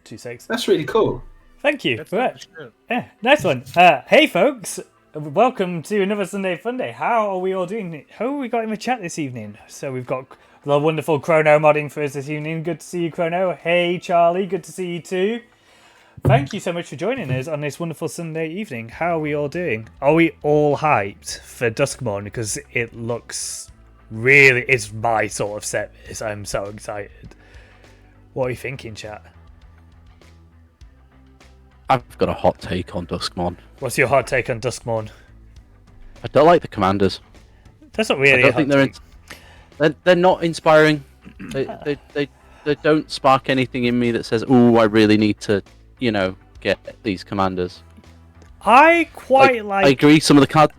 2-6. That's really cool. Thank you. That's Right. good. Yeah, nice one. Hey, folks. Welcome to another Sunday Funday. How are we all doing? Who have we got in the chat this evening? So we've got the wonderful Chrono modding for us this evening. Good to see you, Chrono. Hey, Charlie. Good to see you too. Thank you so much for joining us on this wonderful Sunday evening. How are we all doing? Are we all hyped for Duskmorn? Because it looks really... It's my sort of set. I'm so excited. What are you thinking, chat? I've got a hot take on Duskmorn. What's your hot take on Duskmorn? I don't like the commanders. That's not really I don't think they're not inspiring. They don't spark anything in me that says, "Oh, I really need to, get these commanders." I quite like. I agree. Some of the cards.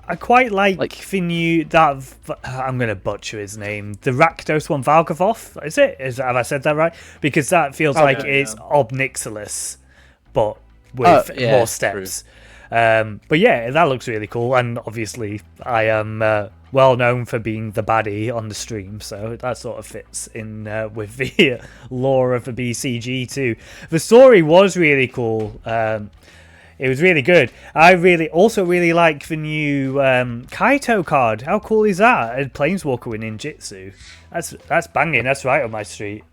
I quite like the new that. I'm gonna butcher his name. The Rakdos one, Valgavoth. Is it? Have I said that right? Because that feels it's Obnixilis, but with more steps. But yeah, that looks really cool. And obviously, I am well known for being the baddie on the stream, so that sort of fits in with the lore of the BCG too. The story was really cool. It was really good. I really like the new Kaito card. How cool is that? A Planeswalker with Ninjutsu. That's banging. That's right on my street.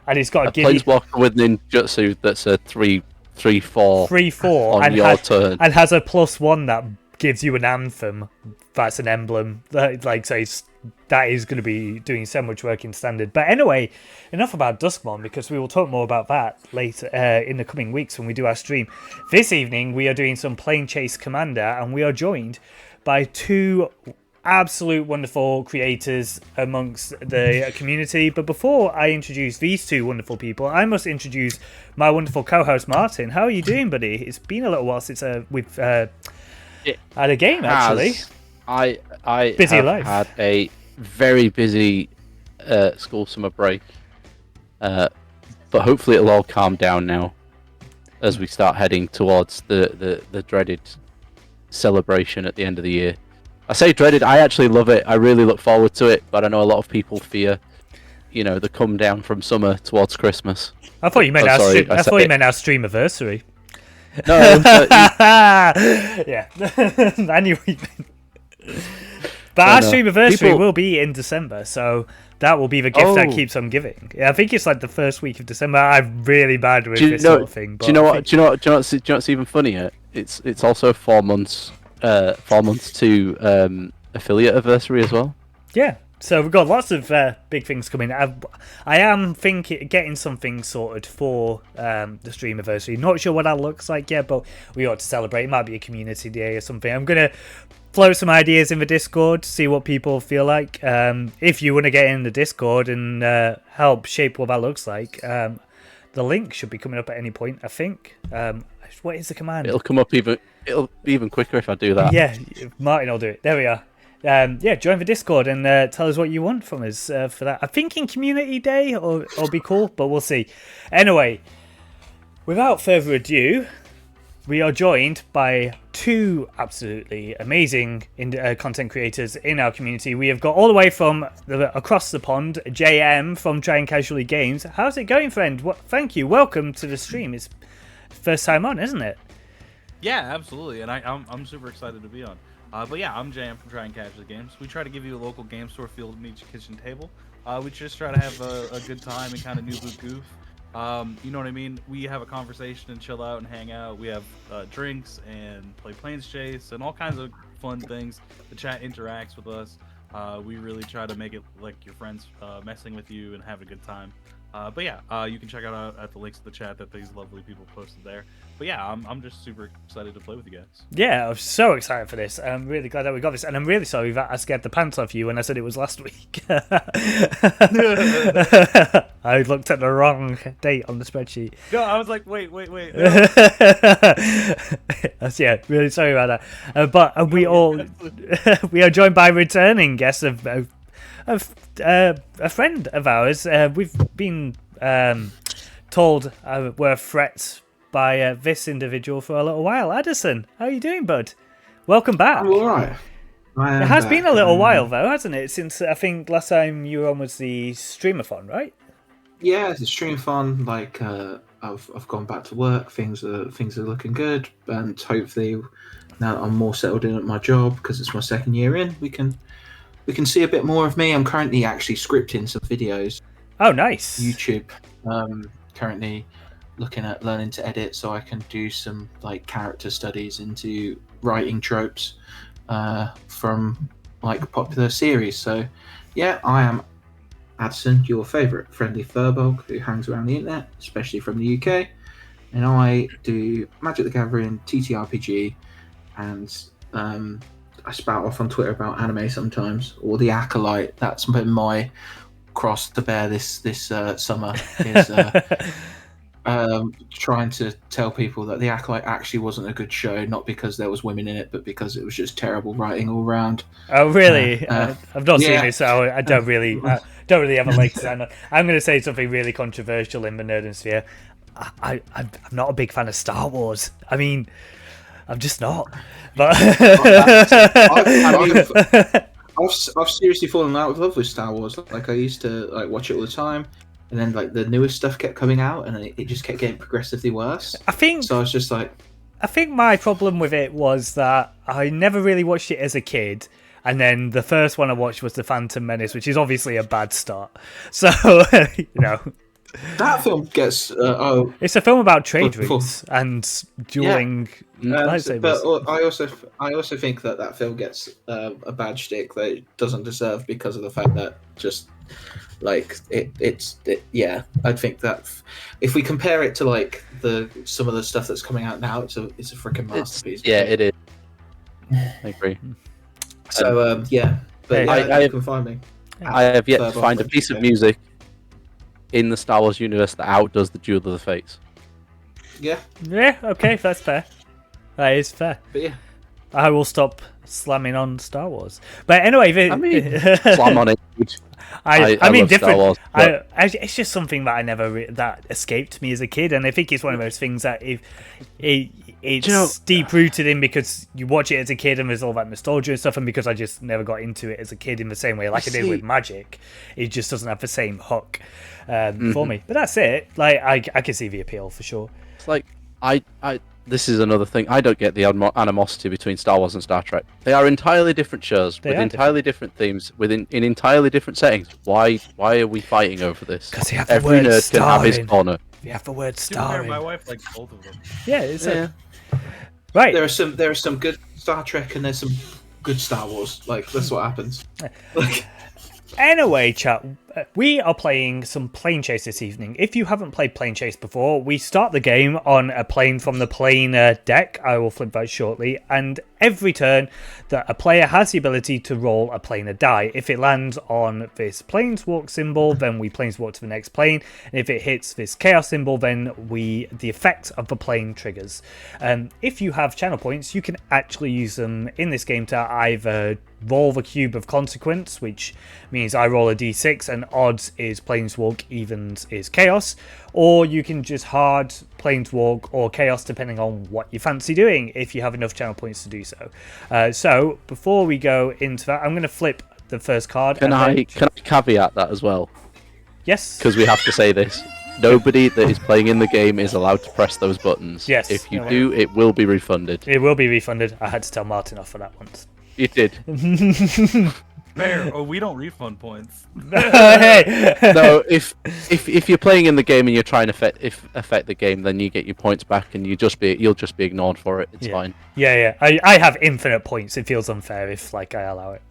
And it's got a Planeswalker with Ninjutsu that's a 3/4 3/4 on your turn, and has a +1 that gives you an anthem. That's an emblem. That is going to be doing so much work in standard. But anyway, enough about Duskmorn, because we will talk more about that later in the coming weeks when we do our stream. This evening we are doing some Planechase Commander, and we are joined by two absolute wonderful creators amongst the community. But before I introduce these two wonderful people, I must introduce my wonderful co-host Martin. How are you doing, buddy? It's been a little while since we've had a game, actually. I busy have life. Had a very busy school summer break, but hopefully it'll all calm down now as we start heading towards the dreaded celebration at the end of the year. I say dreaded, I actually love it. I really look forward to it, but I know a lot of people fear, the come down from summer towards Christmas. I thought you meant our streamiversary. No, yeah, I knew what you meant. But our streamiversary will be in December, so that will be the gift that keeps on giving. Yeah, I think it's like the first week of December. I'm really bad with this sort of thing. Do you know what's even funnier? It's also 4 months. 4 months to affiliate anniversary as well. Yeah, so we've got lots of big things coming. I am thinking getting something sorted for the stream anniversary. Not sure what that looks like yet, but we ought to celebrate. It might be a community day or something. I'm gonna float some ideas in the Discord, see what people feel like. If you want to get in the Discord and help shape what that looks like, the link should be coming up at any point, I think. What is the command? It'll be even quicker if I do that. Yeah, Martin will do it. There we are. Join the Discord and tell us what you want from us for that. I'm thinking community day or be cool, but we'll see. Anyway, without further ado, we are joined by two absolutely amazing content creators in our community. We have got all the way from across the pond, JM from Casually Games. How's it going, friend? Thank you. Welcome to the stream. It's first time on, isn't it? Yeah, absolutely, and I'm super excited to be on. But yeah, I'm JM from Casually Games. We try to give you a local game store feel to meet your kitchen table. We just try to have a good time and kind of new boot goof. You know what I mean? We have a conversation and chill out and hang out. We have drinks and play Planechase and all kinds of fun things. The chat interacts with us. We really try to make it like your friends messing with you and have a good time. But yeah, you can check out at the links to the chat that these lovely people posted there. But yeah, I'm just super excited to play with you guys. Yeah, I'm so excited for this. I'm really glad that we got this, and I'm really sorry that I scared the pants off you when I said it was last week. I looked at the wrong date on the spreadsheet. No, I was like, wait. No. Yeah, really sorry about that. But we are joined by returning guests of a friend of ours. We've been told we're threats by this individual for a little while. Adderson, how are you doing, bud? Welcome back. I'm all right. It has been a little while, though, hasn't it? Since I think last time you were on was the Streamathon, right? Yeah, it's a Streamathon, like I've gone back to work. Things are looking good, and hopefully, now that I'm more settled in at my job because it's my second year in, we can see a bit more of me. I'm currently actually scripting some videos. Oh, nice. YouTube. Currently looking at learning to edit so I can do some like character studies into writing tropes from like popular series. So yeah, I am Adderson, your favourite friendly Firbolg who hangs around the internet, especially from the UK, and I do Magic the Gathering, TTRPG, and I spout off on Twitter about anime sometimes, or the Acolyte. That's been my cross to bear this summer, is trying to tell people that the Acolyte actually wasn't a good show, not because there was women in it, but because it was just terrible writing all round. Oh, really? I've not seen it, so I don't really have a leg to stand on. I'm going to say something really controversial in the nerd sphere. I'm not a big fan of Star Wars. I mean, I'm just not. But I've seriously fallen out of love with Star Wars. Like, I used to like watch it all the time, and then like the newest stuff kept coming out, and it just kept getting progressively worse. So I was just like, I think my problem with it was that I never really watched it as a kid, and then the first one I watched was The Phantom Menace, which is obviously a bad start. So you know, that film gets it's a film about trade routes and dueling lightsabers. But I also think that film gets a bad shtick that it doesn't deserve because of the fact that just like it's I think that if we compare it to like some of the stuff that's coming out now, it's a freaking masterpiece. It is. I agree. So but I you can find me. I have yet to find a piece of music in the Star Wars universe that outdoes the Duel of the Fates. Yeah, okay, that's fair. That is fair. But yeah, I will stop slamming on Star Wars. But anyway, slam on it. I mean, different. Wars, but... it's just something that I never that escaped me as a kid, and I think it's one of those things that it's deep rooted in because you watch it as a kid and there's all that nostalgia and stuff, and because I just never got into it as a kid in the same way like I did with Magic, it just doesn't have the same hook for me. But that's it. Like I can see the appeal for sure. It's like this is another thing. I don't get the animosity between Star Wars and Star Trek. They are entirely different shows with entirely different themes, in entirely different settings. Why are we fighting over this? Because every nerd can have his corner. You have the word starring. My wife likes both of them. Yeah, it's right. There are some good Star Trek and there's some good Star Wars. Like that's what happens. Anyway, chat, we are playing some Planechase this evening. If you haven't played Planechase before, we start the game on a plane from the plane deck. I will flip that shortly. And every turn, that a player has the ability to roll a planar die. If it lands on this planeswalk symbol, then we planeswalk to the next plane. And if it hits this chaos symbol, then the effect of the plane triggers. If you have channel points, you can actually use them in this game to either roll the cube of consequence, which means I roll a d6 and odds is planeswalk, evens is chaos, or you can just hard planeswalk or chaos depending on what you fancy doing if you have enough channel points to do so. So before we go into that, I'm going to flip the first card. Can I caveat that as well? Yes. Because we have to say this. Nobody that is playing in the game is allowed to press those buttons. Yes. If you do, it will be refunded. It will be refunded. I had to tell Martin off for that once. You did. Fair. Oh, we don't refund points. Hey. No, if you're playing in the game and you're trying to affect the game, then you get your points back, and you'll just be ignored for it. It's fine. Yeah. I have infinite points. It feels unfair if I allow it.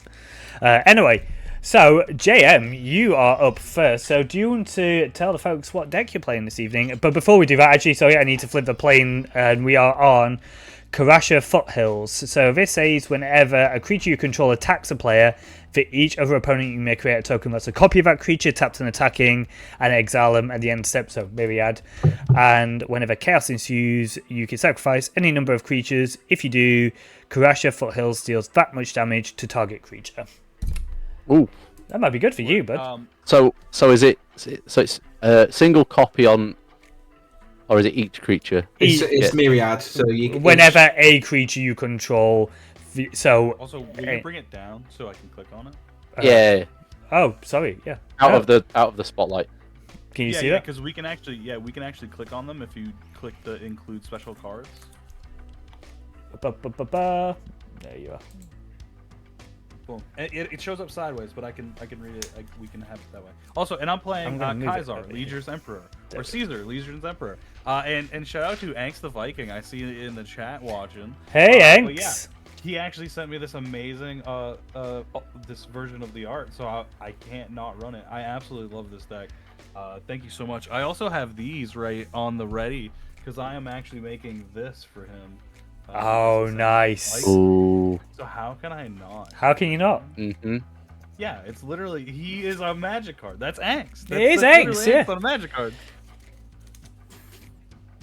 Anyway, so JM, you are up first. So do you want to tell the folks what deck you're playing this evening? But before we do that, actually, sorry, I need to flip the plane, and we are on Karasha Foothills. So this says whenever a creature you control attacks a player, for each other opponent you may create a token that's a copy of that creature tapped and attacking, and exile them at the end step, so myriad. And whenever chaos ensues, you can sacrifice any number of creatures. If you do, Karasha Foothills deals that much damage to target creature. Ooh, that might be good for you, bud. So it's a single copy on. Or is it each creature? It's myriad. So you whenever a creature you control. So also, will you bring it down so I can click on it? Yeah. Oh, sorry. Yeah. Out of the spotlight. Can you see that? Because we can actually click on them if you click the include special cards. There you are. Boom. It shows up sideways, but I can read it. We can have it that way. Also, and I'm playing Caesar, Legion's Emperor, or Caesar, Legion's Emperor. And shout out to Anks the Viking. I see it in the chat watching. Hey, Anks. But yeah, he actually sent me this amazing this version of the art, so I can't not run it. I absolutely love this deck. Thank you so much. I also have these right on the ready because I am actually making this for him. Oh, nice. Ooh. So how can I not? How can you not? Mm-hmm. Yeah, it's literally, he is a magic card. That's Anks. It is Anks, yeah. On a magic card.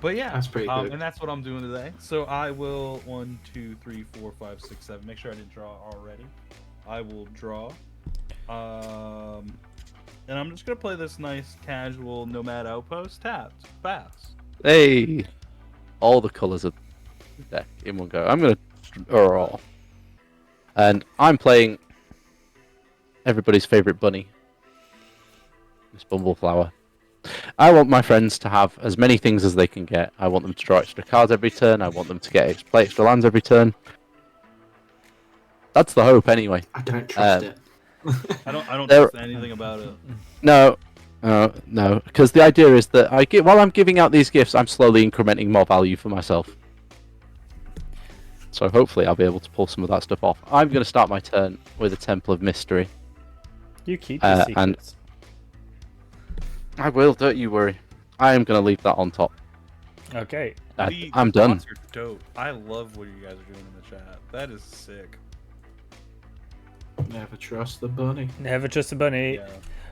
But yeah, that's pretty good. And that's what I'm doing today. So I will 1, 2, 3, 4, 5, 6, 7. Make sure I didn't draw already. I will draw. And I'm just gonna play this nice casual nomad outpost tapped fast. Hey, all the colors of the deck in one go. I'm gonna draw, and I'm playing everybody's favorite bunny, Miss Bumbleflower. I want my friends to have as many things as they can get. I want them to draw extra cards every turn. I want them to play extra lands every turn. That's the hope, anyway. I don't trust it. I don't trust anything about it. No, because the idea is that while I'm giving out these gifts, I'm slowly incrementing more value for myself. So hopefully I'll be able to pull some of that stuff off. I'm going to start my turn with a Temple of Mystery. You keep your secrets. And I will, don't you worry. I am going to leave that on top. Okay. I'm done. Are dope. I love what you guys are doing in the chat. That is sick. Never trust the bunny. Never trust the bunny.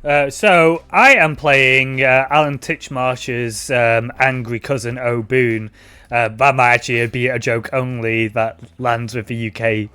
Yeah. So I am playing Alan Titchmarsh's angry cousin Obuun. That might actually be a joke only that lands with the UK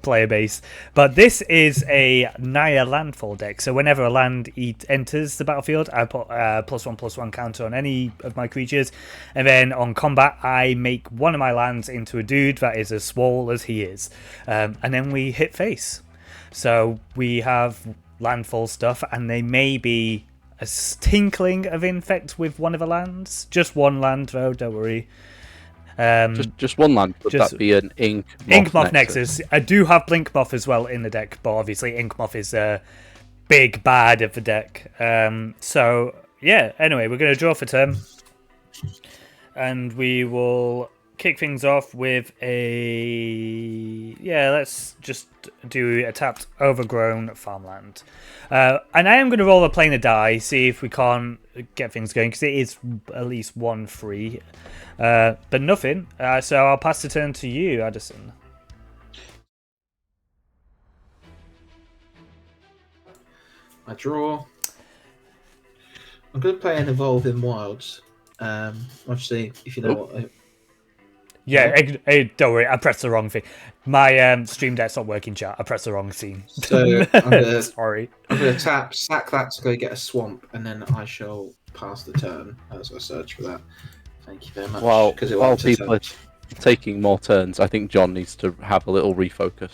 player base. But this is a Daya landfall deck. So whenever a land enters the battlefield, I put +1/+1 counter on any of my creatures. And then on combat, I make one of my lands into a dude that is as swole as he is. And then we hit face. So we have landfall stuff, and they may be a tinkling of infect with one of the lands. Just one land, though, don't worry. Just one land. Would that be an Inkmoth Nexus? I do have Blinkmoth as well in the deck, but obviously Inkmoth is a big bad of the deck. So yeah. Anyway, we're going to draw for turn, and we will kick things off with let's just do a tapped overgrown farmland. And I am going to roll a plane of die, see if we can't get things going, because it is at least 1 free. But nothing. So I'll pass the turn to you, Adderson. I draw. I'm going to play an Evolving Wilds. Obviously, if you know what... Yeah, don't worry, I pressed the wrong thing. My stream deck's not working, chat. I pressed the wrong scene. So sorry. I'm going to sack that to go get a swamp, and then I shall pass the turn as I search for that. Thank you very much. While people are taking more turns, I think John needs to have a little refocus.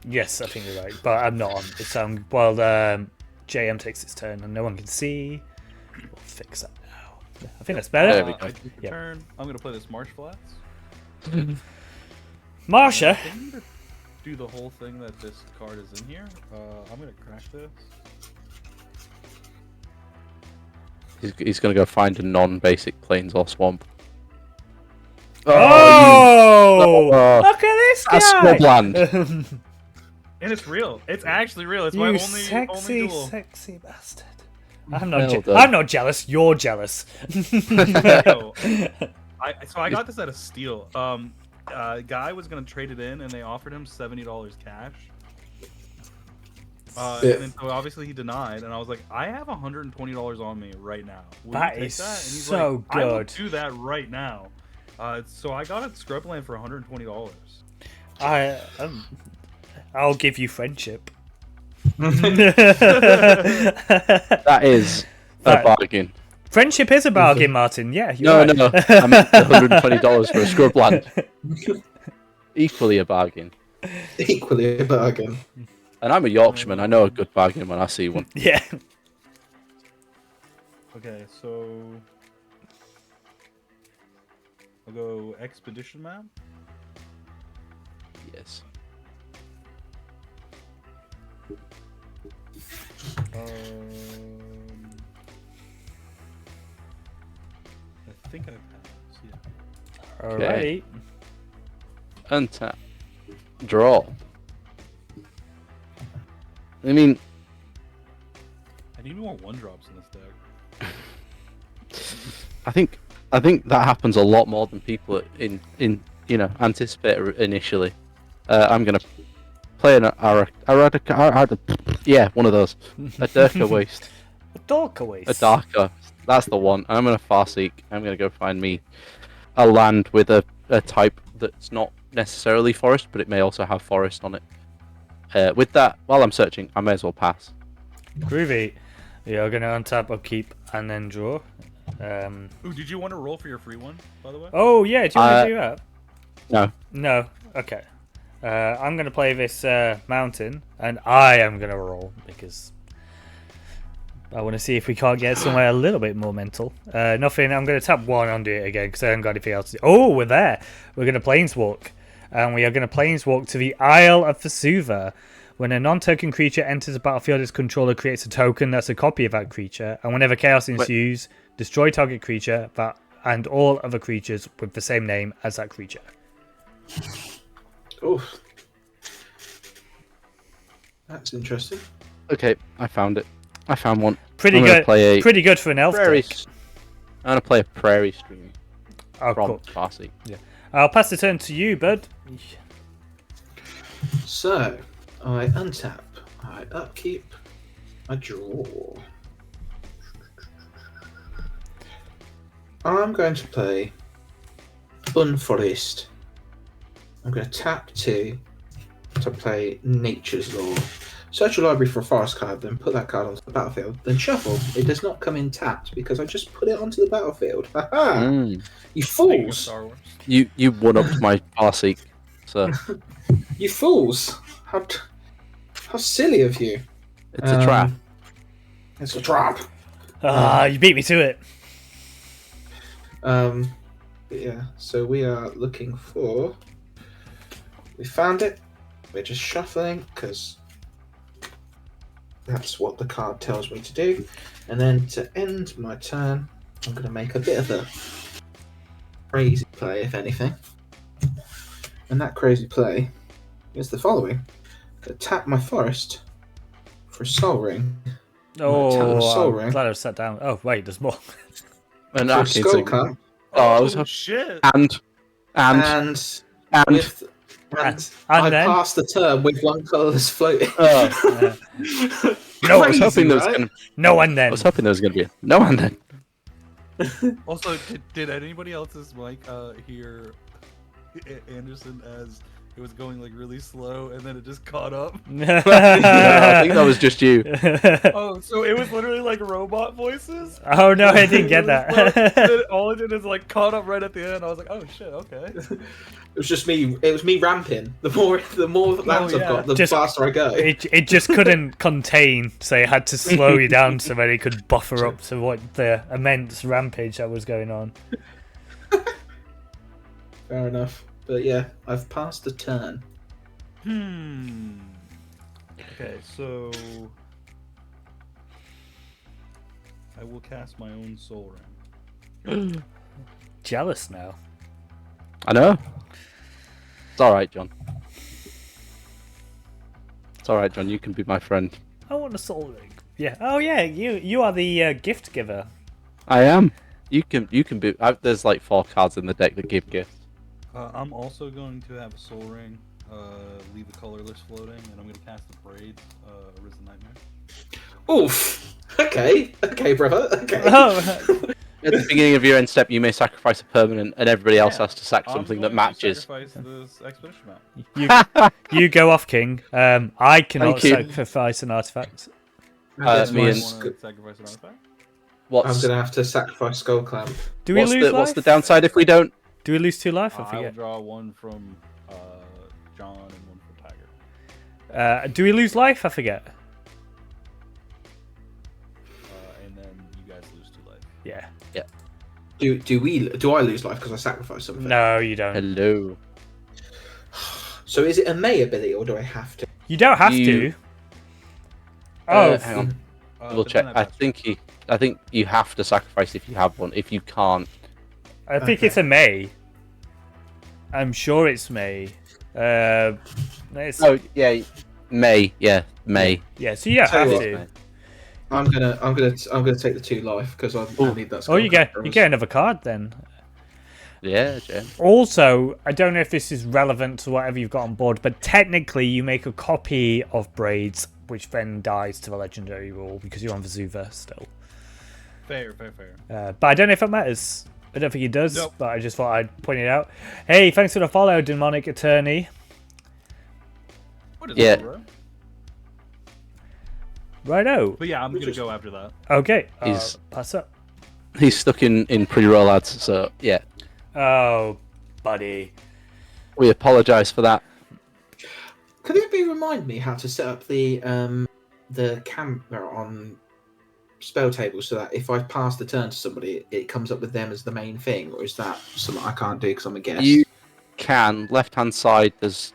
Yes, I think you're right, but I'm not on. While JM takes its turn and no one can see, we'll fix that now. I think that's better. There we go. Turn. I'm going to play this Marsh Flats. Marsha. Do the whole thing that this card is in here. I'm gonna crash this. He's gonna go find a non-basic plains or swamp. Oh! Look at this guy! A swamp land. And it's real. It's actually real. It's my only duel. Sexy bastard. I'm not jealous. You're jealous. So I got this at a steal. Guy was gonna trade it in, and they offered him $70 cash. And so obviously he denied, and I was like, I have $120 on me right now. That is so good. I will do that right now. So I got a scrubland for $120. I'll give you friendship. That is a bargain. Friendship is a bargain, Martin. Yeah. No. I meant $120 for a scrubland. Equally a bargain. Equally a bargain. And I'm a Yorkshireman. I know a good bargain when I see one. Yeah. Okay, so I'll go expedition map. Yes. I think I passed. Yeah. Alright. Untap. Draw. I mean, I need more 1-drops in this deck. I think that happens a lot more than people anticipate initially. I'm gonna play an yeah, one of those. A Durka Waste. A Darker Waste. A Darker. That's the one. I'm gonna Farseek. I'm gonna go find me a land with a type that's not necessarily forest, but it may also have forest on it. With that, while I'm searching, I may as well pass. Groovy. You're going to untap, upkeep, and then draw. Ooh, did you want to roll for your free one, by the way? Oh, yeah. Do you want to do that? No. No. Okay. I'm going to play this mountain, and I am going to roll, because I want to see if we can't get somewhere a little bit more mental. Nothing. I'm going to tap 1 undo it again, because I haven't got anything else to do. Oh, we're there. We're going to planeswalk. And we are going to planeswalk to the Isle of Vesuva. When a non-token creature enters the battlefield, its controller creates a token that's a copy of that creature. And whenever chaos ensues, destroy target creature and all other creatures with the same name as that creature. Oh, that's interesting. Okay, I found it. I found one. Pretty good. Pretty good for an elf prairie. deck. I'm gonna play a prairie stream Oh, from cool. Farseek. Yeah. I'll pass the turn to you, bud. So, I untap, I upkeep, I draw. I'm going to play Unforest. I'm going to tap 2 to play Nature's Law. Search your library for a forest card, then put that card onto the battlefield, then shuffle. It does not come in tapped because I just put it onto the battlefield. Haha! You fools! You one upped my Farseek, so You fools! How silly of you! it's a trap. It's a trap. You beat me to it. But yeah, so we are looking for. We found it. We're just shuffling because that's what the card tells me to do. And then to end my turn, I'm going to make a bit of a crazy play, if anything. And that crazy play is the following. I'm going to tap my forest for a Soul Ring. Oh, I'm glad I sat down. Oh, wait, there's more. And For a Skull Clamp. Oh, I was shit! and And I then? passed the turn with one colourless floating. No, I was hoping there was right? gonna. No one then. I was hoping there was gonna be no one then. Also, did anybody else's mic hear Anderson as it was going like really slow and then it just caught up? No, I think that was just you. Oh, so it was literally like robot voices? Oh no, I didn't get that. All it did is like caught up right at the end. I was like, oh shit, okay. It was just me. It was me ramping. The more laps I've got, the faster I go. It just couldn't contain, so it had to slow you down so that it could buffer up to what the immense rampage that was going on. Fair enough. But yeah, I've passed the turn. Okay, so I will cast my own Soul Ring. Jealous now. I know. It's alright, John. It's alright, John. You can be my friend. I want a soul ring. Yeah. Oh yeah, you are the gift giver. I am. You can be. There's like 4 cards in the deck that give gifts. I'm also going to have a Soul Ring, leave the colorless floating, and I'm going to cast the Parade, Arisen Nightmare. Oof. Okay, brother. Okay. Oh. At the beginning of your end step, you may sacrifice a permanent, and everybody else has to sack something that matches. Sacrifice this expedition map. You go off, King. I cannot Thank you. sacrifice an artifact. Me and Sacrifice an artifact? I'm gonna have to sacrifice Skull Clamp. Do we lose life? What's the downside if we don't? Do we lose 2 life? I I will forget. draw one from John and one from Tiger. Do we lose life? I forget. And then you guys lose 2 Yeah. Yeah. Do I lose life because I sacrifice something? No, you don't. Hello. So is it a May ability or do I have to? You don't have to. Hang on. Double it's check. in that I batch. think you have to sacrifice if you have one. If you can't, I think it's a May. I'm sure it's May. oh yeah, May. Yeah, May. Yeah, so you don't Tell have you to. May. I'm gonna take the 2 life because I need that. Oh, you get Scroll. another card then. Yeah, Jen. Also, I don't know if this is relevant to whatever you've got on board, but technically you make a copy of Braids, which then dies to the legendary rule because you're on Vesuva still. Fair. But I don't know if it matters. I don't think it does, Nope. but I just thought I'd point it out. Hey, thanks for the follow, Demonic Attorney. What is Yeah. that, bro? Righto. But yeah, I'm gonna go after that. Okay, He's- pass up. He's stuck in pre-roll ads, so yeah. Oh, buddy. We apologise for that. Could anybody remind me how to set up the camera on spell table so that if I pass the turn to somebody, it comes up with them as the main thing, or is that something I can't do because I'm a guest? You can left-hand side. There's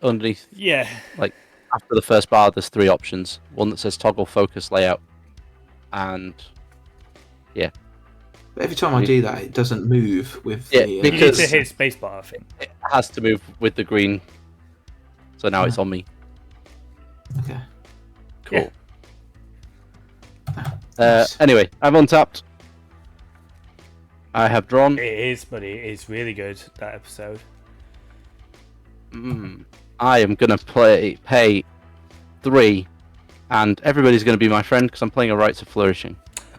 underneath, Yeah. after the first bar. There's 3 options. One that says toggle focus layout, and But every time I do that, it doesn't move with Yeah, the. You need because- to hit spacebar, I think. it has to move with the green. So now it's on me. Okay. Cool. Yeah. Anyway, I've untapped. I have drawn. It is, buddy. It's really good, that episode. I am gonna pay 3, and everybody's gonna be my friend because I'm playing a Rites of Flourishing.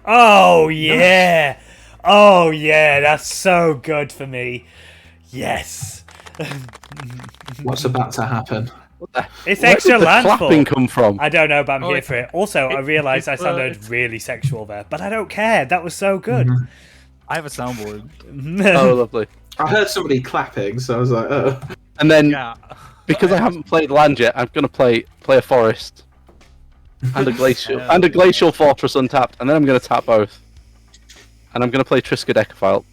Oh, yeah. Oh, yeah. That's so good for me. Yes. What's about to happen? What the? It's Where extra did the landfall. clapping come from? I don't know, but I'm Oh, here it's- for it. Also, I realised I sounded really sexual there, but I don't care. That was so good. I have a soundboard. Oh, lovely. I heard somebody clapping, so I was like, oh. And then Yeah. because I haven't played land yet, I'm gonna play a forest and a glacial fortress untapped, and then I'm gonna tap both, and I'm gonna play Triska Decaphile,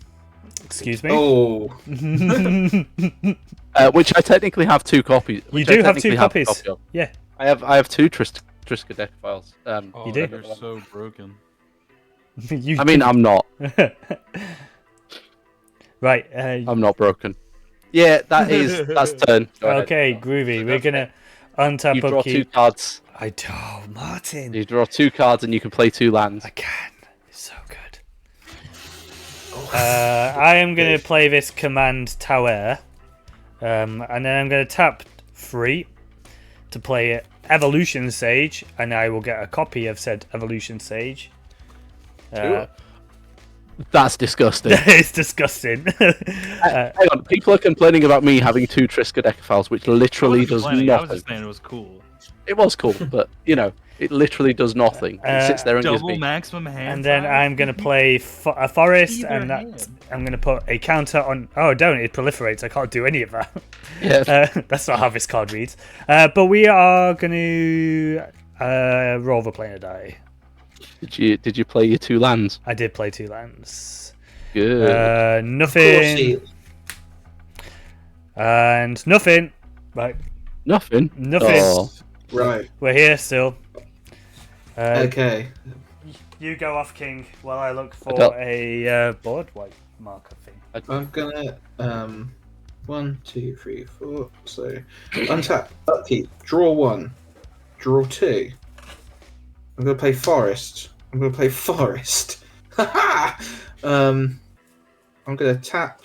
Excuse me? Oh. which I technically have 2 copies. You which I do have 2 technically a copies. copy of. Yeah. I have 2 Triska Decaphiles. Oh, You did? You're so broken. You I mean, I'm not. Right. I'm not broken. Yeah, that's turn. Go ahead. Okay, groovy. We're going to untap You draw upkeep. 2 cards. Oh, Martin. You draw 2 cards, and you can play 2 lands. I can. It's so good. I am going to play this command Tower. And then I'm going to tap 3 to play Evolution Sage. And I will get a copy of said Evolution Sage. That's disgusting. It's disgusting. Hang on, people are complaining about me having 2 Triska Decaphiles, which literally does I was nothing. just saying it was cool. It was cool, but it literally does nothing. It sits there and gives Double me. maximum hand And then size? I'm going to play a forest, Either and that hand. I'm going to put a counter on. Oh, don't! It proliferates. I can't do any of that. Yeah. That's not how this card reads. But we are going to roll the planar die. Did you play your 2 lands? I did play 2 lands. Good. Nothing. And nothing. Right. Nothing. Nothing. Oh. Right. We're here still. Okay. You go off, King, while I look for don't- a board wipe marker thing. I'm gonna 1, 2, 3, 4. So untap, upkeep, draw 1, draw 2. I'm gonna play forest. I'm gonna play forest. Haha. I'm gonna tap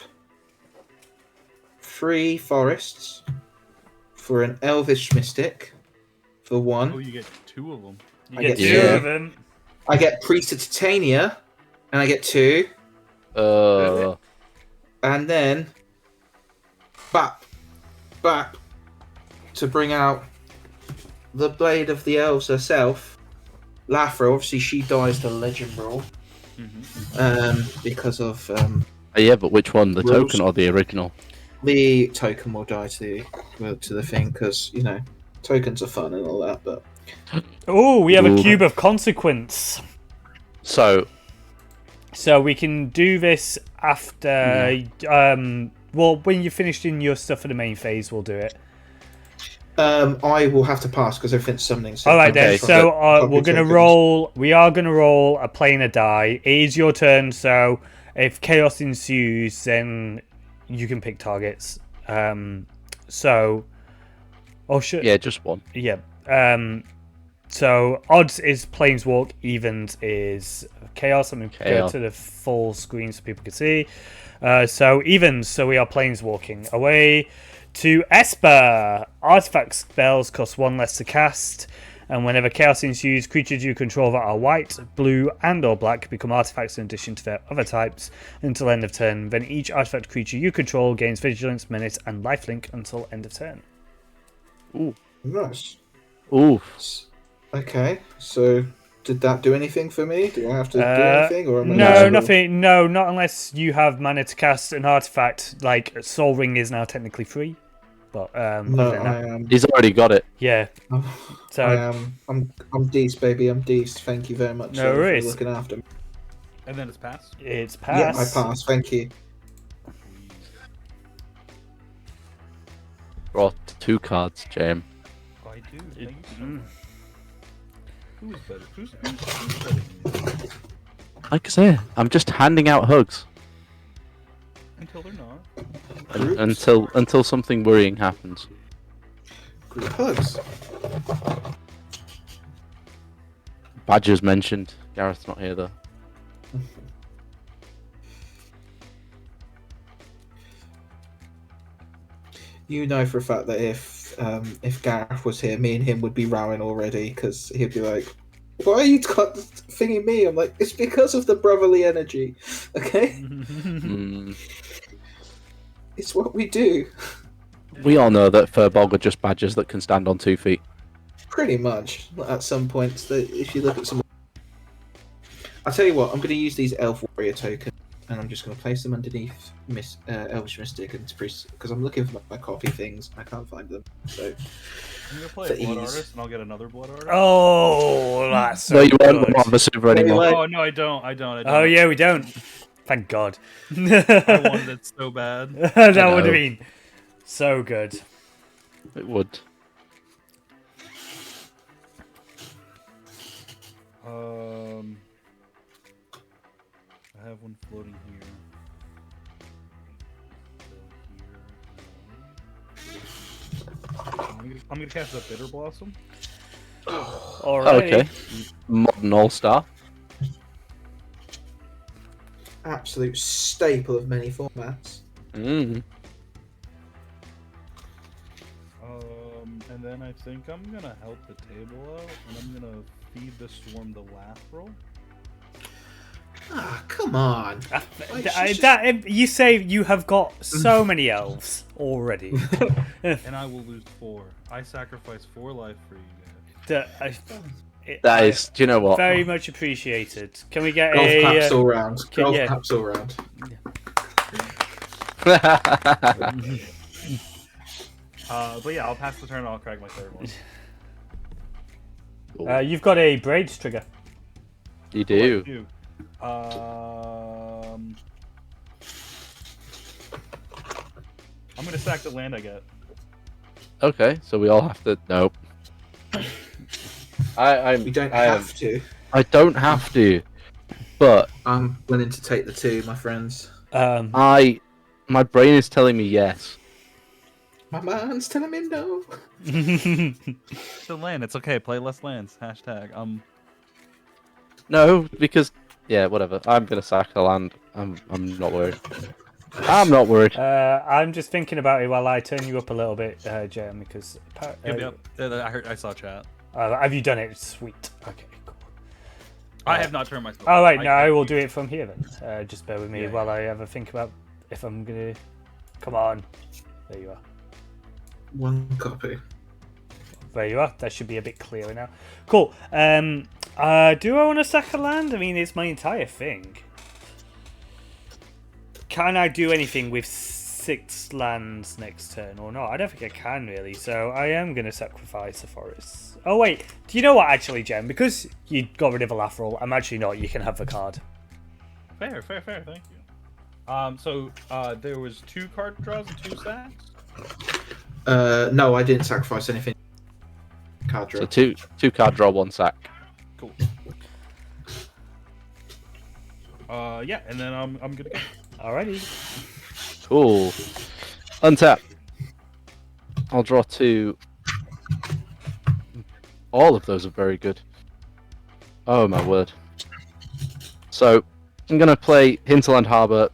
3 forests for an elvish mystic for 1. Oh, you get 2 of them. You I get get 2 two. of them. I get priest of Titania, and I get 2. And then bap to bring out the blade of the elves herself, Lathril. Obviously, she dies to legend rule because of Yeah, but which one, the Rules. token or the original? the token will die to the thing because tokens are fun and all that. But Oh, we have a Ooh. cube of consequence. So, So we can do this after. Well, when you're finished in your stuff for the main phase, we'll do it. I will have to pass because everything's summoning. So All right then. So we're gonna roll. We are gonna roll a planar die. It is your turn. So if chaos ensues, then you can pick targets. So, oh shit. Yeah, just one. Yeah. So odds is planeswalk, evens is chaos. I'm going to go to the full screen so people can see. So evens, so we are planeswalking away to Esper. Artifact spells cost 1 less to cast, and whenever chaos ensues, creatures you control that are white, blue, and/or black become artifacts in addition to their other types until end of turn. Then each artifact creature you control gains vigilance, menace, and lifelink until end of turn. Ooh, nice. Ooh. Okay, so did that do anything for me? Do I have to do anything? Or no, nothing. No, not unless you have mana to cast an artifact. Like Soul Ring is now technically free, but no, I am. He's already got it. Yeah. So I am. I'm Deist, baby. I'm Deist. Thank you very much. No worries. For looking after me. And then it's passed. It's passed. Yeah, I passed. Thank you. Brought 2 cards, JM. I do. Thank you so much. Who's better? Who's better than you? Like I say, I'm just handing out hugs. Until they're not. Until something worrying happens. Group hugs. Badger's mentioned. Gareth's not here though. You know for a fact that if Gareth was here, me and him would be rowing already because he'd be like, "Why are you thinking me?" I'm like, "It's because of the brotherly energy, okay? It's what we do." We all know that Firbolg are just badgers that can stand on 2 feet. Pretty much. At some points, that if you look at some, I'll tell you what. I'm going to use these Elf Warrior tokens, and I'm just going to place them underneath Elvish Mystic and Priest because I'm looking for my copy things. I can't find them. So I'm going to play a Blood Artist, and I'll get another Blood Artist. Oh, that's so no, you good. won't have a super anymore. Oh no, I don't. Oh yeah, we don't. Thank God. I wanted it so bad. That would have been so good. It would. I have one floating here. I'm gonna cast a Bitter Blossom. All right. Okay. Modern All-Star. absolute staple of many formats. And then I think I'm gonna help the table out, and I'm gonna feed the swarm the Lathril. Ah, come on! You say you have got so many elves already, and I will lose 4. I sacrifice 4 life for you guys. That is, do you know what? Very much appreciated. Can we get golf a claps all round? Golf yeah. claps all round. But yeah, I'll pass the turn and I'll crack my third one. You've got a braids trigger. You do. I'm gonna sack the land I get. Okay, so we all have to. Nope. We don't have to. I don't have to, but I'm willing to take the 2, my friends. my brain is telling me yes. My mind's telling me no. The land, it's okay. Play less lands. Hashtag. No, because whatever. I'm gonna sack the land. I'm not worried. I'm not worried. I'm just thinking about it while I turn you up a little bit, JM, because Yep. I saw chat. Have you done it? Sweet. Okay, cool. I have not turned myself. Oh wait, no, I will do it from here then. Just bear with me while I have a think about if I'm gonna. Come on. There you are. 1 copy. There you are. That should be a bit clearer now. Cool. Do I want to sack a land? I mean, it's my entire thing. Can I do anything with 6 lands next turn or not? I don't think I can really, so I am going to sacrifice a forest. Oh wait, do you know what actually, Jem? Because you got rid of a Lathril, I'm actually not. You can have the card. Fair. Thank you. So there was 2 card draws and 2 sacks. No, I didn't sacrifice anything. Card draw. So two card draw, 1 sack. Cool. Yeah, and then I'm gonna go. Alrighty. Cool. Untap. I'll draw 2. All of those are very good. Oh my word. So I'm gonna play Hinterland Harbour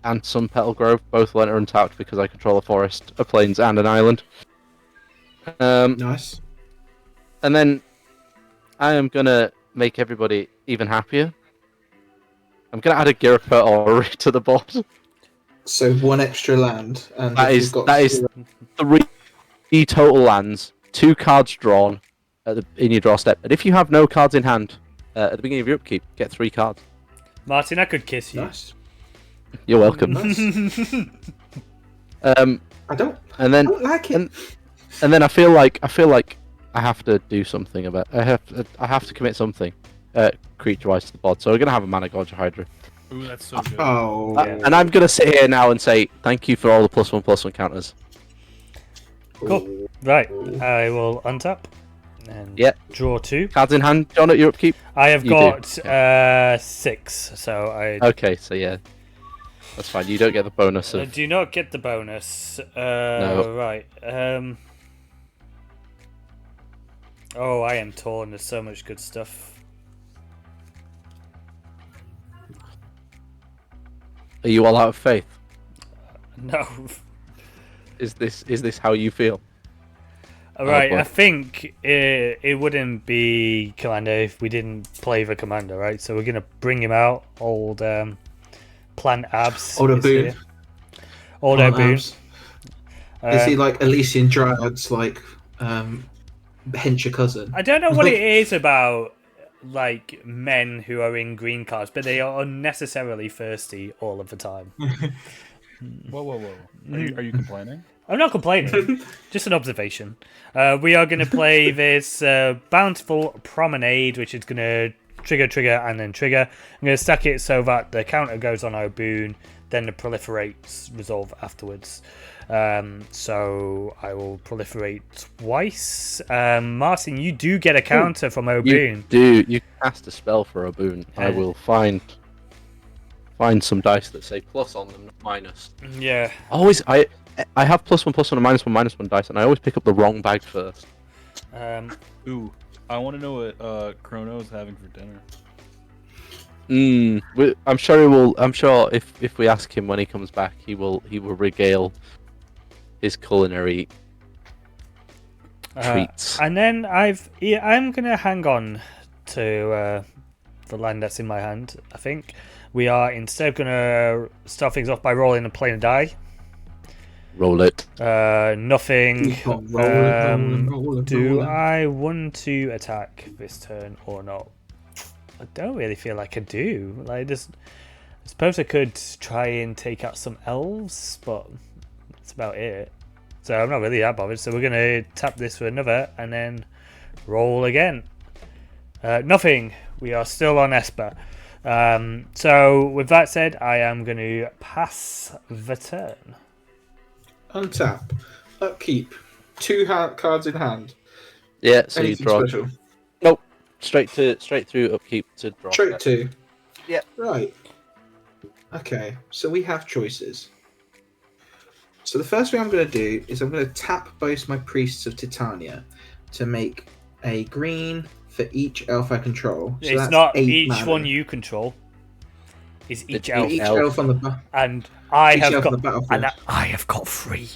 and some Petal Grove. Both land are untapped because I control a forest, a plains, and an island. Nice. And then I am gonna make everybody even happier. I'm gonna add a Girapur Orrery to the board. So 1 extra land, and That is 3 total lands, 2 cards drawn in your draw step. And if you have no cards in hand at the beginning of your upkeep, get 3 cards. Martin, I could kiss you. Nice. You're welcome. Nice. I don't like it. And then I feel like I have to do something about. I have to commit something, creature-wise to the board. So we're gonna have a Mana Gorger Hydra. Ooh, that's so good. Oh. And I'm gonna sit here now and say thank you for all the +1/+1 counters. Cool. Right, I will untap and draw 2 cards in hand. John, at your upkeep. I have got 6, so I. Okay, so yeah, that's fine. You don't get the bonus I of. do not get the bonus. No. Right. Oh, I am torn. There's so much good stuff. Are you all out of faith? No. Is this how you feel? Right, boy. I think it wouldn't be Commander if we didn't play the Commander, right? So we're gonna bring him out. Old Plant Abs. Old Obuun. Old Obuun. Is he like Elysian Dryad's like hench cousin? I don't know what it is about like men who are in green cards, but they are unnecessarily thirsty all of the time. Whoa. Are you complaining? I'm not complaining, just an observation. We are going to play this Bountiful Promenade, which is going to trigger, and then trigger. I'm going to stack it so that the counter goes on Obuun, then the proliferates resolve afterwards. So I will proliferate twice. Martin, you do get a counter from Obuun. You cast a spell for Obuun. I will find some dice that say plus on them, not minus. Yeah. Always, I have +1/+1 and -1/-1 dice, and I always pick up the wrong bag first. Ooh, I want to know what Chrono is having for dinner. I'm sure he will. I'm sure if we ask him when he comes back, he will regale his culinary treats. And then I'm gonna hang on to the land that's in my hand. I think we are instead gonna start things off by rolling a plane of die. Roll it. Nothing. Rolling. Do I want to attack this turn or not? I don't really feel like I do. Like, I suppose I could try and take out some elves, but that's about it. So I'm not really that bothered. So we're gonna tap this for another, and then roll again. Nothing. We are still on Esper. So with that said, I am going to pass the turn. Untap. Upkeep. 2 cards in hand. Yeah, so Anything you draw. special? Nope. Straight through upkeep to draw. Straight 2. Yeah. Right. Okay, so we have choices. So the first thing I'm going to do is I'm going to tap both my Priests of Titania to make a green for each elf I control. So it's that's not 8 each mana. one you control. It's each It's elf. Each elf on the And I each have elf on got the battlefield. and I have got 3.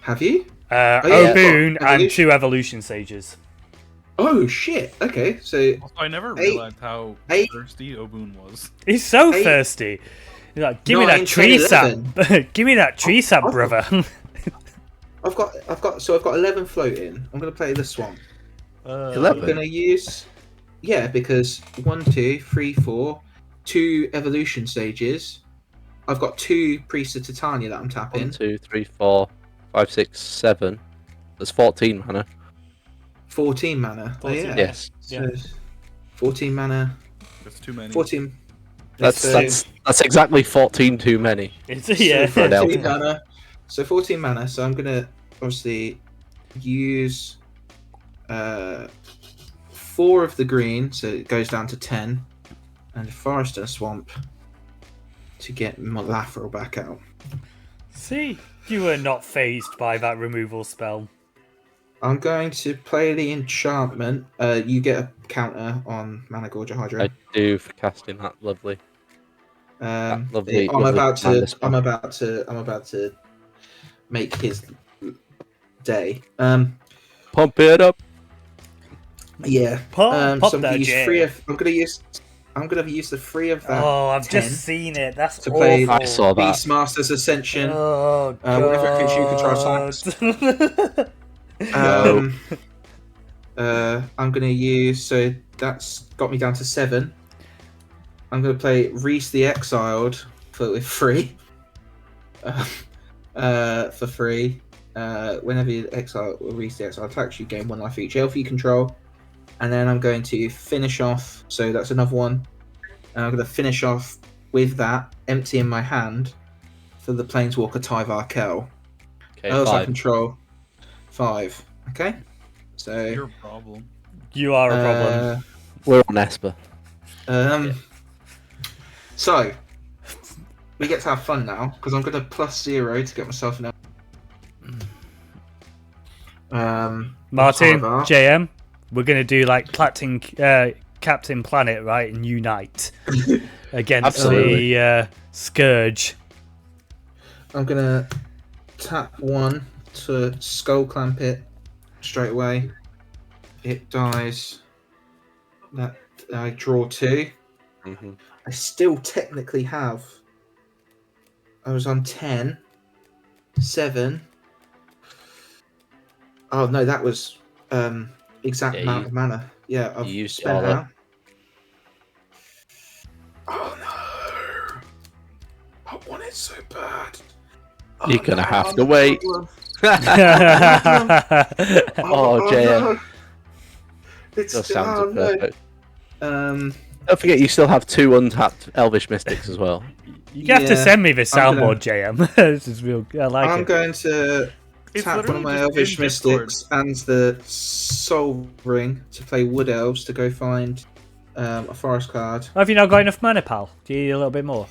Have you? Obuun and Evolution. 2 evolution sages. Oh shit! Okay, so Also, I never realized how thirsty Obuun was. He's so 8. thirsty. He's like, give me 9, that tree 10, sap. Give me that tree sap, Oh. brother. I've got 11 floating. I'm gonna play the swamp. 11? I'm gonna use because 1, 2, 3, 4, 2 evolution stages. I've got 2 Priests of Titania that I'm tapping. 1, 2, 3, 4, 5, 6, 7. There's 14 mana. 14 mana. 14, Oh, yeah. Yes. So 14 mana. That's too many. 14. That's exactly 14 too many. It's So for an 14 elf. mana. So 14 mana. So I'm gonna obviously use 4 of the green, so it goes down to 10, and a forest and a swamp to get my Lathril back out. See, you were not phased by that removal spell. I'm going to play the enchantment. You get a counter on Mana Gorger Hydra. I do for casting that lovely. Lovely. I'm about commander to. spell. I'm about to make his day. Pump it up. Yeah. Pop so I'm that gonna use jam. 3 of. I'm gonna use the 3 of that. Oh, I've 10 just seen it. That's to play. awful. I saw that. Beastmaster's Ascension. Oh, God. Whenever a creature you control attacks. I'm gonna use. So that's got me down to 7. I'm gonna play Reese the Exiled with 3. For free. Whenever you exile or Reese the Exiled attacks, you gain 1 life each elf you control. And then I'm going to finish off. So that's another 1. And I'm going to finish off with that, emptying my hand for the Planeswalker Tyvar Kell. Okay, Elves I 5. control 5. Okay. So Your problem. You are a problem. We're on Esper. So we get to have fun now because I'm going to +0 to get myself an. Martin, Tyvar. JM, we're going to do like Captain Planet, right, and unite against Absolutely. the Scourge. I'm going to tap 1 to Skull Clamp it straight away. It dies. That I draw 2. Mm-hmm. I still technically have. I was on 10, 7. Oh no, that was exact amount of mana. Yeah, I've used spent all out. Oh no! I want it so bad. You're gonna have to wait. Oh, JM. no. It's That sounds perfect. No. Don't forget, you still have 2 untapped Elvish Mystics as well. You have to send me this I'm soundboard, JM. This is real. I like I'm it. going to It's tap one of my literally Elvish just in Mystics and the Soul Ring to play Wood Elves to go find a forest card. Have you not got enough mana, pal? Do you need a little bit more?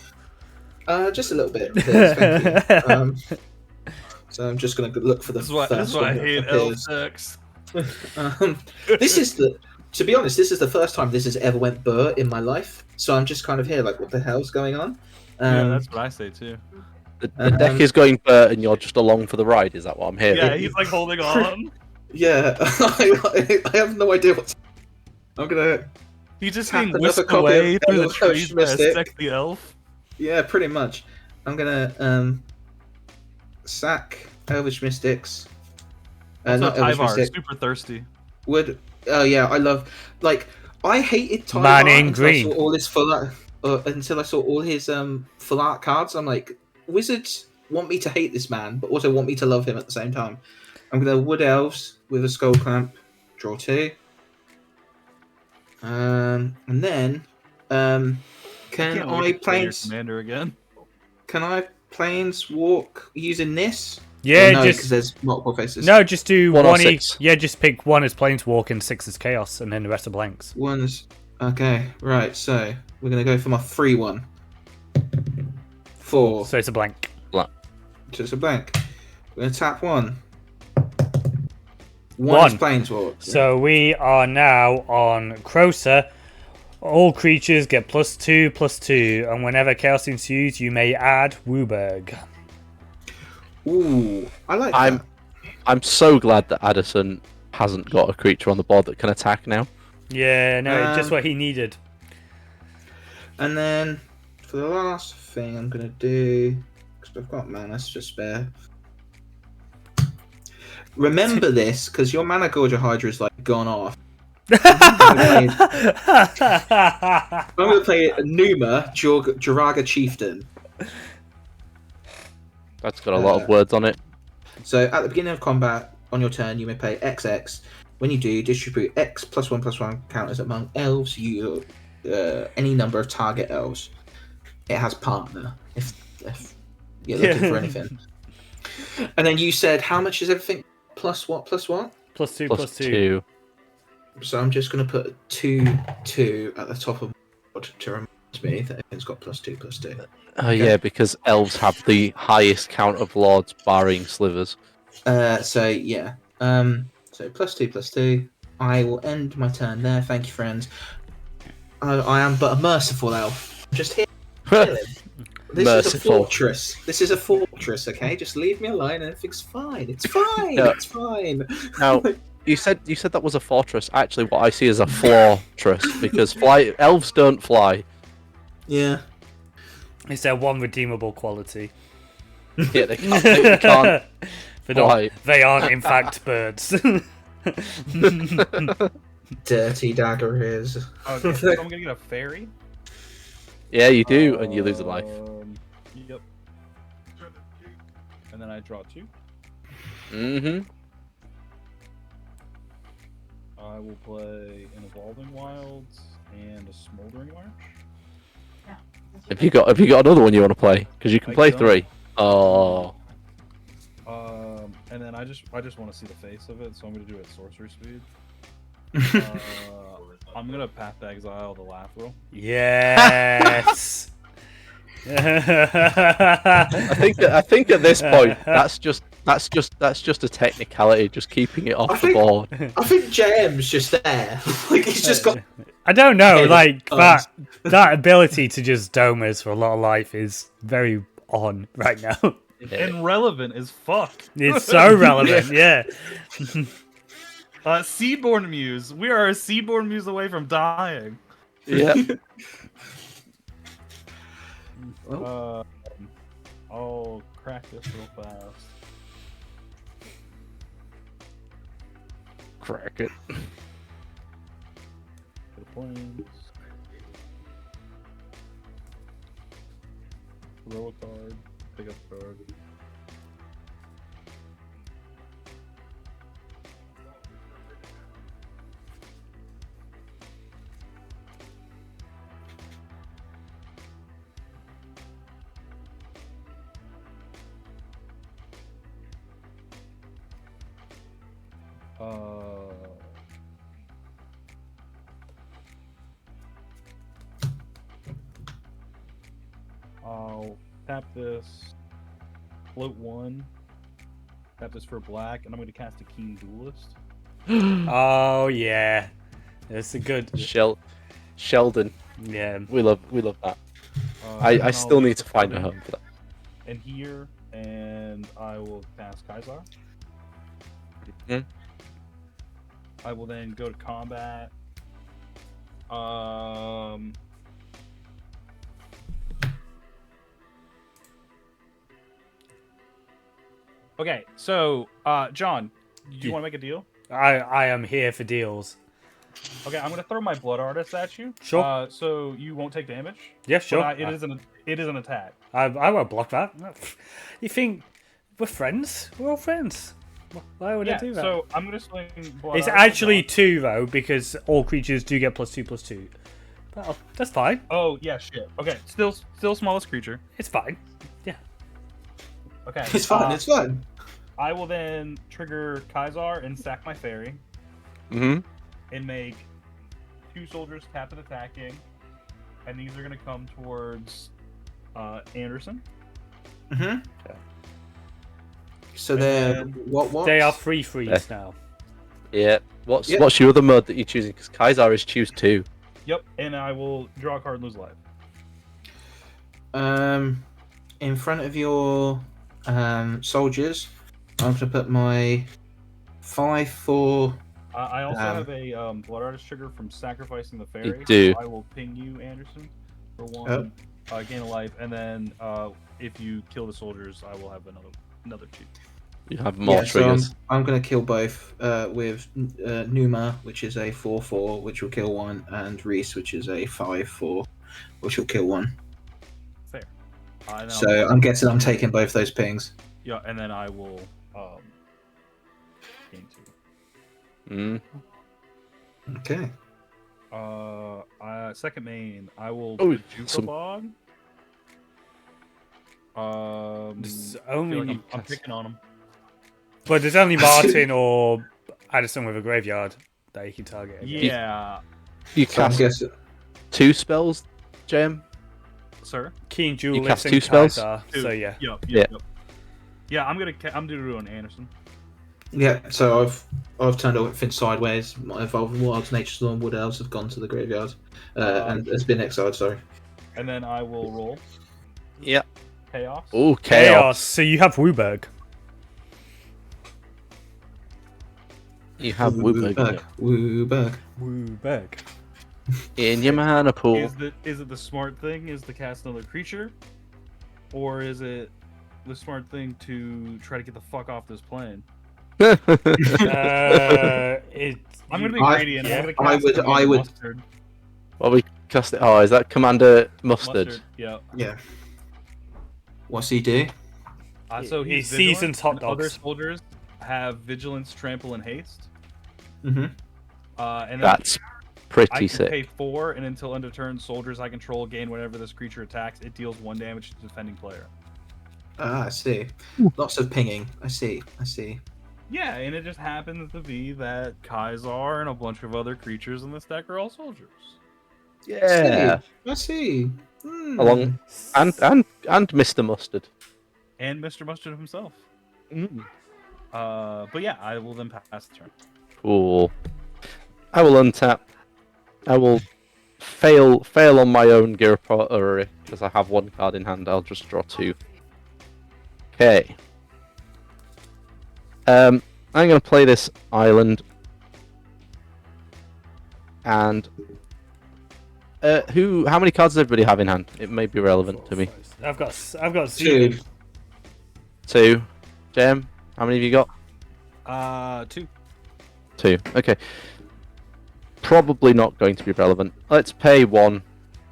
Just a little bit. Please, thank you. So I'm just going to look for the This first is why one I that hate elf appears. decks. This is to be honest, this is the first time this has ever went burr in my life. So I'm just kind of here, like, what the hell's going on? Yeah, that's what I say too. The deck is going Bert and you're just along for the ride, is that what I'm hearing? Yeah, he's like holding on. Yeah, I have no idea what's. I'm gonna. He's just Tap being another whisked copy away of through the Elvish trees by a Mystic. sexy elf. Yeah, pretty much. I'm gonna sack Elvish Mystics. Also, Not Elvish Tyvar, Mystic. super thirsty. Would. Oh yeah, I love. Like, I hated Tyvar Man in until I green. saw all his full art, until I saw all his full art cards. I'm like, Wizards want me to hate this man, but also want me to love him at the same time. I'm gonna Wood Elves with a Skull Clamp, draw 2. And then, can Can't I wait to play your planes? commander again? Can I planes walk using this? Yeah, Or no, because just there's multiple faces. no, just do 1 or one. 6. Yeah, just pick 1 as Planeswalk and 6 as Chaos, and then the rest are blanks. One's okay. Right, so we're gonna go for my 3/1. 4. So it's a blank. Just a blank. We're gonna tap 1. 1 is planeswalk. So we are now on Crowser. All creatures get +2/+2, and whenever chaos ensues, you may add Wooburg. Ooh, I like that. I'm so glad that Adderson hasn't got a creature on the board that can attack now. Yeah, no, just what he needed. And then for the last thing I'm gonna do, because I've got mana to spare. Remember this, because your Mana Gorger Hydra is like gone off. I'm gonna play Numa Jiraga Chieftain. That's got a lot of words on it. So at the beginning of combat, on your turn, you may pay XX. when you do distribute X +1/+1 counters among elves, you any number of target elves. It has partner if you're looking for anything. And then you said, how much is everything? Plus what? +2 Plus +2. 2. So I'm just going to put 2 at the top of my board to remind me that everything's got +2/+2. Oh yeah, because elves have the highest count of lords, barring slivers. So yeah. So +2/+2. I will end my turn there. Thank you, friends. I am but a merciful elf. Just here. This is a fortress. This is a fortress, okay? Just leave me alone and everything's fine. It's fine. No. It's fine. Now, you said that was a fortress. Actually, what I see is a floor-tress, because elves don't fly. Yeah. Is there one redeemable quality? Yeah, they can't fly. They aren't, in fact, birds. Dirty dagger is. Okay, so I'm gonna get a fairy. Yeah, you do, and you lose a life. Yep. And then I draw 2. Mm-hmm. I will play an Evolving Wilds and a Smoldering March. Have you got another one you want to play? Because you can play don't. 3. Oh. And then I just want to see the face of it, so I'm gonna do it at sorcery speed. I'm gonna Path to Exile the Lathril. Yes. I think at this point that's just a technicality, just keeping it off the board. I think JM's just there. Like he's just got. I don't know. Like that ability to just dome us for a lot of life is very on right now. And relevant as fuck. It's so relevant. Yeah. Seedborn Muse. We are a Seedborn Muse away from dying. Yeah. I'll crack this real fast. Crack it. Go to planes. Throw a card. Pick up a card. I'll tap this, float 1, tap this for black, and I'm going to cast a Keen Duelist. Oh yeah, that's a good Sheldon. Yeah, we love that. I still need to find a home for that. And here, and I will cast Caesar. Mm-hmm. I will then go to combat. Okay, so John, do you want to make a deal? I am here for deals. Okay, I'm gonna throw my Blood Artist at you. Sure. So you won't take damage. Yeah, sure. But it is an attack. I won't block that. You think we're friends? We're all friends. Why would I do that? So I'm gonna swing Blood It's Artist actually 2 though, because all creatures do get +2/+2. But that's fine. Oh yeah, shit. Okay, still smallest creature. It's fine. Yeah. Okay. It's fine. It's fine. I will then trigger Caesar and sack my fairy. Mm-hmm. And make 2 soldiers tap and attacking, and these are gonna come towards Anderson. Mm-hmm. Okay. So they're what? They are free freeze now. Yeah. What's your other mode that you're choosing? Because Caesar is choose 2. Yep. And I will draw a card and lose life. In front of your soldiers, I'm gonna put my 5/4. I also have a Blood Artist trigger from sacrificing the fairy. You do. So I will ping you, Anderson, for 1. Gain a life, and then if you kill the soldiers, I will have another 2. You have more triggers. So I'm going to kill both with Numa, which is a 4/4, which will kill 1, and Reese, which is a 5/4, which will kill 1. Fair. So I'm guessing I'm taking both those pings. Yeah, and then I will gain 2. Mm. Okay. Second main, I will Oh, put Jukabog. There's I feel only, like I'm picking on him. but there's only Martin or Adderson with a graveyard that you can target. Against. Yeah, You So I'm cast guessing 2 spells, JM? sir. Keen You Duelist cast and 2 spells? Kaiser. So yeah. Yep. Yeah, I'm doing Anderson. yeah. So I've turned everything sideways. My Evolving Wilds, Nature Storm, Wood Elves have gone to the graveyard, and has been exiled. Sorry. And then I will roll Yeah. Chaos. Oh, Chaos. So you have Wooberg. You have Wooberg Wooberg. in your mana pool. Is it the smart thing? Is to cast another creature, or is it the smart thing to try to get the fuck off this plane? I'm gonna be greedy and I'm gonna cast I would. Mustard. Well, we cast it. Oh, is that Commander Mustard? Yeah. Yeah. What's he do? So he's seasoned hot and other dogs. soldiers have vigilance, trample, and haste. Mm-hmm. And then That's I pretty can sick. pay 4, and until end of turn, soldiers I control gain whenever this creature attacks. It deals 1 damage to the defending player. Ah, I see. Lots of pinging. I see. Yeah, and it just happens to be that Kaiser and a bunch of other creatures in this deck are all soldiers. Yeah. I see. Hmm. Along and Mr. Mustard. And Mr. Mustard himself. Mm. But yeah, I will then pass the turn. Cool. I will untap. I will fail on my own Girapot because I have 1 card in hand. I'll just draw 2. Okay. I'm going to play this island. And how many cards does everybody have in hand? It may be relevant to me. I've got 2. 2. JM, how many have you got? 2. 2. Okay. Probably not going to be relevant. Let's pay 1.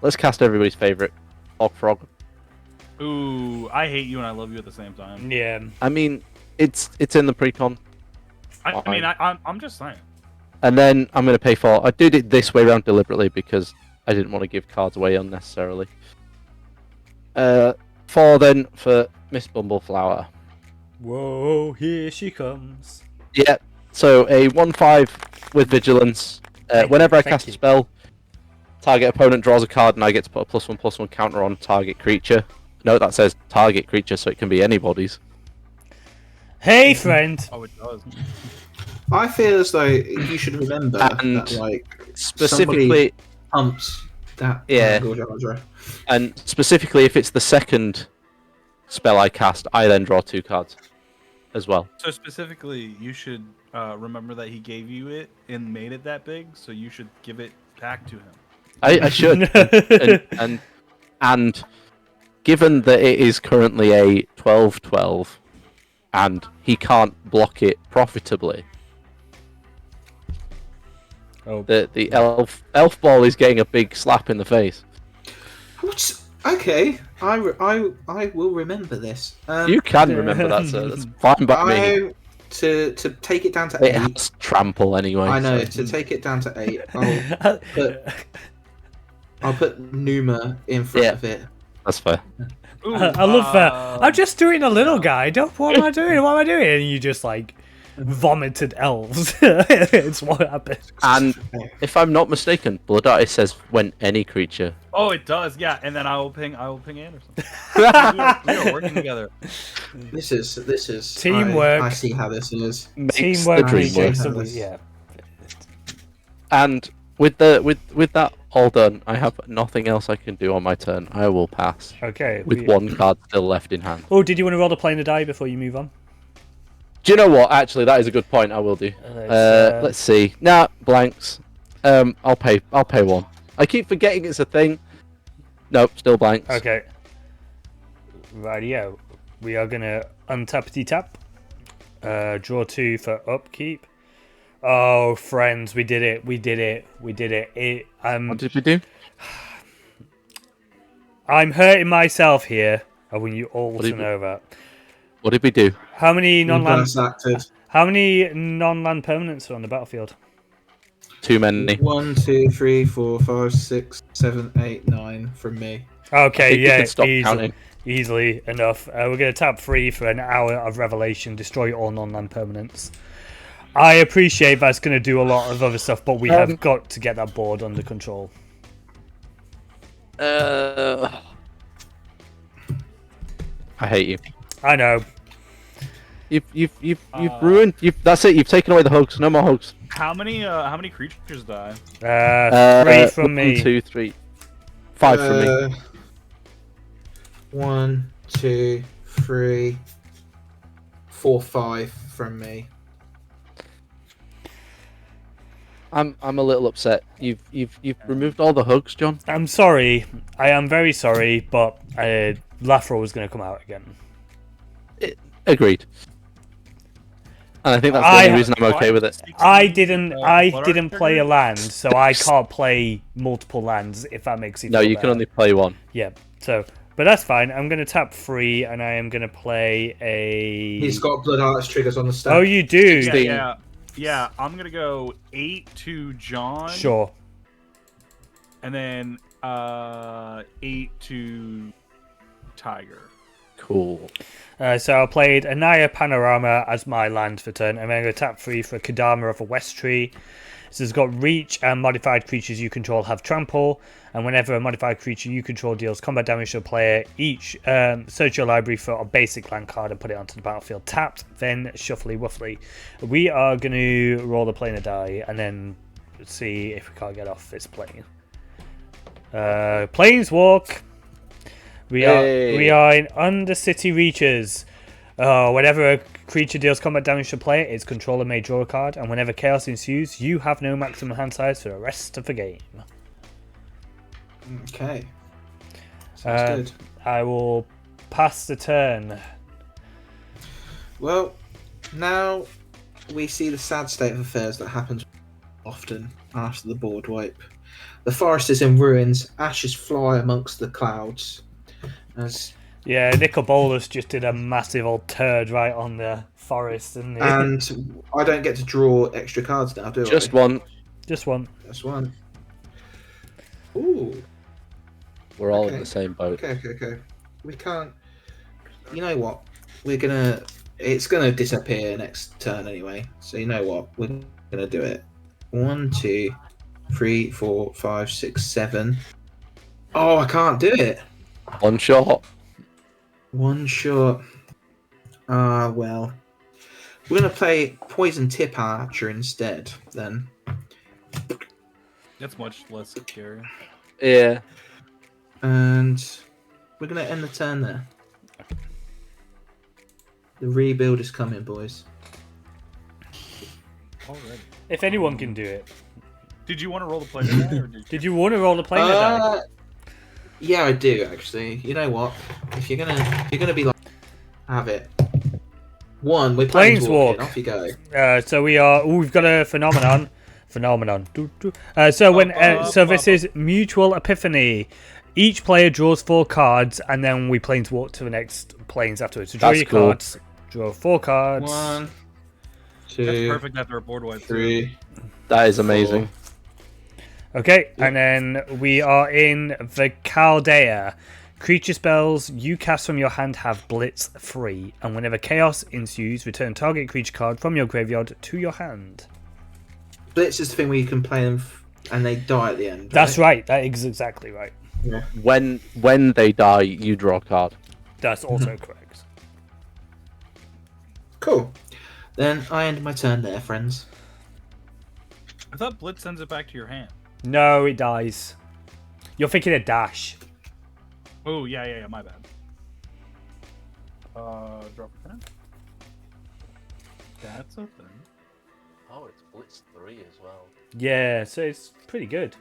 Let's cast everybody's favorite, Hog Frog. Ooh, I hate you and I love you at the same time. Yeah. I mean, it's in the precon. I'm just saying. And then I'm going to pay 4. I did it this way around deliberately because I didn't want to give cards away unnecessarily. 4 then for Miss Bumbleflower. Whoa, here she comes. Yeah. So a 1/5 with vigilance. Whenever I cast a spell, target opponent draws a card, and I get to put a +1/+1 counter on target creature. Note that says target creature, so it can be anybody's. Hey, friend. Oh, it does. I feel as though you should remember that, like, Specifically, pumps that. Yeah. And specifically, if it's the second spell I cast, I then draw 2 cards as well. So specifically, you should remember that he gave you it and made it that big, so you should give it back to him. I should. and given that it is currently a 12/12, and he can't block it profitably, the elf ball is getting a big slap in the face. Okay, I will remember this. You can remember that, sir. That's fine by me. To take it down to It 8. has trample anyway. I know. So. To take it down to 8, I'll put Numa in front of it. That's fair. Ooh, I love that. I'm just doing a little guy. What am I doing? What am I doing? And you just like vomited elves. It's what happened. And if I'm not mistaken, Blood Artist says when any creature. Oh, it does, yeah. And then I will ping Anderson. we are working together. This is teamwork. I see how this is. Teamwork. Work. Yeah. And with that all done, I have nothing else I can do on my turn. I will pass. Okay. With 1 card still left in hand. Oh, did you want to roll the plane to die before you move on? Do you know what? Actually, that is a good point. I will do. Let's see. Nah, blanks. I'll pay 1. I keep forgetting it's a thing. Nope, still blanks. Okay. Rightio. We are gonna untappity tap. Draw 2 for upkeep. Oh, friends, we did it. We did it. We did it. What did we do? I'm hurting myself here. I want you all to know that. What did we do? How many non-land? How many non-land permanents are on the battlefield? Too many. 1, 2, 3, 4, 5, 6, 7, 8, 9 from me. Okay, think we yeah, can stop counting. easily enough. We're going to tap 3 for an hour of revelation, destroy all non-land permanents. I appreciate that's going to do a lot of other stuff, but we have got to get that board under control. I hate you. I know. You've ruined. That's it. You've taken away the hugs. No more hugs. How many creatures die? 3 from me. 1, 2, 3, 5 from me. 1, 2, 3, 4, 5 from me. I'm a little upset. You've removed all the hugs, John. I'm sorry. I am very sorry, but Lathril was going to come out again. Agreed. And I think that's the only reason I'm okay with it. I didn't play a land, so I can't play multiple lands. If that makes you feel No, you better. can only play one. Yeah. So, but that's fine. I'm going to tap 3, and I am going to play a. He's got Blood Arts triggers on the stack. Oh, you do. Yeah. I'm gonna go 8 to John. Sure. And then 8 to Tiger. Cool. So I played Anaya Panorama as my land for turn, and then I'm going to tap 3 for Kadama of a West Tree. So it's got reach, and modified creatures you control have trample, and whenever a modified creature you control deals combat damage to a player, each search your library for a basic land card and put it onto the battlefield tapped, then shuffly wuffly. We are going to roll the planar die and then see if we can't get off this plane. Planeswalk. We are in Undercity Reaches. Whenever a creature deals combat damage to a player, its controller may draw a card, and whenever chaos ensues, you have no maximum hand size for the rest of the game. Okay. Sounds good. I will pass the turn. Well, now we see the sad state of affairs that happens often after the board wipe. The forest is in ruins, ashes fly amongst the clouds. Yeah, Nicol Bolas just did a massive old turd right on the forest, didn't he? And I don't get to draw extra cards now, do I? Just one. Just one. Just one. Ooh. We're all in the same boat. Okay. We can't. You know what? It's gonna disappear next turn anyway. So you know what? We're gonna do it. 1, 2, 3, 4, 5, 6, 7. Oh, I can't do it. One shot. One shot. Well. We're going to play Poison Tip Archer instead, then. That's much less scary. Yeah. And we're going to end the turn there. The rebuild is coming, boys. Already. If anyone can do it. Did you want to roll the planar die, or did you want to roll the planar die? Yeah, I do actually. You know what? If you're gonna be like, have it. One, we're Planeswalking. Off you go. So we are. Ooh, we've got a phenomenon. So this is Mutual Epiphany. Each player draws 4 cards, and then we planeswalk to the next planes afterwards. So draw your cards. Draw 4 cards. 1, 2. That's perfect after a board wipe. 3. That is amazing. 4. Okay, and then we are in the Chaldea. Creature spells you cast from your hand have Blitz 3, and whenever chaos ensues, return target creature card from your graveyard to your hand. Blitz is the thing where you can play them and they die at the end. That's right. That is exactly right. Yeah. When they die, you draw a card. That's also correct. Cool. Then I end my turn there, friends. I thought Blitz sends it back to your hand. No, it dies. You're thinking of Dash. Oh, yeah, my bad. Drop a 10. That's a thing. Oh, it's Blitz 3 as well. Yeah, so it's pretty good.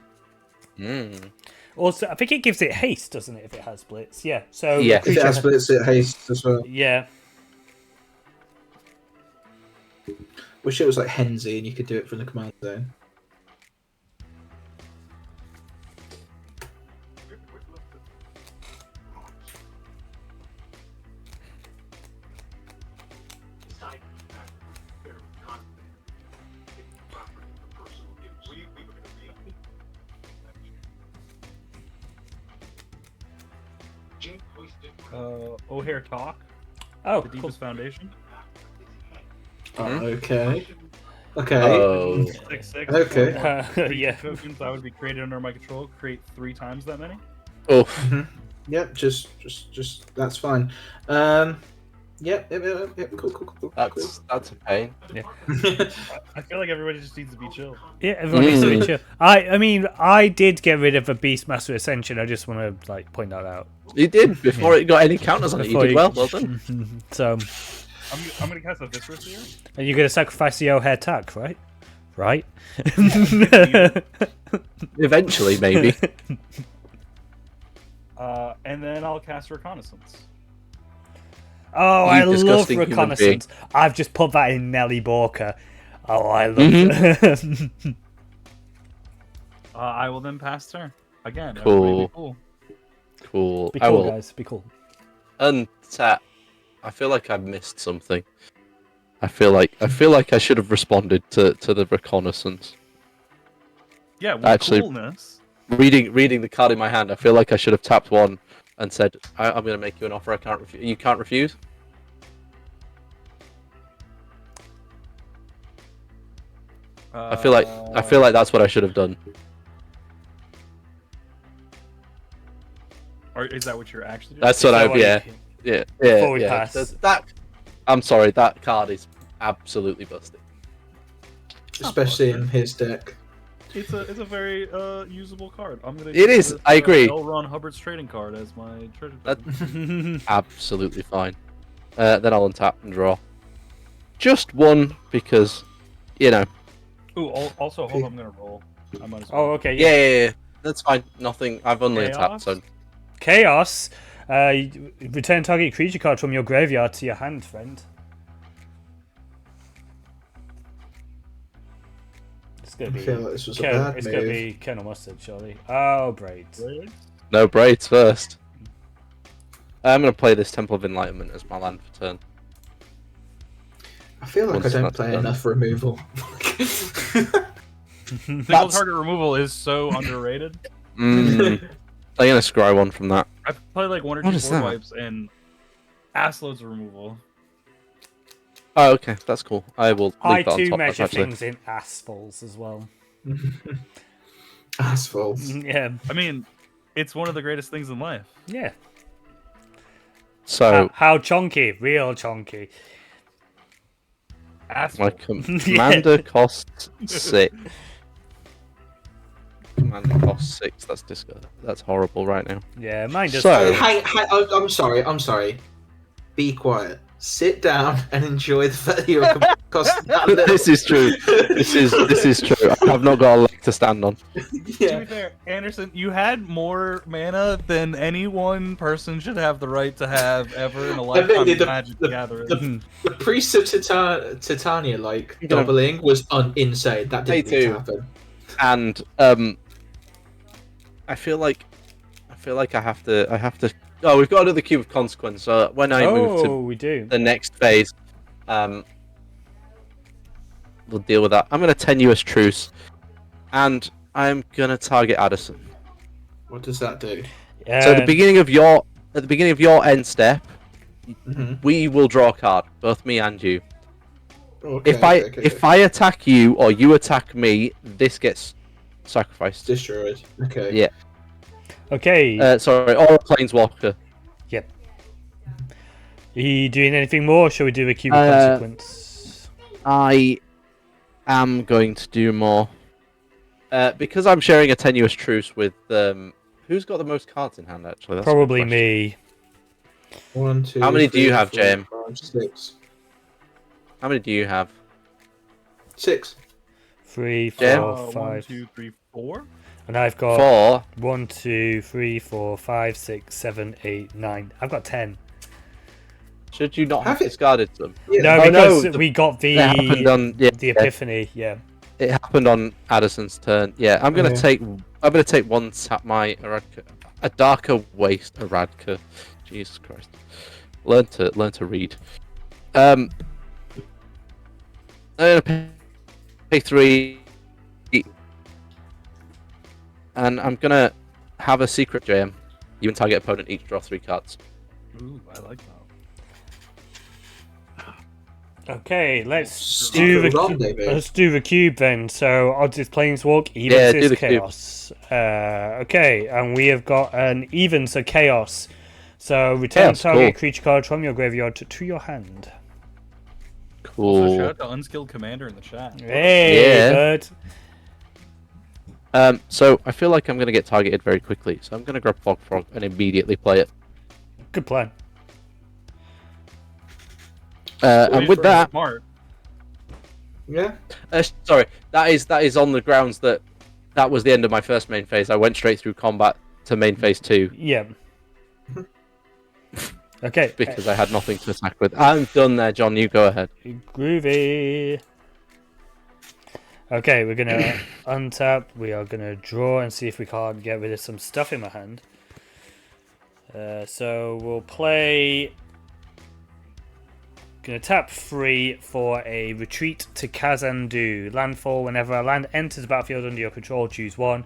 Also, I think it gives it haste, doesn't it, if it has Blitz? Yeah, so... Yeah. If it has Blitz, it haste as well. Yeah. Wish it was like Henzy and you could do it from the command zone. O'Hare Talk, Oh, the cool. Deepest Foundation. Okay. Okay. Oh. 6/6. Okay. Yeah. Tokens I would be created under my control. Create 3 times that many. Oof. Yep. Just. That's fine. Yep. Cool. That's a pain. I feel like everybody just needs to be chill. Yeah, everyone needs to be chill. I mean, I did get rid of a Beastmaster Ascension. I just want to point that out. You did before it got any counters on it. You did well. Well done. So, I'm gonna cast a Viscera here. and you're gonna sacrifice the O'Hare Tack, right? Right. Eventually, maybe. And then I'll cast Reconnaissance. Oh, I love disgusting human Reconnaissance. I've just put that in Nelly Borker. Oh, I love it. I will then pass turn again. Cool. Cool. Be I cool, will guys. Be cool. untap. I feel like I've missed something. I feel like I should have responded to the reconnaissance. Yeah, with Actually- coolness. Reading the card in my hand, I feel like I should have tapped one and said, "I'm going to make you an offer. I can't refuse. You can't refuse." I feel like that's what I should have done. Or is that what you're actually doing? That's what Is that I what yeah. you- Yeah, Before we yeah. pass. That I'm sorry, that card is absolutely busted. Especially in his deck. It's a very usable card. I'm gonna. It use is, this, I agree. L. Ron Hubbard's trading card as my treasure. That- token. Absolutely fine. Then I'll untap and draw. Just one because, you know. Ooh, also hold on, I'm gonna roll. I might as well. Oh, okay. Yeah. That's fine. Nothing. I've only Chaos? untapped, so Chaos. Return target creature card from your graveyard to your hand, friend. It's gonna I be. feel like this was a Colonel, bad it's move. gonna be Colonel Mustard, surely. Oh, braids. Really? no braids first. I'm gonna play this Temple of Enlightenment as my land for turn. I feel like Once I don't that's play done. enough removal. Single target removal is so underrated. I'm gonna scry one from that. I've played like 1 or What 2 is board that? wipes and ass loads of removal. Oh, okay, that's cool. I will. I leave that on too top, measure actually. things in assfuls as well. Asphalt. Yeah, I mean, it's one of the greatest things in life. yeah. So How chonky? Real chonky. my Asshole. commander costs 6. Commander costs 6. That's disgusting. That's horrible right now. Yeah, mine does. So- I'm sorry. Be quiet. Sit down and enjoy the fact that you're costing that little. This is true. This is true. I have not got a leg to stand on. To Yeah. be fair, Anderson, you had more mana than any one person should have the right to have ever in a lifetime Admittedly, of Magic the Gathering. The Priest of Titania, like, doubling was insane. That didn't need to happen. And I feel like I have to. Oh, we've got another cube of consequence. So when I move to we do. the next phase, we'll deal with that. I'm gonna tenuous truce, and I'm gonna target Adderson. What does that do? So at the beginning of your end step, we will draw a card, both me and you. Okay, If I attack you or you attack me, this gets sacrificed. destroyed. Okay. Yeah. Okay. Sorry, or a planeswalker. Yep. Are you doing anything more? Or shall we do a cube of consequence? I am going to do more. Because I'm sharing a tenuous truce with who's got the most cards in hand actually? That's a good Probably question. me. 1, 2, How many do you 3, have, 4, Jem? 5, 6. How many do you have? 6. 3, Jem? 4, 1, 5. 2, 3, 4. And I've got 4. 1, 2, 3, 4, 5, 6, 7, 8, 9. I've got 10. Should you not have Have it- discarded them? Yeah. No, Oh, because no, we got It happened on the epiphany. Yeah. It happened on Addison's turn. Yeah, I'm gonna Yeah. take. I'm gonna take one. Tap my Eradka. A darker waste Eradka. Jesus Christ. Learn to read. I'm gonna pay 3, and I'm gonna have a secret JM. You and target opponent each draw 3 cards. Ooh, I like that. Okay, let's Secret rendezvous. let's do the cube then. So odds is Planeswalk, evens Yeah, do is the cube. chaos. Okay, and we have got an evens of chaos. So return Chaos, target cool. creature card from your graveyard to your hand. Also, Cool. shout out to Unskilled Commander in the chat. Hey, Yeah. bird. So I feel like I'm going to get targeted very quickly, so I'm going to grab Fog Frog and immediately play it. Good plan. And with that, Smart. Yeah. sorry, that is on the grounds that was the end of my first main phase. I went straight through combat to main phase 2 Yeah. Okay. because I had nothing to attack with. I'm done there, John. You go ahead. Groovy. Okay, we're gonna untap. We are gonna draw and see if we can't get rid of some stuff in my hand. So we'll play. Gonna tap 3 for a retreat to Kazandu. Landfall. Whenever a land enters the battlefield under your control, choose 1.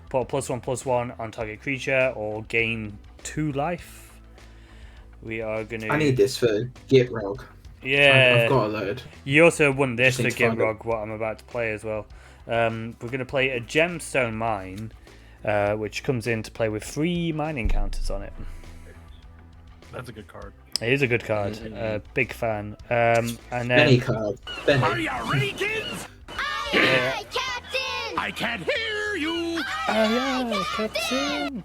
Put a +1/+1 on target creature or gain 2 life. We are gonna. I need this for Gitrog. Yeah. I've got a load. You also won this Just to need to find Gitrog, what I'm about to play as well. We're going to play a Gemstone Mine, which comes in to play with 3 mining counters on it. That's a good card. It is a good card. Big fan. And then Benny card. Benny. Are you ready, kids? Yeah. Captain! I can't hear you! yeah, Captain.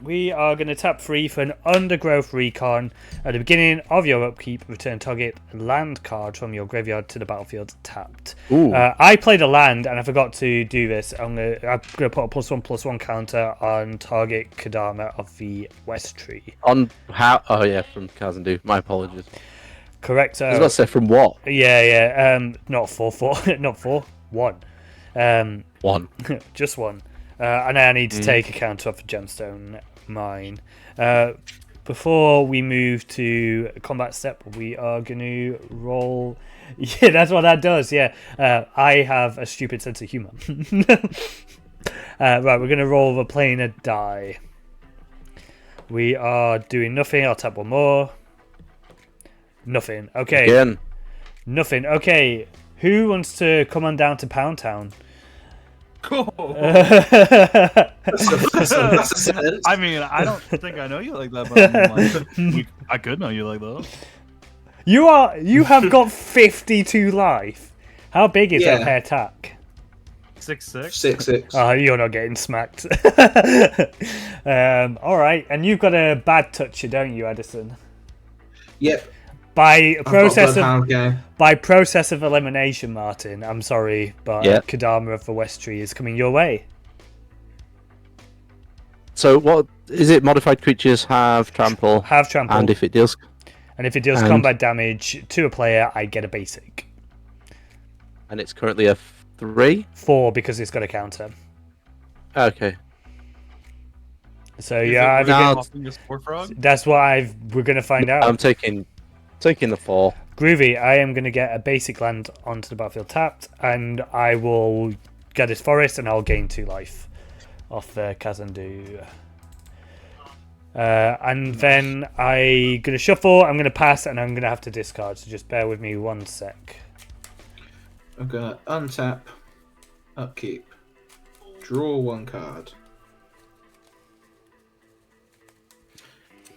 We are going to tap 3 for an Undergrowth Recon. At the beginning of your upkeep, return target land card from your graveyard to the battlefield tapped. Ooh. I played a land and I forgot to do this. I'm gonna put a +1/+1 counter on target Kadama of the West Tree. On how? Oh yeah, from Kazandu. My apologies. Correct. I was about to say from what? Yeah. Not 4/4. Not 4. 1. 1. Just 1. And I need to take a counter off a Gemstone Mine. Before we move to combat step, we are going to roll. Yeah, that's what that does. Yeah, I have a stupid sense of humor. Right, we're going to roll the planar die. We are doing nothing. I'll tap 1 more. Nothing. Okay. Again. Nothing. Okay. Who wants to come on down to Pound Town? Cool. That's a sentence. I mean, I don't think I know you like that, but I mean, like, I could know you like that. You have got 52 life. How big is Yeah. that hair attack? 6'6". 6/6. Oh, you're not getting smacked. All right, and you've got a bad toucher, don't you, Adderson? Yep. By I've got process Bloodhound game. of elimination, Martin. I'm sorry, but Yeah. Kadama of the West Tree is coming your way. So what is it? Modified creatures have trample, Have trample, and if it deals, and if it deals and- combat damage to a player, I get a basic. and it's currently a 3. 4 because it's got a counter. Okay. So Is yeah, it either really Now- costing a Spore Frog? that's what we're gonna find out. I'm taking the 4. Groovy, I am going to get a basic land onto the battlefield tapped, and I will get his forest, and I'll gain 2 life off the Kazandu. And then I'm going to shuffle, I'm going to pass, and I'm going to have to discard, so just bear with me 1 sec. I'm gonna untap, upkeep, draw 1 card.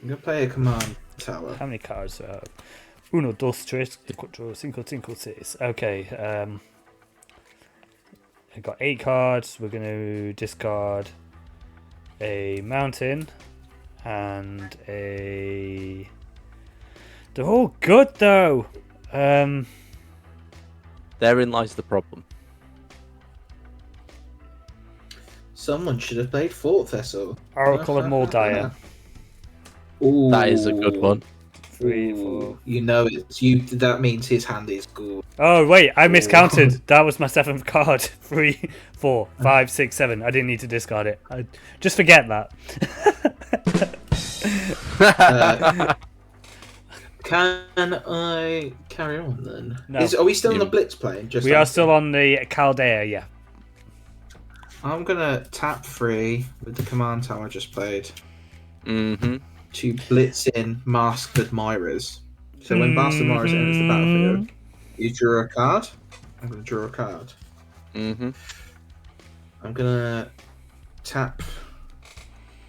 I'm gonna play a command tower. How many cards do I have? 1, 2, 3, 4, 5, 6. Okay, I've got 8 cards. We're going to discard a mountain and a. They're all good though. Therein lies the problem. Someone should have played Fort Vessel. Oracle of Daya. Ooh. That is a good one. 3, Ooh. 4. You know it's you. That means his hand is good. Oh wait, I miscounted. That was my 7th card. 3, 4, 5, 6, 7. I didn't need to discard it. Just forget that. Can I carry on then? No. Are we still on the Blitz plane? We are still on the Chaldea, yeah. I'm gonna tap 3 with the command tower I just played. Mm-hmm. to blitz in masked admirers. So when masked admirers enters the battlefield, you draw a card. I'm going to draw a card. Mm-hmm. I'm going to tap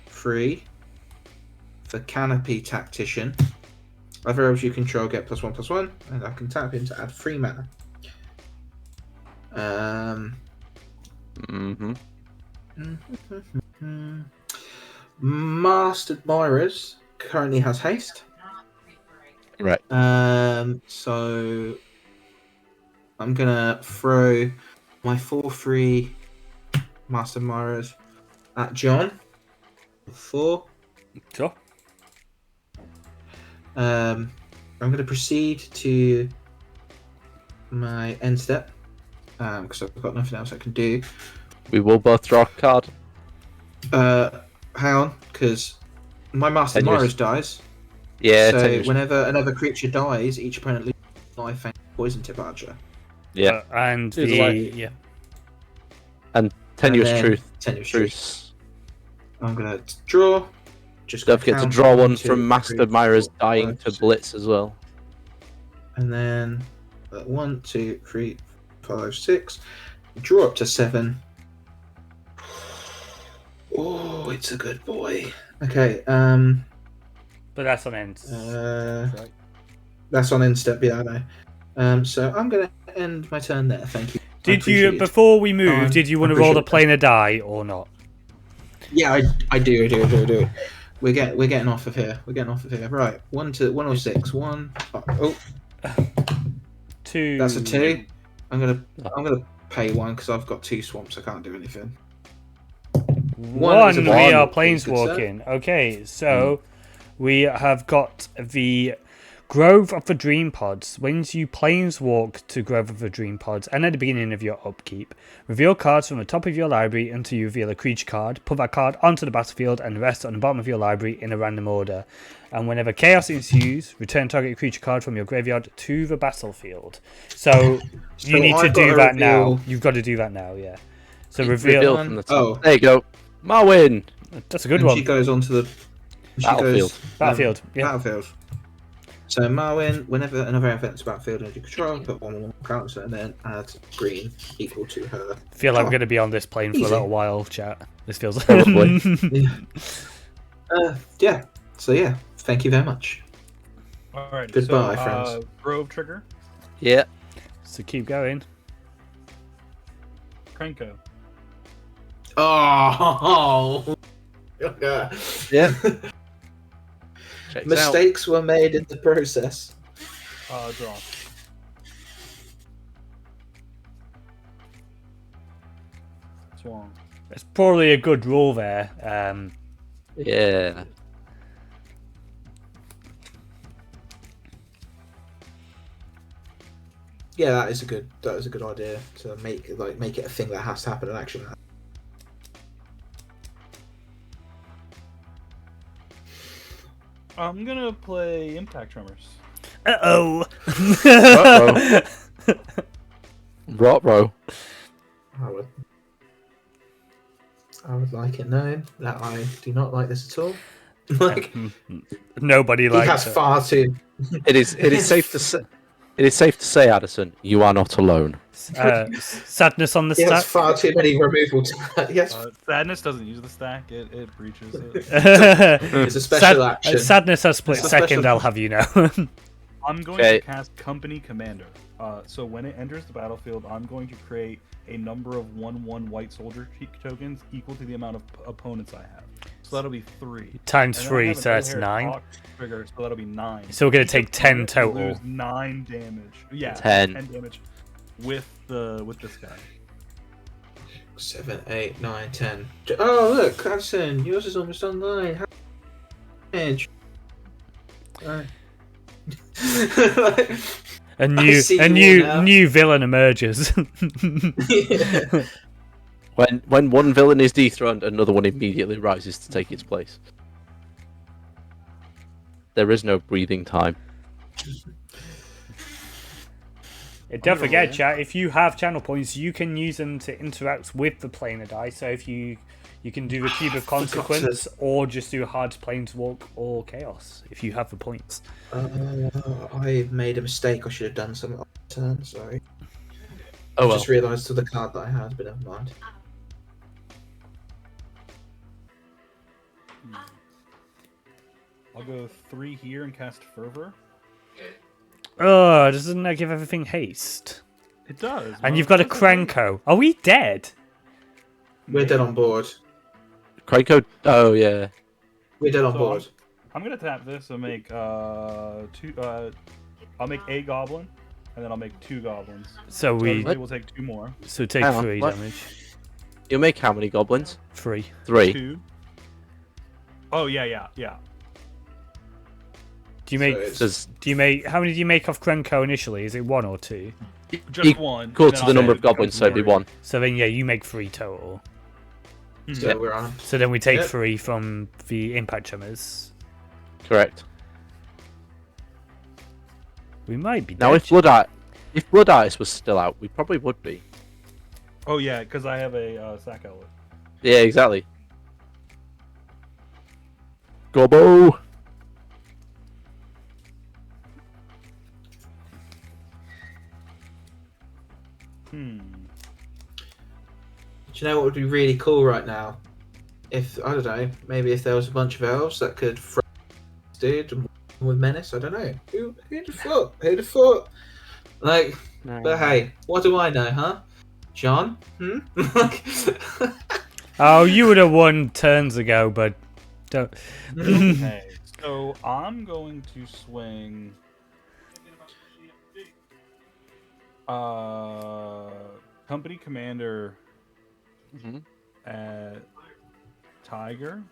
3 for Canopy Tactician. Other elves you control get +1/+1, and I can tap him to add 3 mana. Masked Admirers currently has haste. Right. So I'm gonna throw my 4/3 Masked Admirers at John. 4. Sure. I'm gonna proceed to my end step because I've got nothing else I can do. We will both draw a card. Hang on, because my Master Admirers dies. Yeah. So whenever another creature dies, each opponent loses life and poison tip archer. Yeah. And It's the like- And Tenuous then Truth. Tenuous Truth. Truce. I'm gonna draw. Just Don't forget to count draw 1, one 2, from Master 3, Admirers 4, dying 5, to 6. Blitz as well. And then 1, 2, 3, 5, 6. Draw up to 7. Oh, it's a good boy. Okay. But that's on end. Right. That's on end step. Yeah, I know. So I'm gonna end my turn there. Thank you. Did you, before we move, did you want to roll the appreciate planar die or not? Yeah, I do. We're getting off of here. Right, 1 or 6. 1. Oh, 2. that's a 2. I'm gonna pay 1 because I've got 2 swamps. I can't do anything. 1. is a We one. are Please, good sir. planeswalking. Okay, so we have got the Grove of the Dream Pods. When you planeswalk to Grove of the Dream Pods and at the beginning of your upkeep, reveal cards from the top of your library until you reveal a creature card. Put that card onto the battlefield and rest on the bottom of your library in a random order. And whenever chaos ensues, return target creature card from your graveyard to the battlefield. So you need to I've do gotta that now. reveal- You've got to do that now, yeah. So Reveal reveal. from the top. Oh. There you go. Marwin. That's a good And one. she goes onto the Battlefield. Battlefield, yeah. Battlefield. So Marwin, whenever another event enters battlefield under control, put 1/1 counter and then add green equal to her. Feel like I'm going to be on this plane for Easy. a little while, chat. This feels Probably. Yeah. So yeah, thank you very much. All right. Goodbye, so, friends. Grove trigger. Yeah. So keep going. Krenko. Oh. Yeah. Checks Mistakes were made in the process. Draw. Swan. It's probably a good rule there. Yeah. Yeah, that is a good idea to make it a thing that has to happen in action. I'm gonna play Impact Tremors. Uh-oh. Rotro. I would like it known that I do not like this at all. Like Nobody he likes has it. far too. It is safe to say. It is safe to say, Adderson, you are not alone. Sadness on the He has stack. far too many removal. Yes, Sadness doesn't use the stack; it breaches it. it's a special action. Sadness has split It's a second, special- I'll have you know. I'm going Okay. to cast Company Commander. So when it enters the battlefield, I'm going to create a number of 1/1 white soldier tokens equal to the amount of opponents I have. So that'll be 3. Times And then I 3, have so an that's Red-haired 9. Hawk Trigger, so that'll be 9. So we're going Each to take 10 opponent will total. lose 9 damage. Yeah, 10. 10 damage with this guy. 7, 8, 9, 10. Oh look, Adderson, yours is almost online. How edge? Right. A I see you all now. new villain emerges. When one villain is dethroned, another one immediately rises to take its place. There is no breathing time. Don't forget, chat, if you have channel points, you can use them to interact with the planar die. So if you can do the Cube of Consequence, or just do Hard Planeswalk or Chaos, if you have the points. I made a mistake. I should have done something on turn, sorry. Oh, I just realised to the card that I had, but never mind. I'll go 3 here and cast Fervor. Oh, doesn't that give everything haste? It does. And you've got a Krenko. Are we dead? We're dead on board. Krenko. Oh yeah. We're dead on board. I'm gonna tap this and make 2. I'll make a goblin, and then I'll make 2 goblins. So we will take 2 more. So take 3 damage. You'll make how many goblins? 3. 3. 2. Oh yeah. Do you make how many do you make off Krenko initially? Is it 1 or 2? Just 1. Equal to the number of goblins, so it'd be 1. So then you make 3 total. So we're on. So then we take 3 from the impact tremors. Correct. We might be now dead. if Blood Ice was still out, we probably would be. Oh yeah, because I have a sack outlet. Yeah, exactly. Gobbo. Do you know what would be really cool right now? If, I don't know, maybe if there was a bunch of elves that could dude with menace, I don't know. Who'd have thought? Like, but hey, what do I know, huh? John? Oh, you would have won turns ago, but don't. Okay, so I'm going to swing Company Commander at Tiger.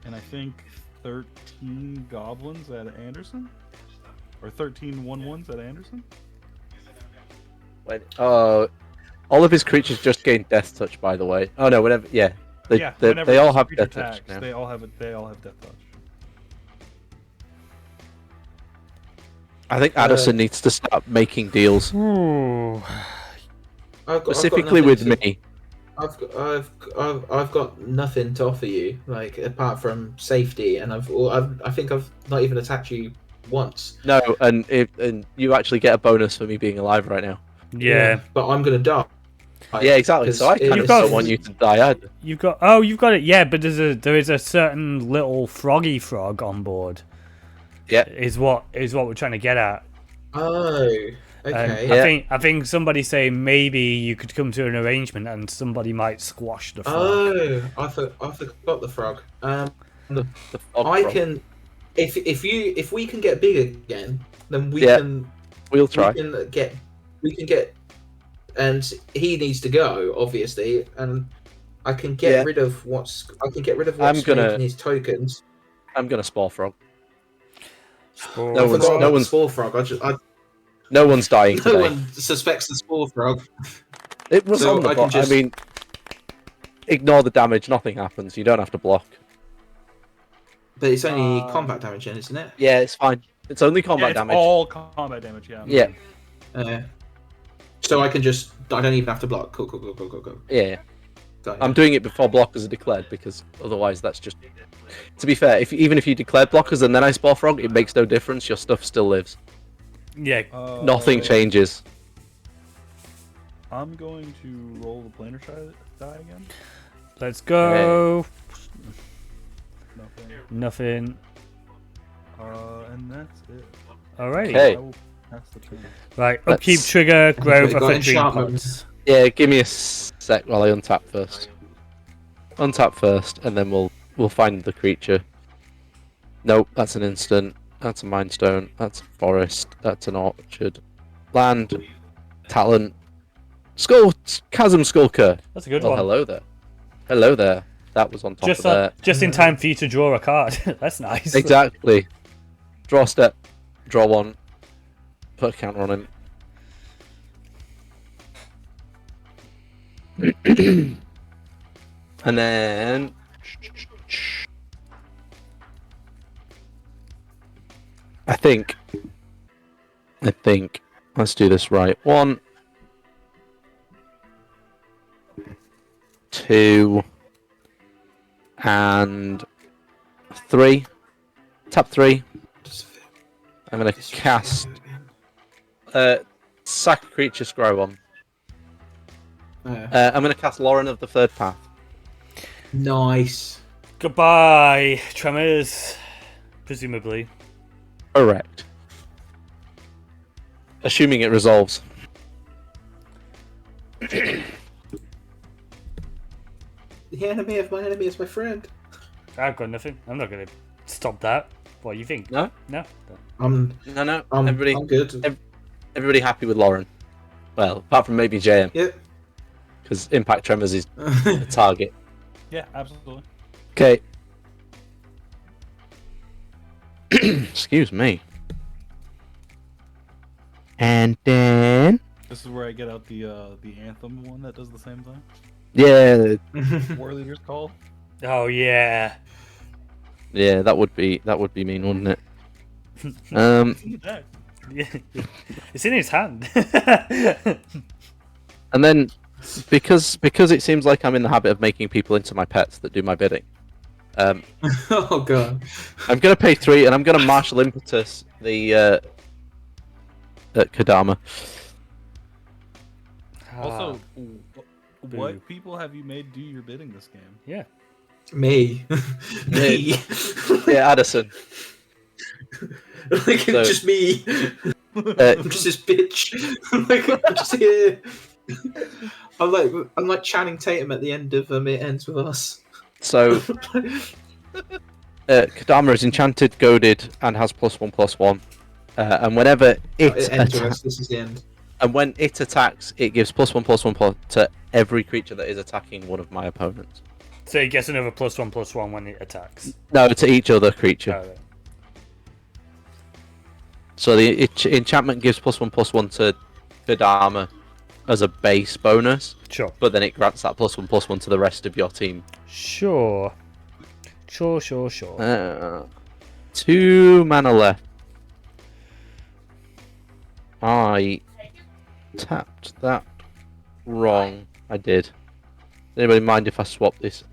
And I think 13 goblins at Anderson? Or 13 1/1s at Anderson? Wait, all of his creatures just gain Death Touch, by the way. Oh no, whenever, yeah. They all have Death Touch now. They all have Death Touch. I think Adderson needs to start making deals. Specifically with me. I've got nothing to offer you, like apart from safety, and I think I've not even attacked you once. No, and you actually get a bonus for me being alive right now. Yeah, but I'm gonna die. Yeah, exactly. So I kind of don't want you to die either. You've got it. Yeah, but there is a certain little froggy frog on board. Yeah, is what we're trying to get at. Oh, okay. I think somebody's saying maybe you could come to an arrangement and somebody might squash the frog. Oh, I forgot the frog. The frog I frog. can, if we can get big again, then we can. We'll try. We can get, and he needs to go, obviously, and I can get rid of what's making his tokens. I'm gonna Spore Frog. No one's Spore Frog. No one's dying today. No one suspects the Spore Frog. It was on the bot. I mean, ignore the damage. Nothing happens. You don't have to block. But it's only combat damage, isn't it? Yeah, it's fine. It's only combat damage. All combat damage. Yeah. Yeah. So I don't even have to block. Cool. Yeah. I'm doing it before blockers are declared because otherwise that's just. To be fair, even if you declare blockers and then I Spore Frog, it makes no difference. Your stuff still lives. Yeah. Nothing changes. I'm going to roll the Planechase die again. Let's go. Okay. Nothing. And that's it. Alright. Okay. That's the turn. Right. Upkeep trigger growth of a dream pods. Yeah, give me a sec while I untap first. Untap first, and then we'll find the creature. Nope, that's an instant. That's a Mind Stone. That's a forest. That's an orchard. Land. Talent. Chasm Skulker. That's a good one. one. Hello there. That was on top of there. Just in time for you to draw a card. That's nice. Exactly. Draw step. Draw one. Put a counter on him. And then... I think... Let's do this right. 1, 2, and 3. Tap 3. I'm going to cast... sack a creature, scroll 1. I'm going to cast Lauren of the Third Path. Nice. Goodbye, Tremors. Presumably. Correct. Assuming it resolves. The enemy of my enemy is my friend. I've got nothing. I'm not going to stop that. What do you think? No? No? No. Everybody, I'm good. everybody happy with Lauren? Well, apart from maybe JM. Yep. Because Impact Tremors is the target. Yeah, absolutely. Okay. Excuse me. And then... This is where I get out the anthem one that does the same thing. Yeah. War Leader's Call. Oh, yeah. Yeah, that would be mean, wouldn't it? Yeah. It's in his hand. And then, because it seems like I'm in the habit of making people into my pets that do my bidding, Oh god. I'm going to pay 3 and I'm going to Martial Impetus the Kodama. Also, what people have you made do your bidding this game? Yeah. Me. Me. Yeah, Adderson. Like, So- just me. I'm just this bitch. Like, I'm just here. I'm like Channing Tatum at the end of It Ends With Us. So, Kodama is enchanted, goaded, and has +1/+1. And whenever It ends with us. This is the end. and when it attacks, it gives +1/+1 to every creature that is attacking one of my opponents. So he gets another +1/+1 when it attacks. No, to each other creature. Oh, right. So the enchantment gives +1/+1 to Kodama as a base bonus, Sure. but then it grants that +1/+1 to the rest of your team. Sure. 2 mana left. I tapped that wrong. I did. Does anybody mind if I swap this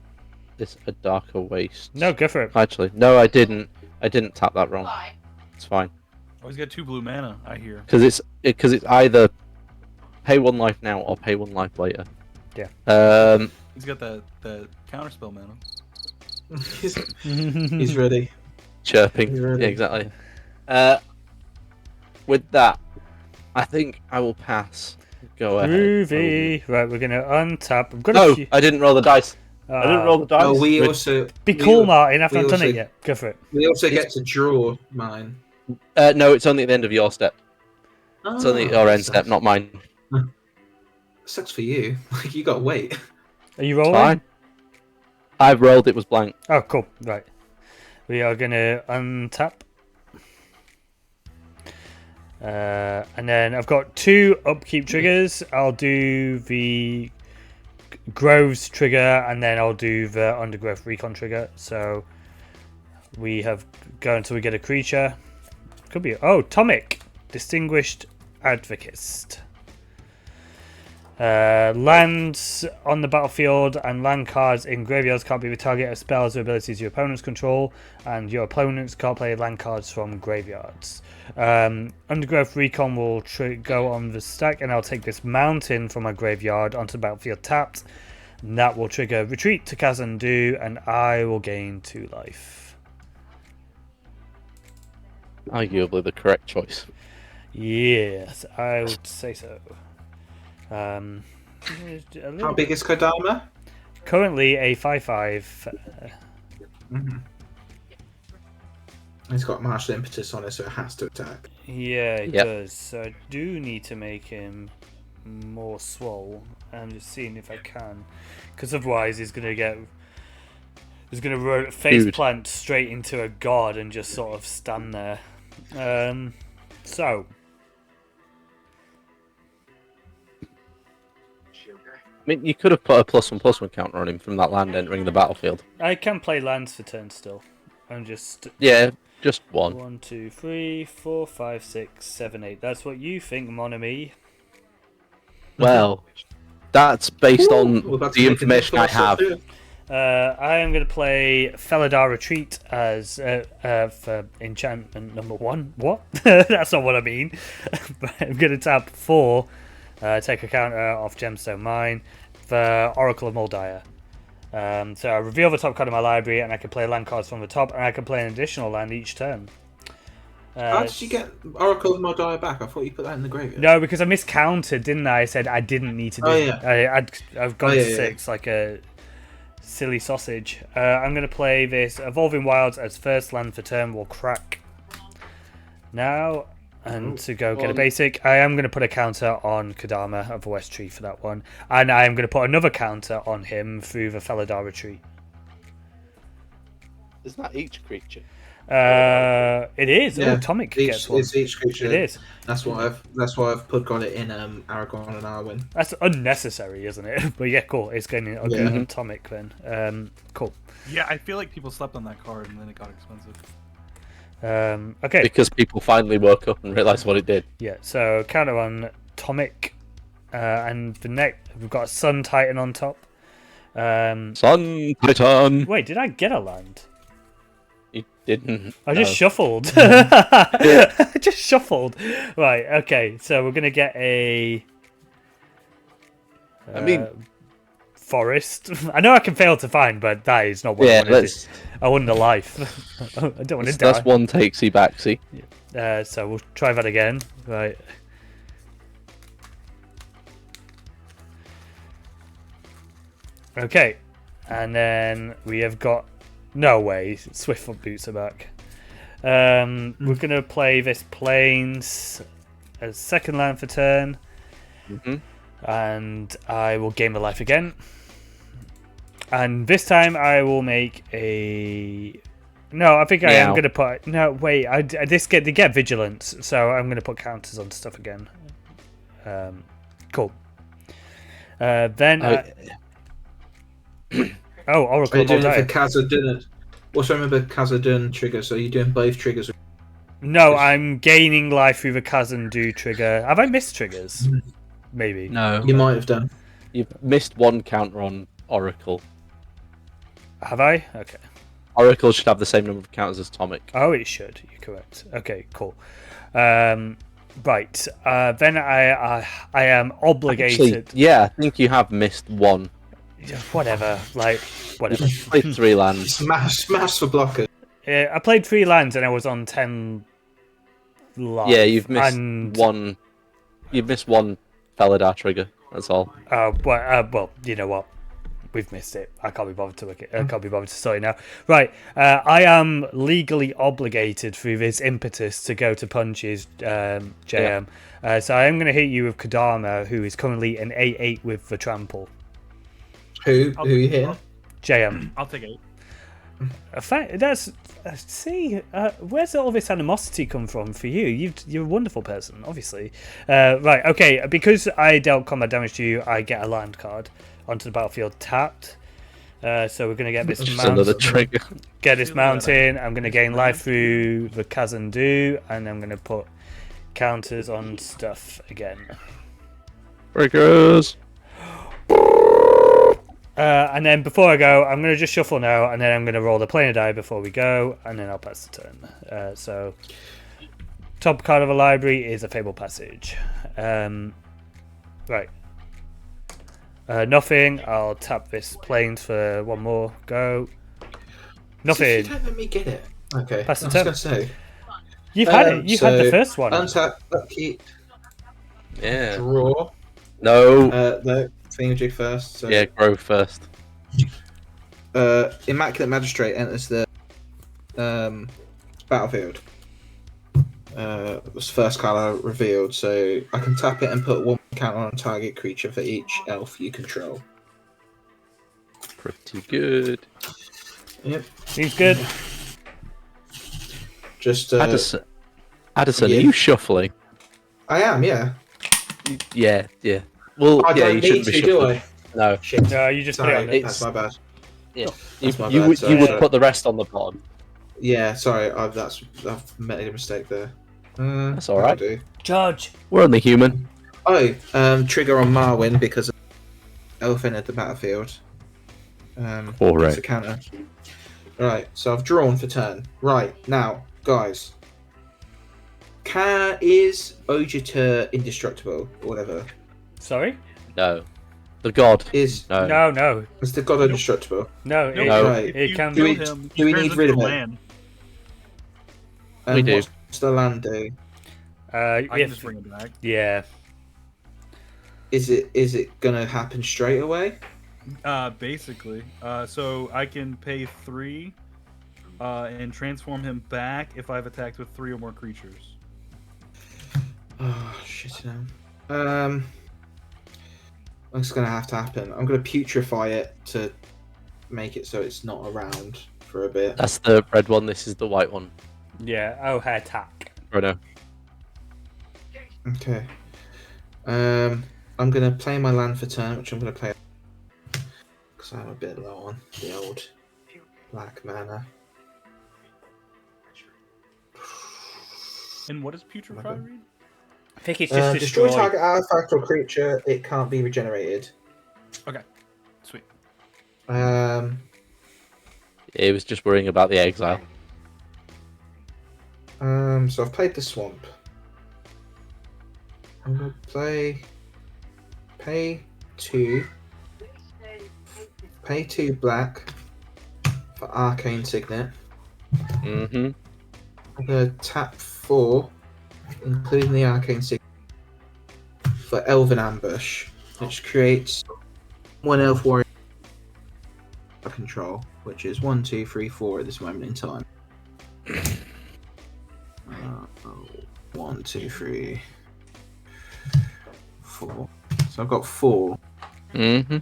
a darker waste? No, go for it. Actually, no, I didn't. I didn't tap that wrong. It's fine. Oh, he's got 2 blue mana, I hear. Because it's either pay 1 life now or pay 1 life later. Yeah. He's got that counterspell mana. He's ready. Chirping. He's ready. Yeah, exactly. With that, I think I will pass. Go ahead. Groovy. Right, we're going to untap. I'm gonna No, I didn't roll the dice. I didn't roll the dice. Oh, we With- also Be we cool, al- Martin. I haven't we done it also- yet. Go for it. We also get to draw mine. No, it's only at the end of your step. It's only your end step, not mine. Sucks for you. Like, you gotta wait. Are you It's rolling? fine. I've rolled, it was blank. Oh, cool. Right. We are going to untap. And then I've got 2 upkeep triggers. I'll do the Groves trigger, and then I'll do the Undergrowth Recon trigger. So we have go until we get a creature. Could be Tomic, Distinguished Advocist. Lands on the battlefield and land cards in graveyards can't be the target of spells or abilities your opponents control, and your opponents can't play land cards from graveyards. Undergrowth Recon will go on the stack, and I'll take this mountain from my graveyard onto the battlefield tapped, and that will trigger Retreat to Kazandu, and I will gain 2 life. Arguably the correct choice. Yes, I would say so. A How little big is Kodama? currently a 5/5. It's got martial impetus on it, so it has to attack. Yeah, it Yep. does. So I do need to make him more swole. I'm just seeing if I can, because otherwise he's gonna face Dude. plant straight into a god and just sort of stand there. So mean, you could have put a +1/+1 counter on him from that land entering the battlefield. I can play lands for turn still. I'm just Yeah, just one. 1, 2, 3, 4, 5, 6, 7, 8. That's what you think, mon ami. Well, that's based Ooh, on we're about to the make a information I difficult have. too. I am going to play Felidar Retreat as for enchantment number 1. What? That's not what I mean. I'm going to tap 4, take a counter off Gemstone Mine for Oracle of Daya. So I reveal the top card of my library, and I can play land cards from the top, and I can play an additional land each turn. How did you get Oracle of Daya back? I thought you put that in the graveyard. No, because I miscounted, didn't I? I said I didn't need to do it. I've gone to 6 like a silly sausage. I'm going to play this Evolving Wilds as first land for turn. We'll crack now. And to go get a basic, I am going to put a counter on Kodama of the West Tree for that one. And I am going to put another counter on him through the Felidar Retreat. Isn't that each creature? It is. Yeah, Oh, Tomic gets one. It's each creature. It is. That's why I've got it in Aragon and Arwen. That's unnecessary, isn't it? But yeah, cool. It's getting a good Atomic then. Cool. Yeah, I feel like people slept on that card and then it got expensive. Okay. Because people finally woke up and realised what it did. Yeah, so counter on Tomic. And the next, we've got Sun Titan on top. Sun Titan! Wait, did I get a land? You didn't. I just shuffled. I just shuffled. Right, okay, so we're going to get a... I mean... Forest. I know I can fail to find, but that is not what I wanted to. I want a life. I don't want to die. That's one takesy backsy. So we'll try that again. Right. Okay. And then we have got... No way. Swiftfoot Boots are back. We're going to play this Plains as second land for turn. And I will gain the life again. And this time I will make a... No, I think I am going to put... No, wait. They get Vigilance, so I'm going to put counters on stuff again. Cool. Then... Oh, Oracle. Are you doing it for Khazad-dûn? Also remember Khazad-dûn trigger, so you're doing both triggers. No, I'm gaining life through the Khazad-dûn trigger. Have I missed triggers? Maybe. No. You might have done. You've missed one counter on Oracle. Have I? Okay. Oracle should have the same number of counters as Tomic. Oh, it should. You're correct. Okay, cool. Right. Then I am obligated. Actually, yeah, I think you have missed one. Whatever. Like, whatever. You played 3 lands. Smash for blockers. I played 3 lands and I was on 10 life. Yeah, you've missed one. You've missed one Felidar trigger. That's all. Well, you know what? We've missed it. I can't be bothered to look it. I can't be bothered to start it now. Right. I am legally obligated through this impetus to go to punches, JM. Yeah. So I am going to hit you with Kodama, who is currently an 8/8 with the trample. Who are you hitting? JM. I'll take 8. That's where's all this animosity come from for you? You're a wonderful person, obviously. Right, okay. Because I dealt combat damage to you, I get a land card onto the battlefield tapped. So we're gonna get this mountain. Another trigger. Get this mountain. I'm gonna gain life through the Khazad-dûn, and I'm gonna put counters on stuff again. Breakers. And then before I go, I'm going to just shuffle now, and then I'm going to roll the planar die before we go, and then I'll pass the turn. So, top card of a library is a Fable Passage. Right. Nothing. I'll tap this Plains for one more. Go. Nothing. You don't let me get it. Okay. Pass the I turn. was going to say. You've had it. You had the first one. Untap, upkeep, Yeah. draw. No. No. Thingamajig first. So. Yeah, grow first. Immaculate Magistrate enters the battlefield. Was the first card I revealed, so I can tap it and put 1 counter on a target creature for each elf you control. Pretty good. Yep. Seems good. Just Adderson, yeah. are you shuffling? I am, yeah. Yeah. Well, I yeah, don't you shouldn't need be to, do shuffling. No. Shit. No, you just put it Sorry, on the... that's my bad. Yeah. That's my You bad, would sorry. put the rest on the bottom. Yeah, sorry, I've made a mistake there. That's all right. Do. Judge! We're only human. Oh, trigger on Marwyn because Elf entered the battlefield. It's a counter. Right, so I've drawn for turn. Right, now, guys. Is Ojuter indestructible, or whatever? Sorry? No. The god. Is No. the god indestructible? No, Nope. No. Right. it can Do be. we- him, do we he turns need rid of into it? land. We do. What's the land do? I can If, just bring him back. yeah. Is it gonna happen straight away? Basically. So I can pay 3 and transform him back if I've attacked with 3 or more creatures. Oh shit! It's gonna have to happen. I'm gonna putrefy it to make it so it's not around for a bit. That's the red one. This is the white one. Yeah, oh, attack. Bruno. Okay. I'm gonna play my land for turn, which I'm gonna play because I'm a bit low on the old black mana. And what does Putrefy read? I think it's just destroy destroy. target artifact or creature. It can't be regenerated. Okay. Sweet. He was just worrying about the exile. So I've played the swamp. I'm gonna pay 2 black for Arcane Signet. Mm-hmm. I'm gonna tap 4, including the Arcane Signet, for Elven Ambush, which creates 1 Elf Warrior control, which is 1, 2, 3, 4 at this moment in time. 1, 2, 3, 4. So I've got 4. Mm-hmm.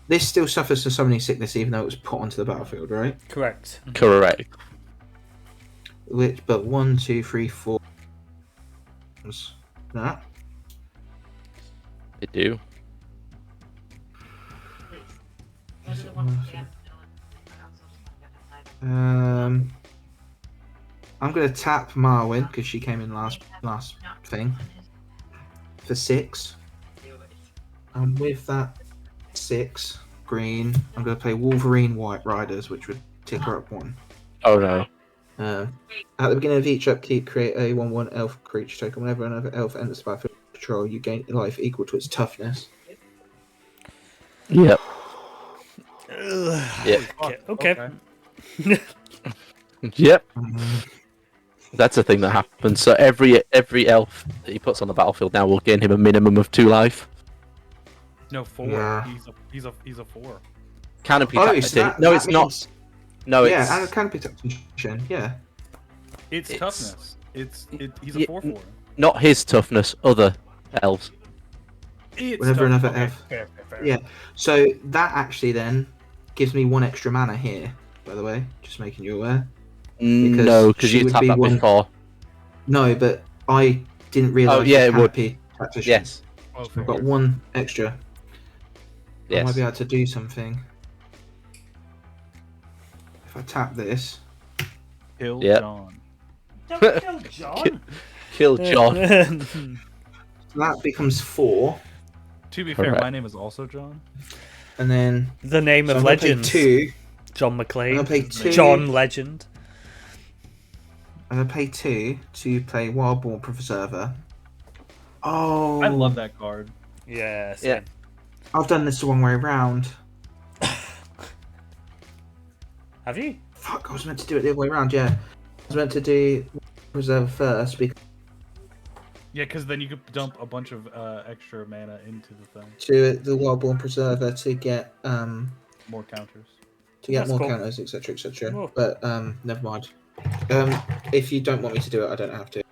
This still suffers from summoning sickness, even though it was put onto the battlefield, right? Correct. Correct. But 1, 2, 3, 4. That. They do. I'm gonna tap Marwyn because she came in last thing for 6. And with that 6 green, I'm gonna play Wolverine White Riders, which would tick her up 1. Oh no. At the beginning of each upkeep, create a 1/1 elf creature token. Whenever another elf enters the battlefield control, you gain life equal to its toughness. Yep. Yep. Okay. Yep. That's a thing that happens. So every elf that he puts on the battlefield now will gain him a minimum of 2 life. No, 4. Yeah. He's a 4. Canopy Oh, tactic. so that No, it's means- not. No, it's Yeah, and a canopy tactician. Yeah. It's It's- toughness. He's a Yeah, 4/4. not his toughness. Other elves. It's Whenever tough. another Okay, elf- fair. Yeah. So that actually then gives me 1 extra mana here. By the way, just making you aware. No, because she you would tapped be that one- before. No, but I didn't realise. Oh, yeah, the it would. canopy tactician. Oh, Yes. I've got 1 extra. I Yes. might be able to do something. If I tap this, Kill Yep. John. Don't kill John. Kill John. that becomes 4, To be fair, Correct. my name is also John. and then The name so of I'm gonna play legends. 2. John I'm McClane. gonna play 2. John Legend. I'm gonna pay 2 to play Wildborn Preserver. Oh, I love that card. Yeah. Yeah. I've done this the wrong way around. Have you? Fuck, I was meant to do it the other way around. Yeah, I was meant to do Preserver first because Yeah, because then you could dump a bunch of extra mana into the thing. to the Wildborn Preserver to get More counters. That's more cool. counters, etc., etc. Oh. But never mind. If you don't want me to do it, I don't have to.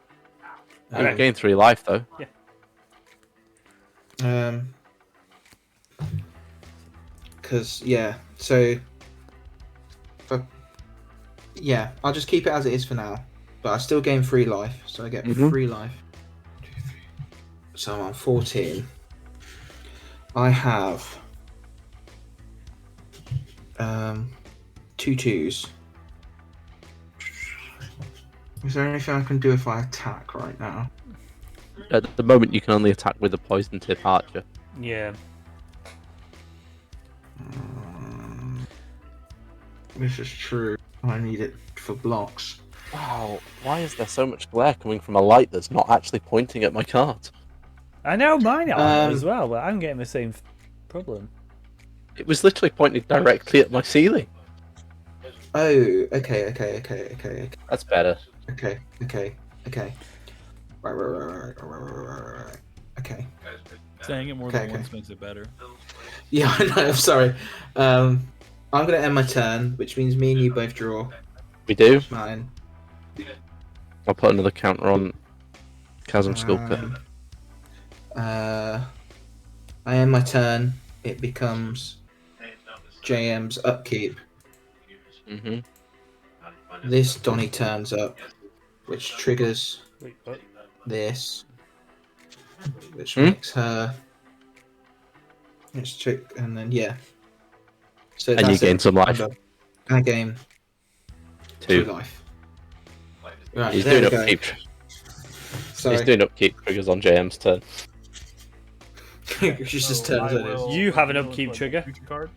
You gain 3 life though. Because so I'll just keep it as it is for now. But I still gain 3 life, so I get Mhm. 3 life. So I'm on 14. I have 2 2s. Is there anything I can do if I attack right now? At the moment, you can only attack with a poison tip archer. Yeah. This is true. I need it for blocks. Wow, why is there so much glare coming from a light that's not actually pointing at my cart? I know mine are as well, but I'm getting the same problem. It was literally pointed directly at my ceiling. Oh, okay. That's better. Okay. Right. Okay. Saying it more than once makes it better. Yeah, I know. I'm sorry. I'm gonna end my turn, which means me and you both draw. We do. Mine. I'll put another counter on Chasm Sculptor. I end my turn. It becomes JM's upkeep. Mm-hmm. This Donny turns up, which triggers Wait, what? this, which makes her. It's trick, and then yeah. So And you gain some life. I gain 2 2. life. Right, He's there doing we go. upkeep. Sorry. He's doing upkeep triggers on JM's turn. She's just turns I it is. will- You have an I will upkeep play trigger? future card.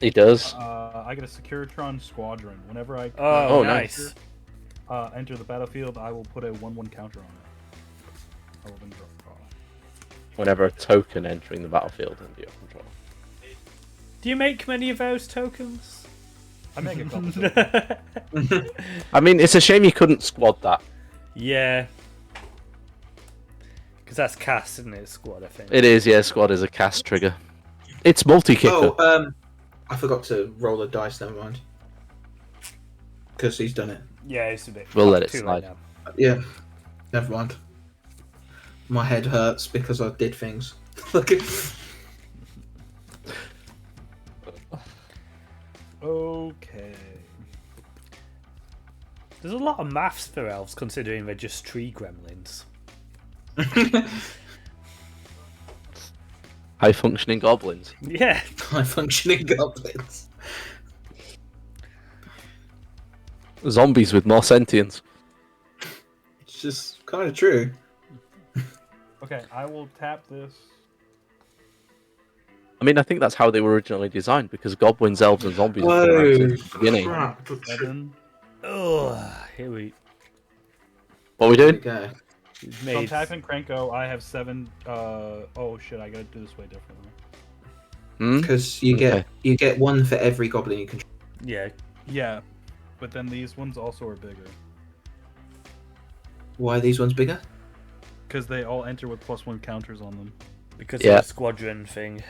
He does. I get a Securitron Squadron. Whenever I Oh, nice. enter the battlefield, I will put a 1/1 counter on it. I will then draw. Whenever a token entering the battlefield under your control. Do you make many of those tokens? I make a couple. I mean, it's a shame you couldn't squad that. Yeah. Because that's cast, isn't it? Squad, I think. It is, yeah. Squad is a cast trigger. It's multi-kicker. Oh, I forgot to roll the dice. Never mind. Because he's done it. Yeah, it's a bit. We'll let it too late slide. now. Yeah. Never mind. My head hurts because I did things. Okay. There's a lot of maths for elves, considering they're just tree gremlins. High-functioning goblins. Yeah. High functioning goblins. Zombies with more sentience. It's just kind of true. Okay, I will tap this. I mean, I think that's how they were originally designed, because goblins, elves, and zombies Whoa, interacted at the beginning. crap. 7. Oh, here we What are we There we doing? go. we've So I'm made. tapping Cranko. I have 7. Oh shit! I gotta do this way differently. Hmm? Because you Okay. get 1 for every goblin you control. Yeah. Yeah, but then these ones also are bigger Why are these ones bigger? because they all enter with +1 counters on them. Because Yeah. of the squadron thing.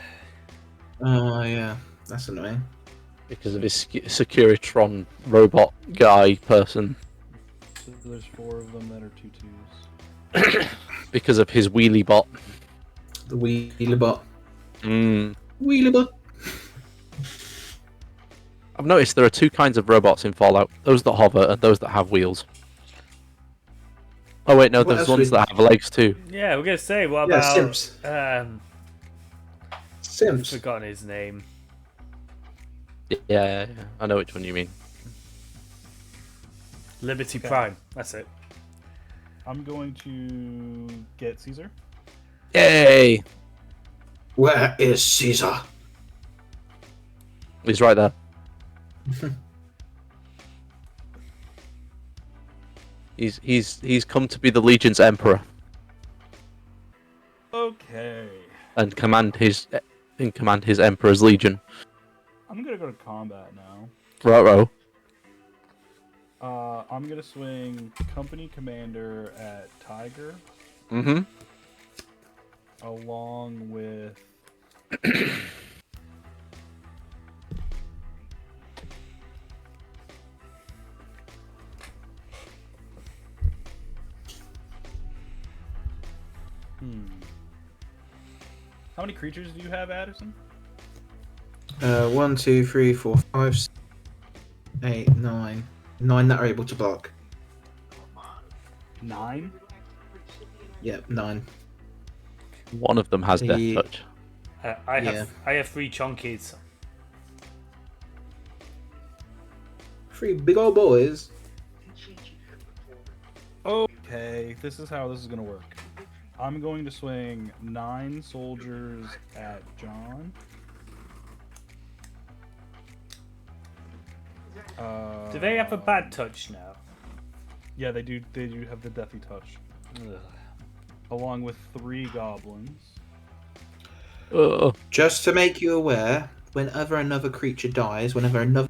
Oh yeah, that's annoying. Because of his Securitron robot guy person. So there's 4 of them that are 2/2s. Because of his wheelie bot. The wheeler bot. Mm. Wheeler bot. I've noticed there are 2 kinds of robots in Fallout. Those that hover and those that have wheels. Oh wait, no, What there's else ones we- that have legs too. Yeah, we're gonna say what Yeah, about Simps. I've Sims. forgotten his name. Yeah, I know which one you mean. Liberty Okay. Prime. That's it. I'm going to get Caesar. Yay! Where is Caesar? He's right there. He's come to be the Legion's emperor Okay. and command his emperor's legion. I'm gonna go to combat now. Righto. I'm gonna swing Company Commander at Tiger, Mm-hmm. along with How many creatures do you have, Adderson? 1, 2, 3, 4, 5, 6, 8, 9. 9 that are able to block. 9. Yep, 9. One of them has death The- touch. I have 3 chonkies. 3 big old boys. Okay, this is how this is gonna work. I'm going to swing 9 soldiers at John. Do they have a bad touch now? Yeah, they do. They do have the deathy touch, along with 3 goblins. Just to make you aware, whenever another creature dies, whenever another...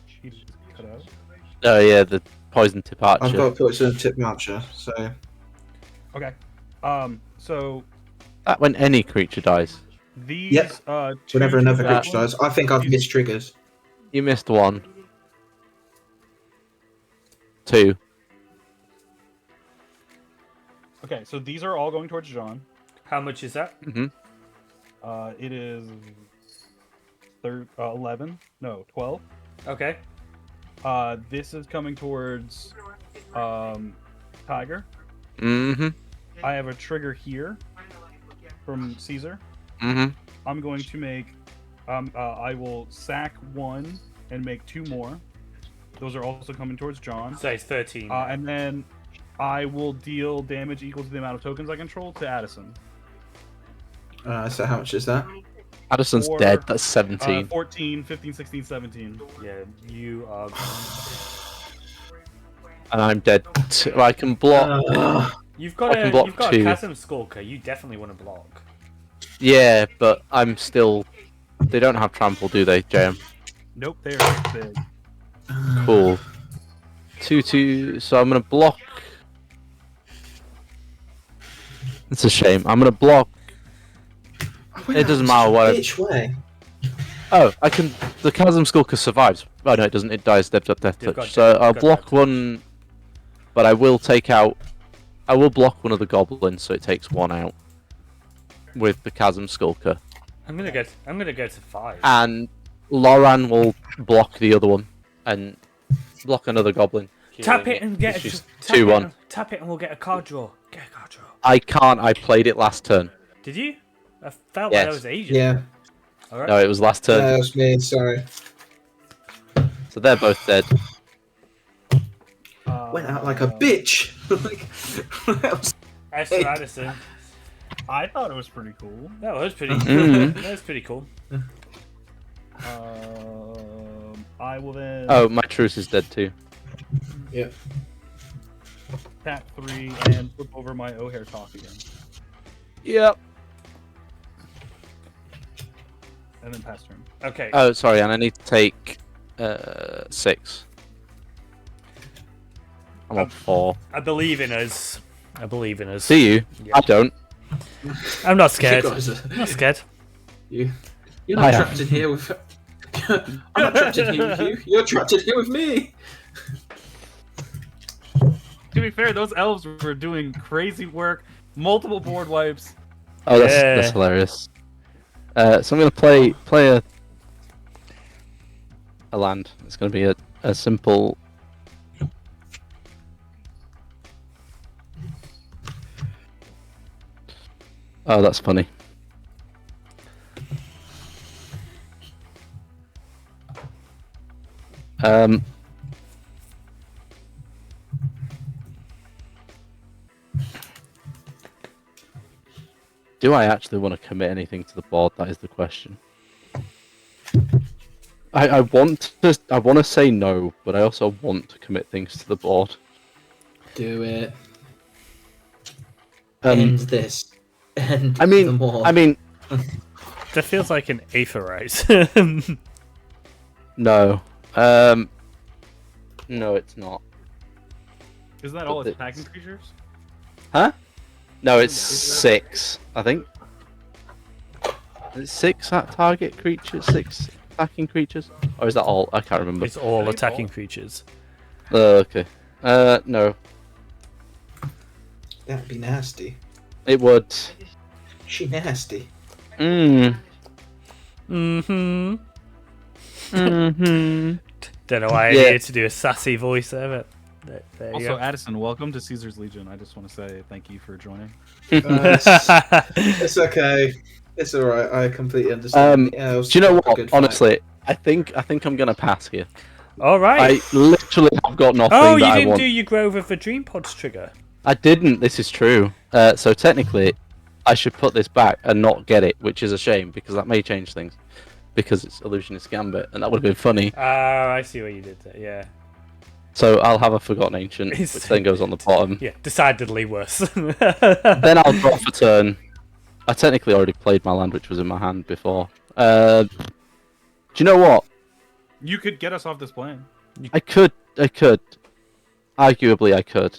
He just cut out. Oh yeah, the poison tip archer. I've got poison tip archer, so... Okay. So That when any creature dies. these. Yep. Whenever another creature goblins- dies, I think I've missed triggers. You missed 1. 2. Okay, so these are all going towards John. How much is that? Mm-hmm. It is 11. No, 12. Okay. This is coming towards Tiger. Mm-hmm. I have a trigger here from Caesar. Mm-hmm. I'm going to make. I will sack 1 and make 2 more. Those are also coming towards John. So it's 13. And then I will deal damage equal to the amount of tokens I control to Adderson. So how much is that? Adderson's Or, dead. That's 17. 14, 15, 16, 17. Yeah, you are. And I'm dead. I can block. You've got I can block you've got 2. a chasm skulker. You definitely want to block. Yeah, but I'm still. They don't have trample, do they, JM? Nope, they are big. Cool. 2/2. So I'm gonna block. It's a shame. I'm gonna block. It doesn't matter what. Which way? Oh, I can. The Chasm Skulker survives. Oh no, it doesn't. It dies death You've touch. got So I'll got block death touch. 1, but I will take out. I will block one of the goblins, so it takes 1 out with the Chasm Skulker, I'm gonna go to 5. and Loran will block the other one and block another goblin. Tap it and get It's a just tap 2/1. it, tap it and we'll get a card draw. Get a card draw. I can't. I played it last turn. Did you? I felt like Yes. that was Asian. Yeah. All right. No, it was last turn. That was me, sorry. So they're both dead. Went out like a bitch! Like, that was... Esther Adderson. I thought it was pretty cool. That was pretty. Mhm. That was pretty cool. I will then Oh, my truce is dead too. Yeah. tap 3 and flip over my O'Hare talk again, Yep. and then pass turn. Okay. Oh, sorry, and I need to take 6. I'm on 4. I believe in us. I believe in us. See you? Yeah. I don't. I'm not scared. You guys I'm not scared. You're I not am. trapped in here with... I'm not trapped in here with you. You're trapped in here with me. To be fair, those elves were doing crazy work, multiple board wipes. Oh, that's Yeah. hilarious. So I'm gonna play a land. It's gonna be a simple. Oh, that's funny. Do I actually want to commit anything to the board? That is the question. I want to say no, but I also want to commit things to the board. Do it. Um, End this. End I mean, them all. That feels like an aetherize. no. No, it's not. Isn't that all But its attacking creatures? Huh? No, it's 6, I think. Is it 6 at target creatures? 6 attacking creatures? Or is that all? I can't remember. It's all It's attacking all. creatures. Okay. No. That'd be nasty. It would. She nasty. Mm. Mm-hmm. Mm-hmm. Don't know why I Yeah. needed to do a sassy voice there, but there you Also, go. Addison, welcome to Caesar's Legion. I just want to say thank you for joining. It's okay. It's alright. I completely understand. Do you know what? Honestly, I think I'm gonna pass here. All right. I literally have got nothing. Oh, you that I didn't want. do your Grove of the Dream Pods trigger. I didn't. This is true. So technically, I should put this back and not get it, which is a shame because that may change things. Because it's Illusionist Gambit, and that would have been funny. I see what you did there. Yeah. So I'll have a Forgotten Ancient, which then goes on the bottom. Yeah, decidedly worse. Then I'll draw for turn. I technically already played my land, which was in my hand before. Do you know what? You could get us off this plane. I could. Arguably, I could.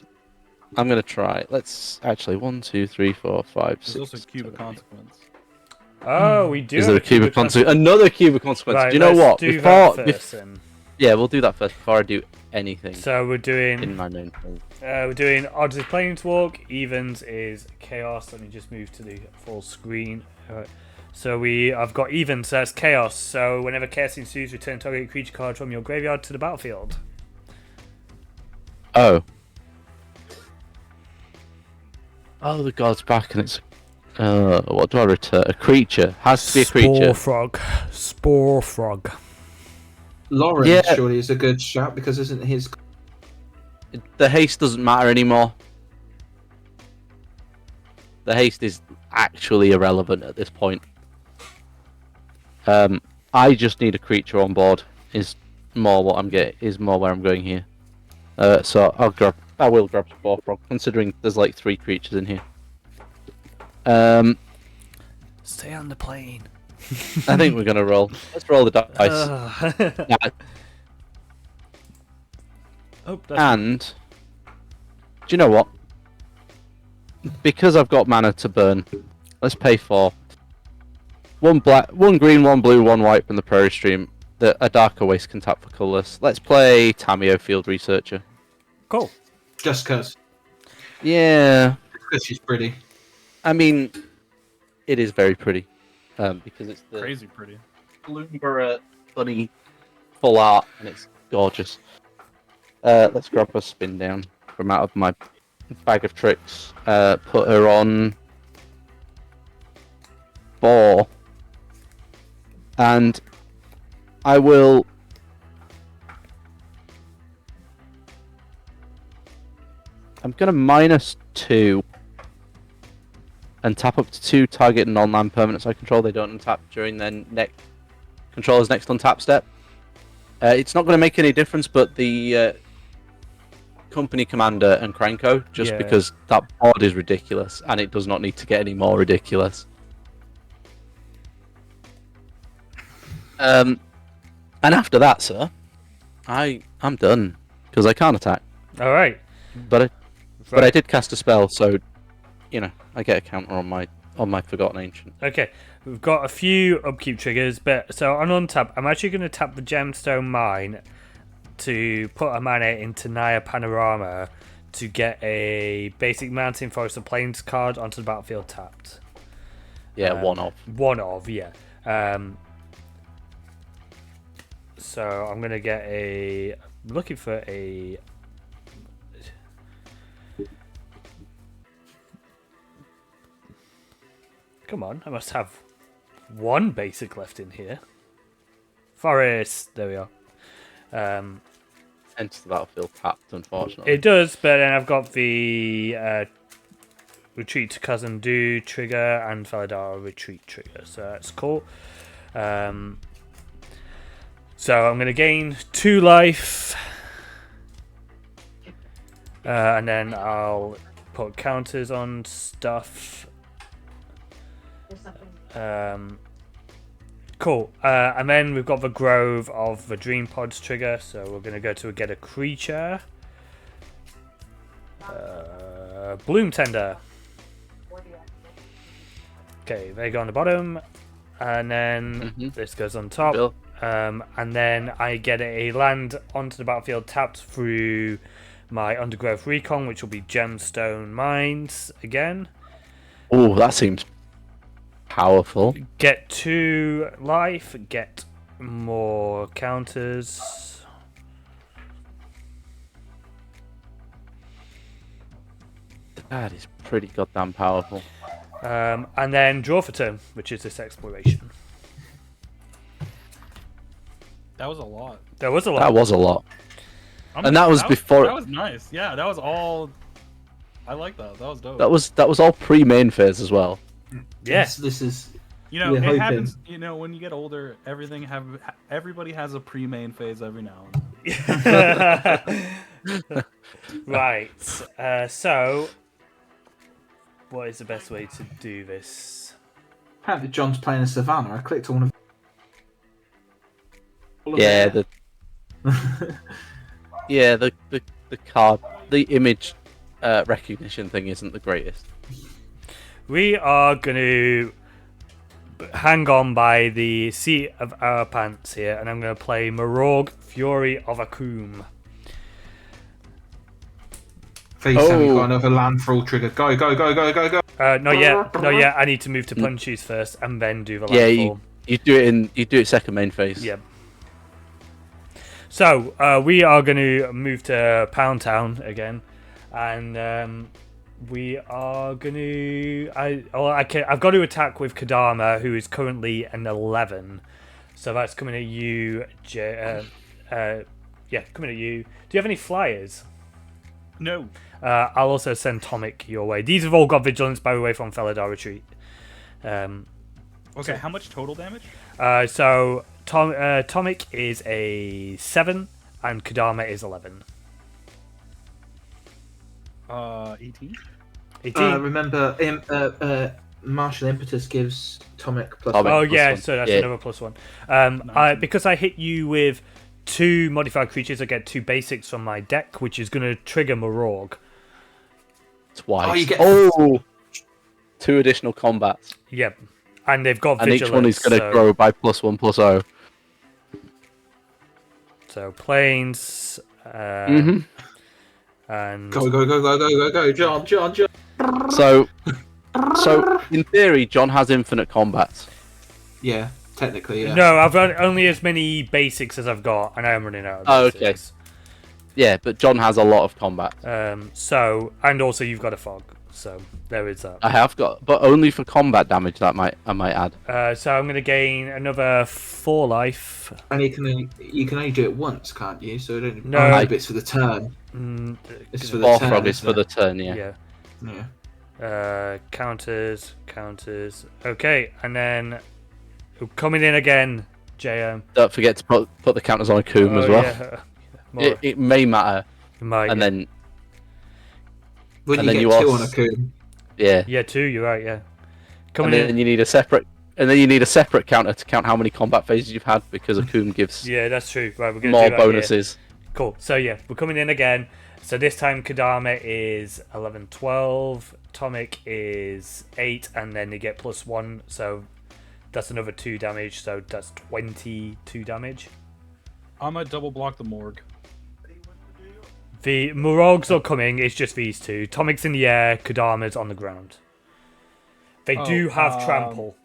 I'm gonna try. Let's actually 1, 2, 3, 4, 5, 6. There's also Cube of Consequence. Oh, we do. Is there a Cube of Consequence? Another Cube of Consequence. Right, do you know what? Yeah, we'll do that first before I do anything. So we're doing in my main phase. We're doing odds is Planeswalk, evens is Chaos. Let me just move to the full screen. Alright. So I've got evens, so that's Chaos. So whenever Chaos ensues, return target creature card from your graveyard to the battlefield. Oh, the god's back, and it's what do I return? A creature. Has to be a creature. Spore frog. Lauren surely is a good shout because isn't his. The haste doesn't matter anymore. The haste is actually irrelevant at this point. I just need a creature on board. Is more what I'm getting. Is more where I'm going here. So I will grab Spore Frog, considering there's like 3 creatures in here. Stay on the plane. I think we're gonna roll. Let's roll the dice. And do you know what? Because I've got mana to burn, let's pay for 1 black, 1 green, 1 blue, 1 white from the Prairie Stream. A darker waste can tap for colourless. Let's play Tamio, Field Researcher. Cool. Just cause. Yeah. Because she's pretty. I mean, it is very pretty. Because it's the crazy pretty. Bloomberg bunny full art, and it's gorgeous. Let's grab a spin down from out of my bag of tricks. Put her on 4. And I will. I'm gonna -2 and tap up to 2 target non-land permanents I control. They don't untap during their controller's next untap step. It's not going to make any difference, but the Company Commander and Krenko, just because that board is ridiculous, and it does not need to get any more ridiculous. And after that, sir, I'm done because I can't attack. All right. But I did cast a spell, so you know I get a counter on my Forgotten Ancient. Okay, we've got a few upkeep triggers, but so on untap, I'm actually going to tap the Gemstone Mine to put a mana into Naya Panorama to get a basic Mountain Forest of Plains card onto the battlefield tapped. Yeah, one of. Yeah. So I'm going to get I'm looking for a. Come on, I must have 1 basic left in here. Forest, there we are. Enter the battlefield tapped, unfortunately. It does, but then I've got the Retreat to Cousin Do trigger and Valadar Retreat trigger, so that's cool. So I'm going to gain 2 life, and then I'll put counters on stuff. Cool. And then we've got the Grove of the Dream Pods trigger, so we're going to go to get a creature. Bloom Tender. Okay, they go on the bottom, and then this goes on top. And then I get a land onto the battlefield tapped through my Undergrowth Recon, which will be Gemstone Mines again. Oh, that seems powerful. Get 2 life, get more counters. That is pretty goddamn powerful. And then draw for turn, which is this exploration. That was a lot. There was a lot. That was a lot. And that was before. That was nice. Yeah, that was all. I like that. That was dope. That was all pre-main phase as well. Yes, This is. You know, We're it hoping. happens. You know, when you get older, everybody has a pre-main phase every now and then. Right. So, what is the best way to do this? Apparently, John's playing a Savannah. I clicked on one of. Yeah, the card, the image recognition thing isn't the greatest. We are going to hang on by the seat of our pants here, and I'm going to play Morog, Fury of Akum. Please tell me you've got another Lathril trigger. Go, go, go, go, go, go. Not yet. Not yet. I need to move to punches first, and then do the Yeah, landfall. you do it second main phase. Yeah. So we are going to move to Pound Town again, and we are going to. I've got to attack with Kadama, who is currently an 11. So that's coming at you, coming at you. Do you have any flyers? No. I'll also send Tomic your way. These have all got vigilance, by the way, from Felidar Retreat. Okay, how much total damage? So Tomic is a 7, and Kadama is 11. 18. 18. Remember, Martial Impetus gives Tomic plus. Tomic. Oh plus yeah, one. so that's Yeah. another +1. Because I hit you with 2 modified creatures, I get 2 basics from my deck, which is going to trigger Morog. Twice. Oh, you get- 2 additional combats. Yep, and they've got And vigilance. each one is going to grow by +1/+0. So planes. Mhm. And Go, go, go, go, go, go, go, John, John, John. So in theory, John has infinite combats. Yeah, technically, yeah. no, I've got only as many basics as I've got, and I am running out of Oh, okay. basics. Yeah, but John has a lot of combat. So, and also you've got a fog, so there is that. I have got, but only for combat damage. I might add. So I'm going to gain another 4 life. And you can only do it once, can't you? So don't. No. Oh, but it's for the turn. It's for the Or turn. frog is isn't for it? the turn. Yeah. Yeah. Yeah. Counters. Okay, and then coming in again, JM. Don't forget to put the counters on Akum as well. Yeah. More. It may matter, Might, and then When And you then get you 2 also- on a coon. yeah. 2, you're right, yeah. And Coming then in. you need a separate, counter to count how many combat phases you've had, because Akum gives Yeah, that's true. Right, we're going to more do that here. bonuses. Cool. So yeah, we're coming in again. So this time Kadama is 11, 12. Tomic is 8, and then they get +1. So that's another 2 damage. So that's 22 damage. I'm gonna double block the morgue. The Morogs are coming. It's just these 2. Tomic's in the air. Kadama's on the ground. They do have trample.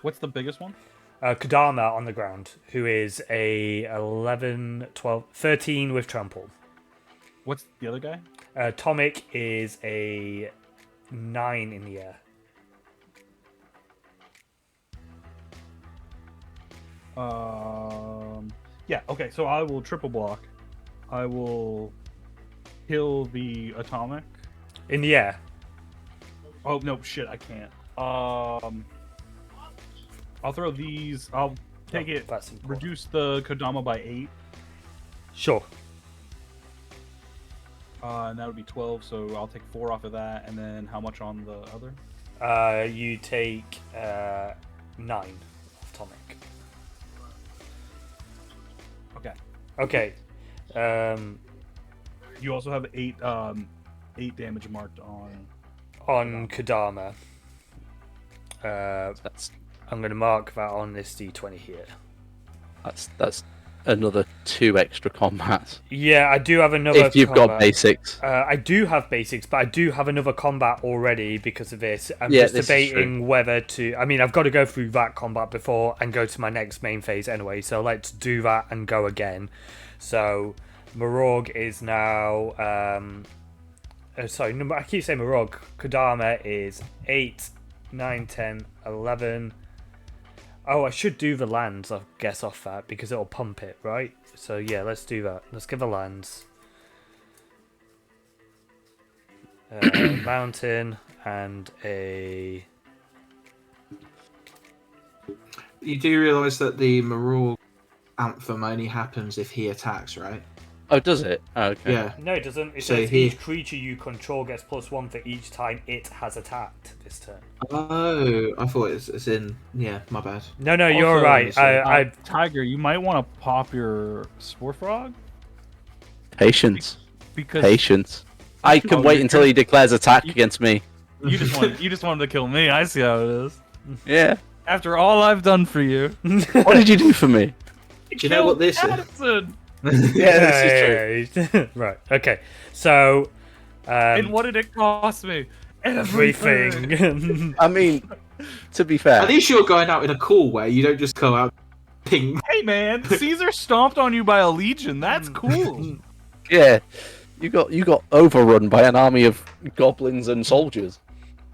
What's the biggest one? Kadama on the ground, who is a 11, 12, 13 with trample. What's the other guy? Tomic is a 9 in the air. Yeah. Okay. So I will triple block. I will kill the atomic. In the air. Oh no! Shit! I can't. I'll throw these. I'll take it. That's important. Reduce the Kodama by 8. Sure. And that would be 12. So I'll take 4 off of that. And then how much on the other? You take 9 off Tomic. Okay. Okay. You also have 8 damage marked On Kadama. That's I'm going to mark that on this D20 here. that's another 2 extra combats. Yeah, I do have another If you've combat. got basics. I do have basics, but I do have another combat already because of this. I'm Yeah, just this is debating whether to... I mean, I've got to go through that combat before and go to my next main phase anyway, so let's do that and go again. So, Morog is now... I keep saying Morog. Kodama is 8, 9, 10, 11. Oh, I should do the lands, I guess, off that, because it'll pump it, right? So, yeah, let's do that. Let's give the lands. Mountain and a... You do realise that the Marauder anthem only happens if he attacks, right? Oh, does it? Oh, okay. Yeah. No, it doesn't. It So says he- each creature you control gets +1 for each time it has attacked this turn. Oh, I thought it's in. Yeah, my bad. No, you're Also, right. so, I Tiger, you might want to pop your Spore Frog Patience. because Patience. I can Oh, wait you're- until he declares attack against me. you just wanted to kill me. I see how it is. Yeah. After all I've done for you, What did you do for me? Do you know what this is? Adderson. Yeah, this is true. Right. Okay. So, And what did it cost me? Everything. everything. I mean, to be fair, At least you're going out in a cool way. You don't just go out ping. Hey man, Caesar stomped on you by a legion. That's cool. yeah, you got overrun by an army of goblins and soldiers.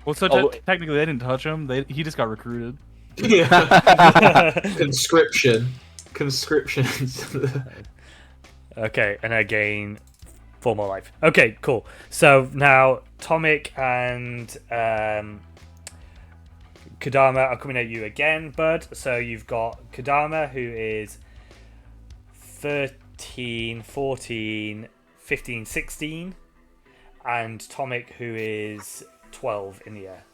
Well, so Oh, technically they didn't touch him. He just got recruited. Yeah. Conscription. Okay, and I gain 4 more life. Okay, cool. So now Tomic and Kadama are coming at you again, bud. So you've got Kadama, who is 13, 14, 15, 16, and Tomic, who is 12 in the air.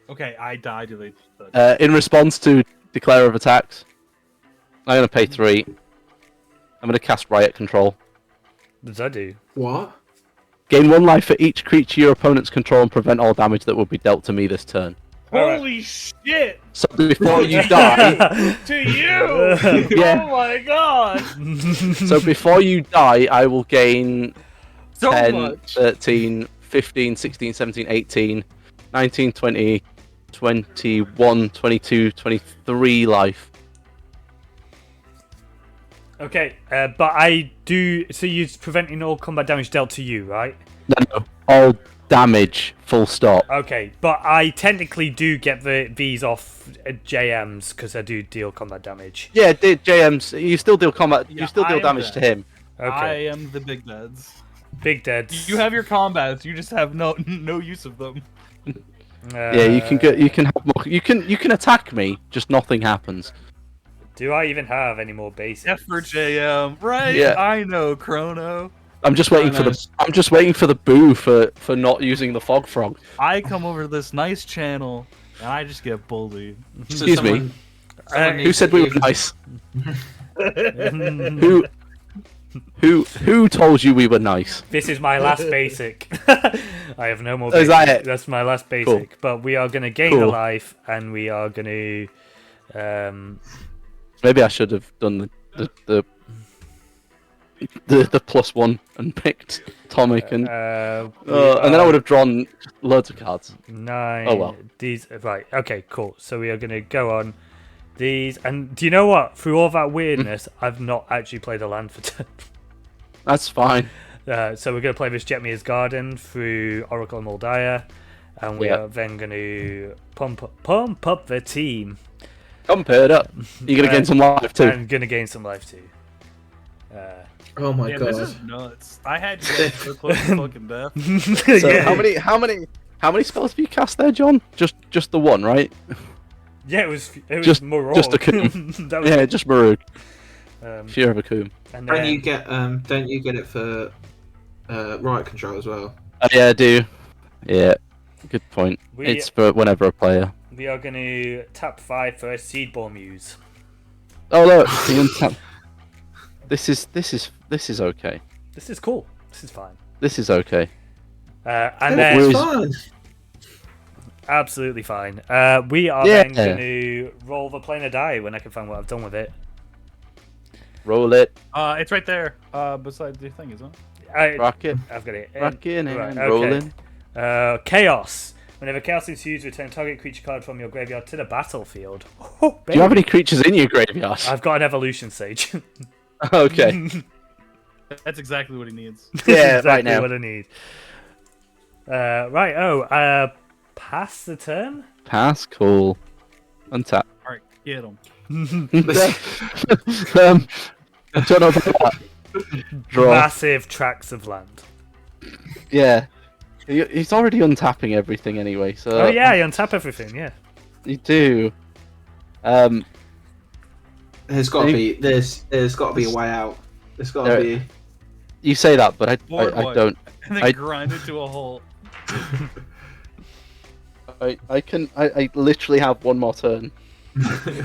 Okay, I died. In response to declare of attacks, I'm gonna pay 3. I'm gonna cast Riot Control. What does that do? What? Gain 1 life for each creature your opponents control and prevent all damage that will be dealt to me this turn. Holy shit! So before you die, To you! Yeah. Oh my god! so before you die, I will gain So 10, much. 13, 15, 16, 17, 18, 19, 20, 21, 22, 23 life. Okay, but I do. So you're preventing all combat damage dealt to you, right? No, all damage, full stop. Okay, but I technically do get these off JMs because I do deal combat damage. Yeah, JM's, you still deal combat, Yeah, you still I deal am damage to dead. him. I Okay, am the big dads. big dead. You have your combats, you just have no use of them. Yeah, you can get, you can have more, you can attack me, just nothing happens. Do I even have any more bases? F for JM, right? Yeah. I know, Chrono. I'm just waiting for Nice. I'm just waiting for the boo for not using the fog frog. I come over to this nice channel and I just get bullied. So Excuse me. someone Who needs said to we were give- nice? Who told you we were nice? This is my last basic. I have no more. Is Basic. that it? That's my last basic. Cool. But we are going to gain a Cool. life, and we are going to. Maybe I should have done the +1 and picked Tomic and then I would have drawn loads of cards. 9. Oh, well. These right. Okay, cool. So we are going to go on these, and do you know what? Through all that weirdness, I've not actually played a land for turn. That's fine. So we're going to play this Jetmir's Garden through Oracle and Daya, and we Yeah. are then going to pump up the team. Compared up. You're gonna gain some life too. I'm going to gain some life too. Oh my Damn, god. this is nuts. I had you guys so close to fucking death. So yeah. how many spells have you cast there, John? Just the one, right? Yeah, it was Just- Morog. just a coon. That was Yeah, just Marug. um, Fear of a Coom. and Don't then, you get it for riot control as well? Oh, yeah, I do. Yeah, good point. We- It's for whenever a player. we are going to tap 5 for a Seedball Muse. Oh look, the untap. This is okay. This is cool. This is fine. This is okay. And Where then is- Fun. absolutely fine. We are Yeah. then going to roll the planar die when I can find what I've done with it. Roll it, It's right there. Beside the thing, isn't it? rock it, I've got it. rocking and Right, okay. rolling. Chaos. Whenever chaos ensues, return target creature card from your graveyard to the battlefield. Oh, Do you have baby. any creatures in your graveyard? I've got an evolution sage. Okay. That's exactly what he needs. Yeah, exactly right now. what I need. Pass the turn. Pass, cool. Untap. All right, get him. I don't know about that. Draw. Massive tracts of land. Yeah. He's already untapping everything anyway, so... Oh yeah, you untap everything, yeah. You do. There's got to be a way out. There's got to be. You say that, but I don't. And then grind into a hole. I literally have one more turn.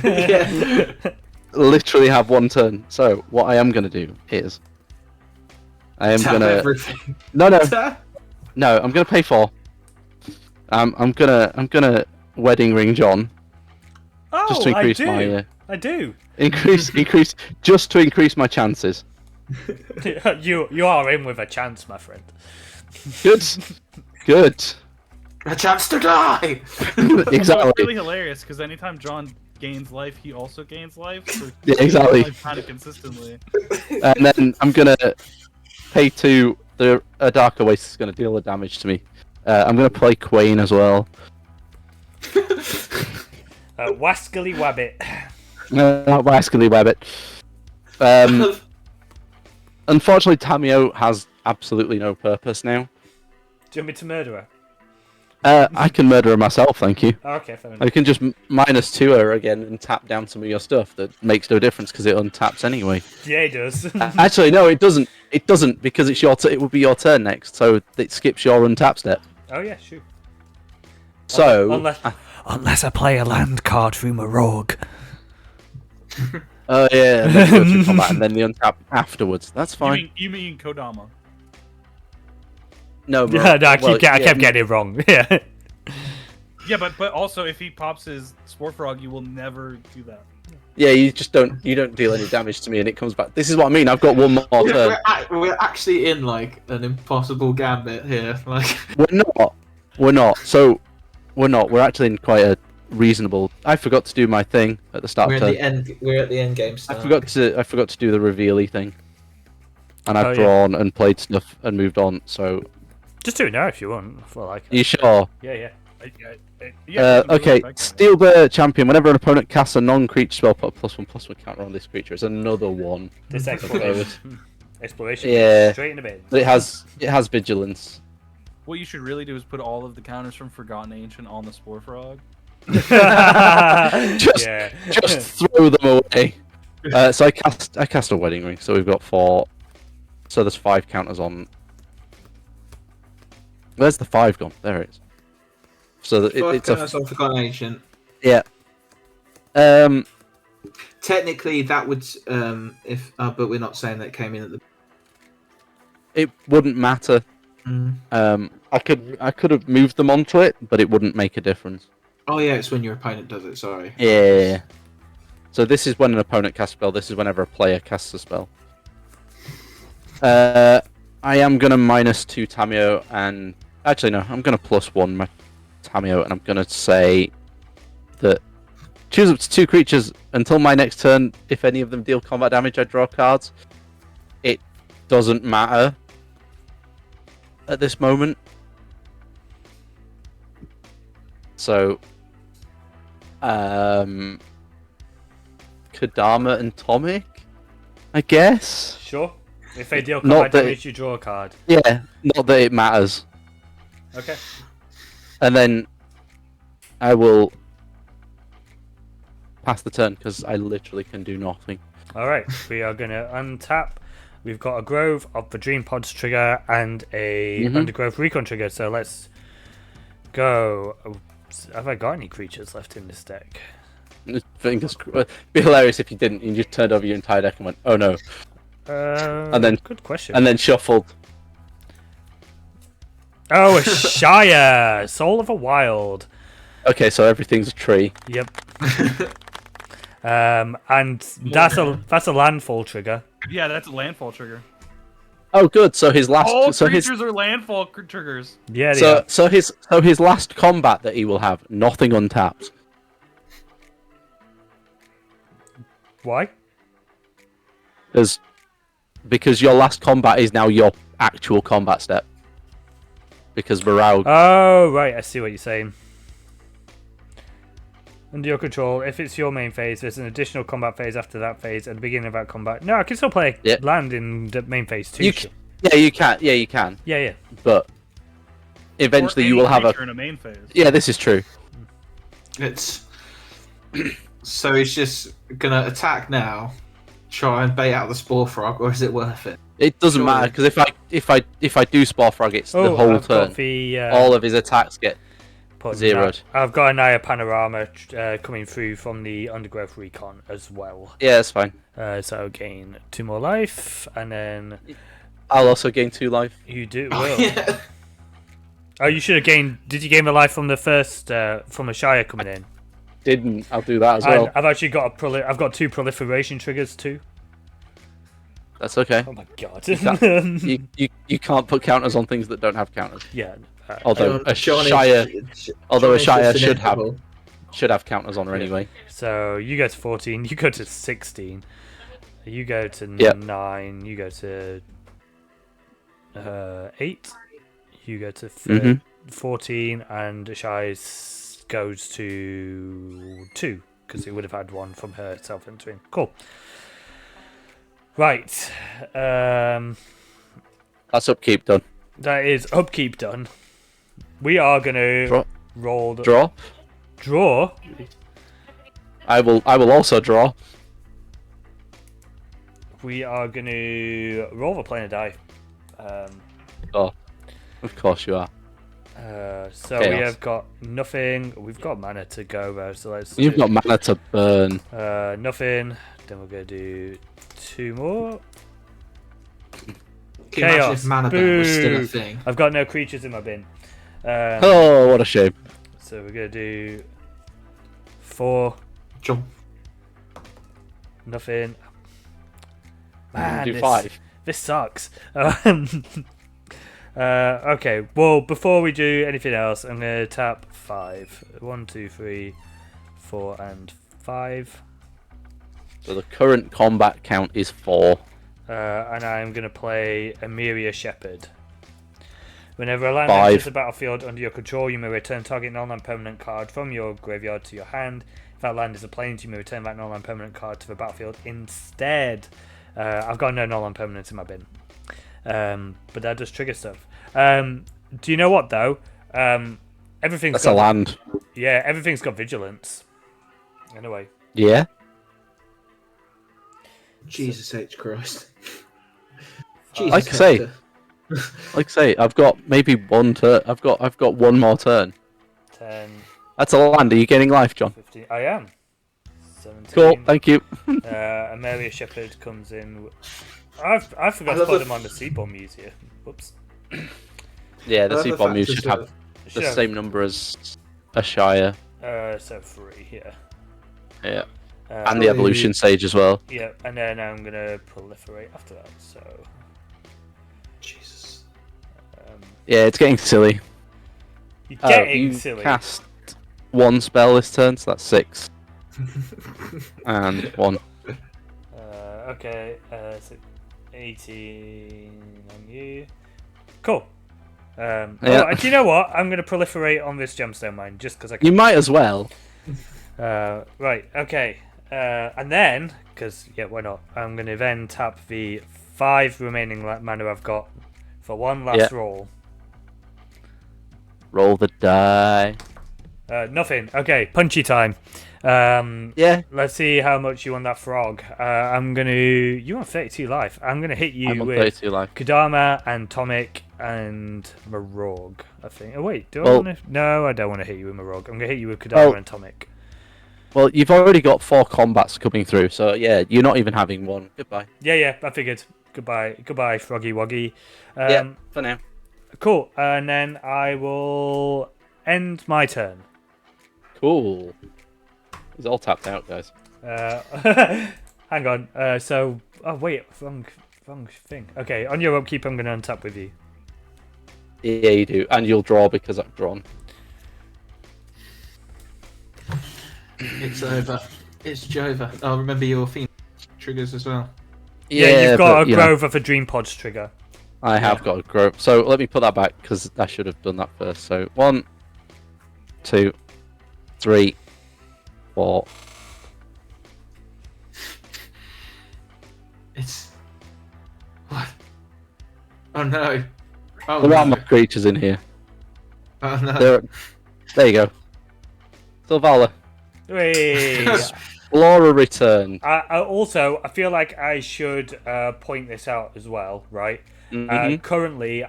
Yeah. Literally have one turn. So what I am gonna do is, I am Tap gonna. everything. No. I'm gonna pay 4. I'm gonna wedding ring John. Oh, Just to increase my. I do. Increase just to increase my chances. You are in with a chance, my friend. Good. A chance to die. Exactly. It's really hilarious because anytime John gains life, he also gains life. So Yeah, exactly. Kind of consistently. And then I'm gonna pay 2. A Dark Oasis is gonna deal the damage to me. I'm gonna play Quain as well. Wascally Wabbit. Wascally Wabbit. Unfortunately, Tamio has absolutely no purpose now. Do you want me to murder her? I can murder her myself, thank you. Okay, fair enough. I can just -2 her again and tap down some of your stuff. That makes no difference because it untaps anyway. Yeah, it does. Actually, no, it doesn't. It doesn't because it's your. It would be your turn next, so it skips your untap step. Oh yeah, shoot. So Unless I play a land card through my rogue. Oh yeah, and then go through combat and then the untap afterwards. That's fine. You mean Kodama? No, I kept getting it wrong. Yeah. Yeah, but also if he pops his Spore Frog, you will never do that. Yeah, you don't deal any damage to me, and it comes back. This is what I mean. I've got one more turn. We're actually in like an impossible gambit here. Like We're not. So we're not. We're actually in quite a reasonable. I forgot to do my thing at the start. We're at the end game. I forgot to do the reveal-y thing, and I've drawn and played stuff and moved on. So just do it now if you want. Well, I can. You sure? Yeah. Okay, Steelbear Champion. Whenever an opponent casts a non-creature spell, put a +1/+1 counter on this creature. It's another one. This exploration. Yeah. Straight in the bin. But it has vigilance. What you should really do is put all of the counters from Forgotten Ancient on the Spore Frog. Just throw them away. So I cast a wedding ring. So we've got 4. So there's 5 counters on. Where's the 5 gone? There it is. So it's on Forgotten Ancient. Yeah. Technically, that would but we're not saying that it came in at the. It wouldn't matter. I could have moved them onto it, but it wouldn't make a difference. Oh yeah, it's when your opponent does it. Sorry. Yeah. So this is when an opponent casts a spell. This is whenever a player casts a spell. I am gonna -2 Tamio, and actually no, I'm gonna +1 my Tamio, and I'm gonna say that choose up to 2 creatures until my next turn. If any of them deal combat damage, I draw cards. It doesn't matter at this moment. So, Kodama and Tomic, I guess. Sure. If they deal combat damage, you draw a card. Yeah, not that it matters. Okay. And then I will pass the turn because I literally can do nothing. Alright, we are going to untap. We've got a Grove of the Dream Pods trigger and a Undergrowth Recon trigger, so let's go. Have I got any creatures left in this deck? It'd be hilarious if you didn't. You just turned over your entire deck and went, "Oh no!" And then good question. And then shuffled. Oh, a Shire, Soul of a Wild. Okay, so everything's a tree. Yep. And that's a landfall trigger. Yeah, that's a landfall trigger. Oh, good. So his last. All so creatures are landfall triggers. Yeah. So his last combat that he will have, nothing untapped. Why? Because your last combat is now your actual combat step. Because Maraug. Oh right, I see what you're saying. Under your control, if it's your main phase, there's an additional combat phase after that phase at the beginning of that combat. No, I can still play land in the main phase too. You can. Yeah, you can. Yeah. But eventually you will have in a main phase. Yeah, this is true. It's so it's just gonna attack now, try and bait out the Spore Frog, or is it worth it? It doesn't matter because if I do Spore Frog, it's the whole turn. All of his attacks get zeroed. I've got an Naya panorama coming through from the undergrowth recon as well. Yeah, that's fine. So I'll gain 2 more life, and then I'll also gain 2 life. You will. Yeah. Oh, you should have gained. Did you gain the life from the first from a Shire coming in? Didn't. I'll do that as well. I've actually got I've got 2 proliferation triggers too. That's okay. Oh my god. You can't put counters on things that don't have counters. Yeah. Although a Shire should have counters on her anyway. So you go to 14, you go to 16, you go to 9, you go to 8, you go to 14, and Shire goes to 2 because it would have had 1 from herself entering. Cool. Right. That's upkeep done. That is upkeep done. We are gonna roll draw. Draw. I will also draw. We are gonna roll the planar die. Of course you are. So Chaos. We have got nothing. We've got mana to go though. So let's. You've got mana to burn. Nothing. Then we're gonna do 2 more. Chaos. Mana burn was still a thing. I've got no creatures in my bin. Oh, what a shame. So we're gonna do 4. Jump. Nothing. Man, do 5. This sucks. Okay. Well, before we do anything else, I'm gonna tap 5. 1, 2, 3, 4, and 5. So the current combat count is 4. And I'm gonna play Emeria Shepherd. Whenever a land enters the battlefield under your control, you may return target non-land permanent card from your graveyard to your hand. If that land is a plains, you may return that non-land permanent card to the battlefield instead. I've got no non-land permanents in my bin. But that does trigger stuff. Do you know what, though? That's a land. Yeah, everything's got vigilance. Anyway. Yeah? Jesus H. Christ. Like I say, I've got maybe 1 turn. I've got 1 more turn. 10. That's a land. Are you getting life, John? 15. I am. 17. Cool. Thank you. Amelia Shepherd comes in. I forgot to put them on the Seed Bomb Muse here. Whoops. Yeah, the Seed Bomb Muse should have the same number as a Shire. So 3. Yeah. Yeah. And the Evolution Sage as well. Yeah, and then I'm gonna proliferate after that. So. Jesus. Yeah, it's getting silly. You're getting silly. Cast 1 spell this turn, so that's 6. And 1. Okay, so 18 on you. Cool. Yeah. Do you know what? I'm going to proliferate on this gemstone mine just because I can. You might as well. Right, okay. And then, because, yeah, why not? I'm going to then tap the 5 remaining mana I've got for 1 last roll. Roll the die. Nothing. Okay, punchy time. Let's see how much you want that frog. You want 32 life. I'm gonna hit you with 32 life. Kodama and Tomic and Marog, I think. Oh wait, I want to? No, I don't want to hit you with Marog. I'm gonna hit you with Kodama and Tomic. Well, you've already got 4 combats coming through, so yeah, you're not even having 1. Goodbye. Yeah, I figured. Goodbye, Froggy Woggy. For now. Cool, and then I will end my turn. Cool. He's all tapped out, guys. Hang on. Oh wait, wrong thing. Okay, on your upkeep, I'm going to untap with you. Yeah, you do, and you'll draw because I've drawn. It's over. It's Jova. Oh, remember your theme triggers as well. Yeah, you've got a Grover for Dream Pods trigger. I have got a Grover. So let me put that back because I should have done that first. So 1, 2, 3, What? It's what? Oh no! Oh There are no! more creatures in here. Oh no! There you go. Sylvala. Hey. Laura returned. Also, I feel like I should point this out as well, right? Mhm. Currently,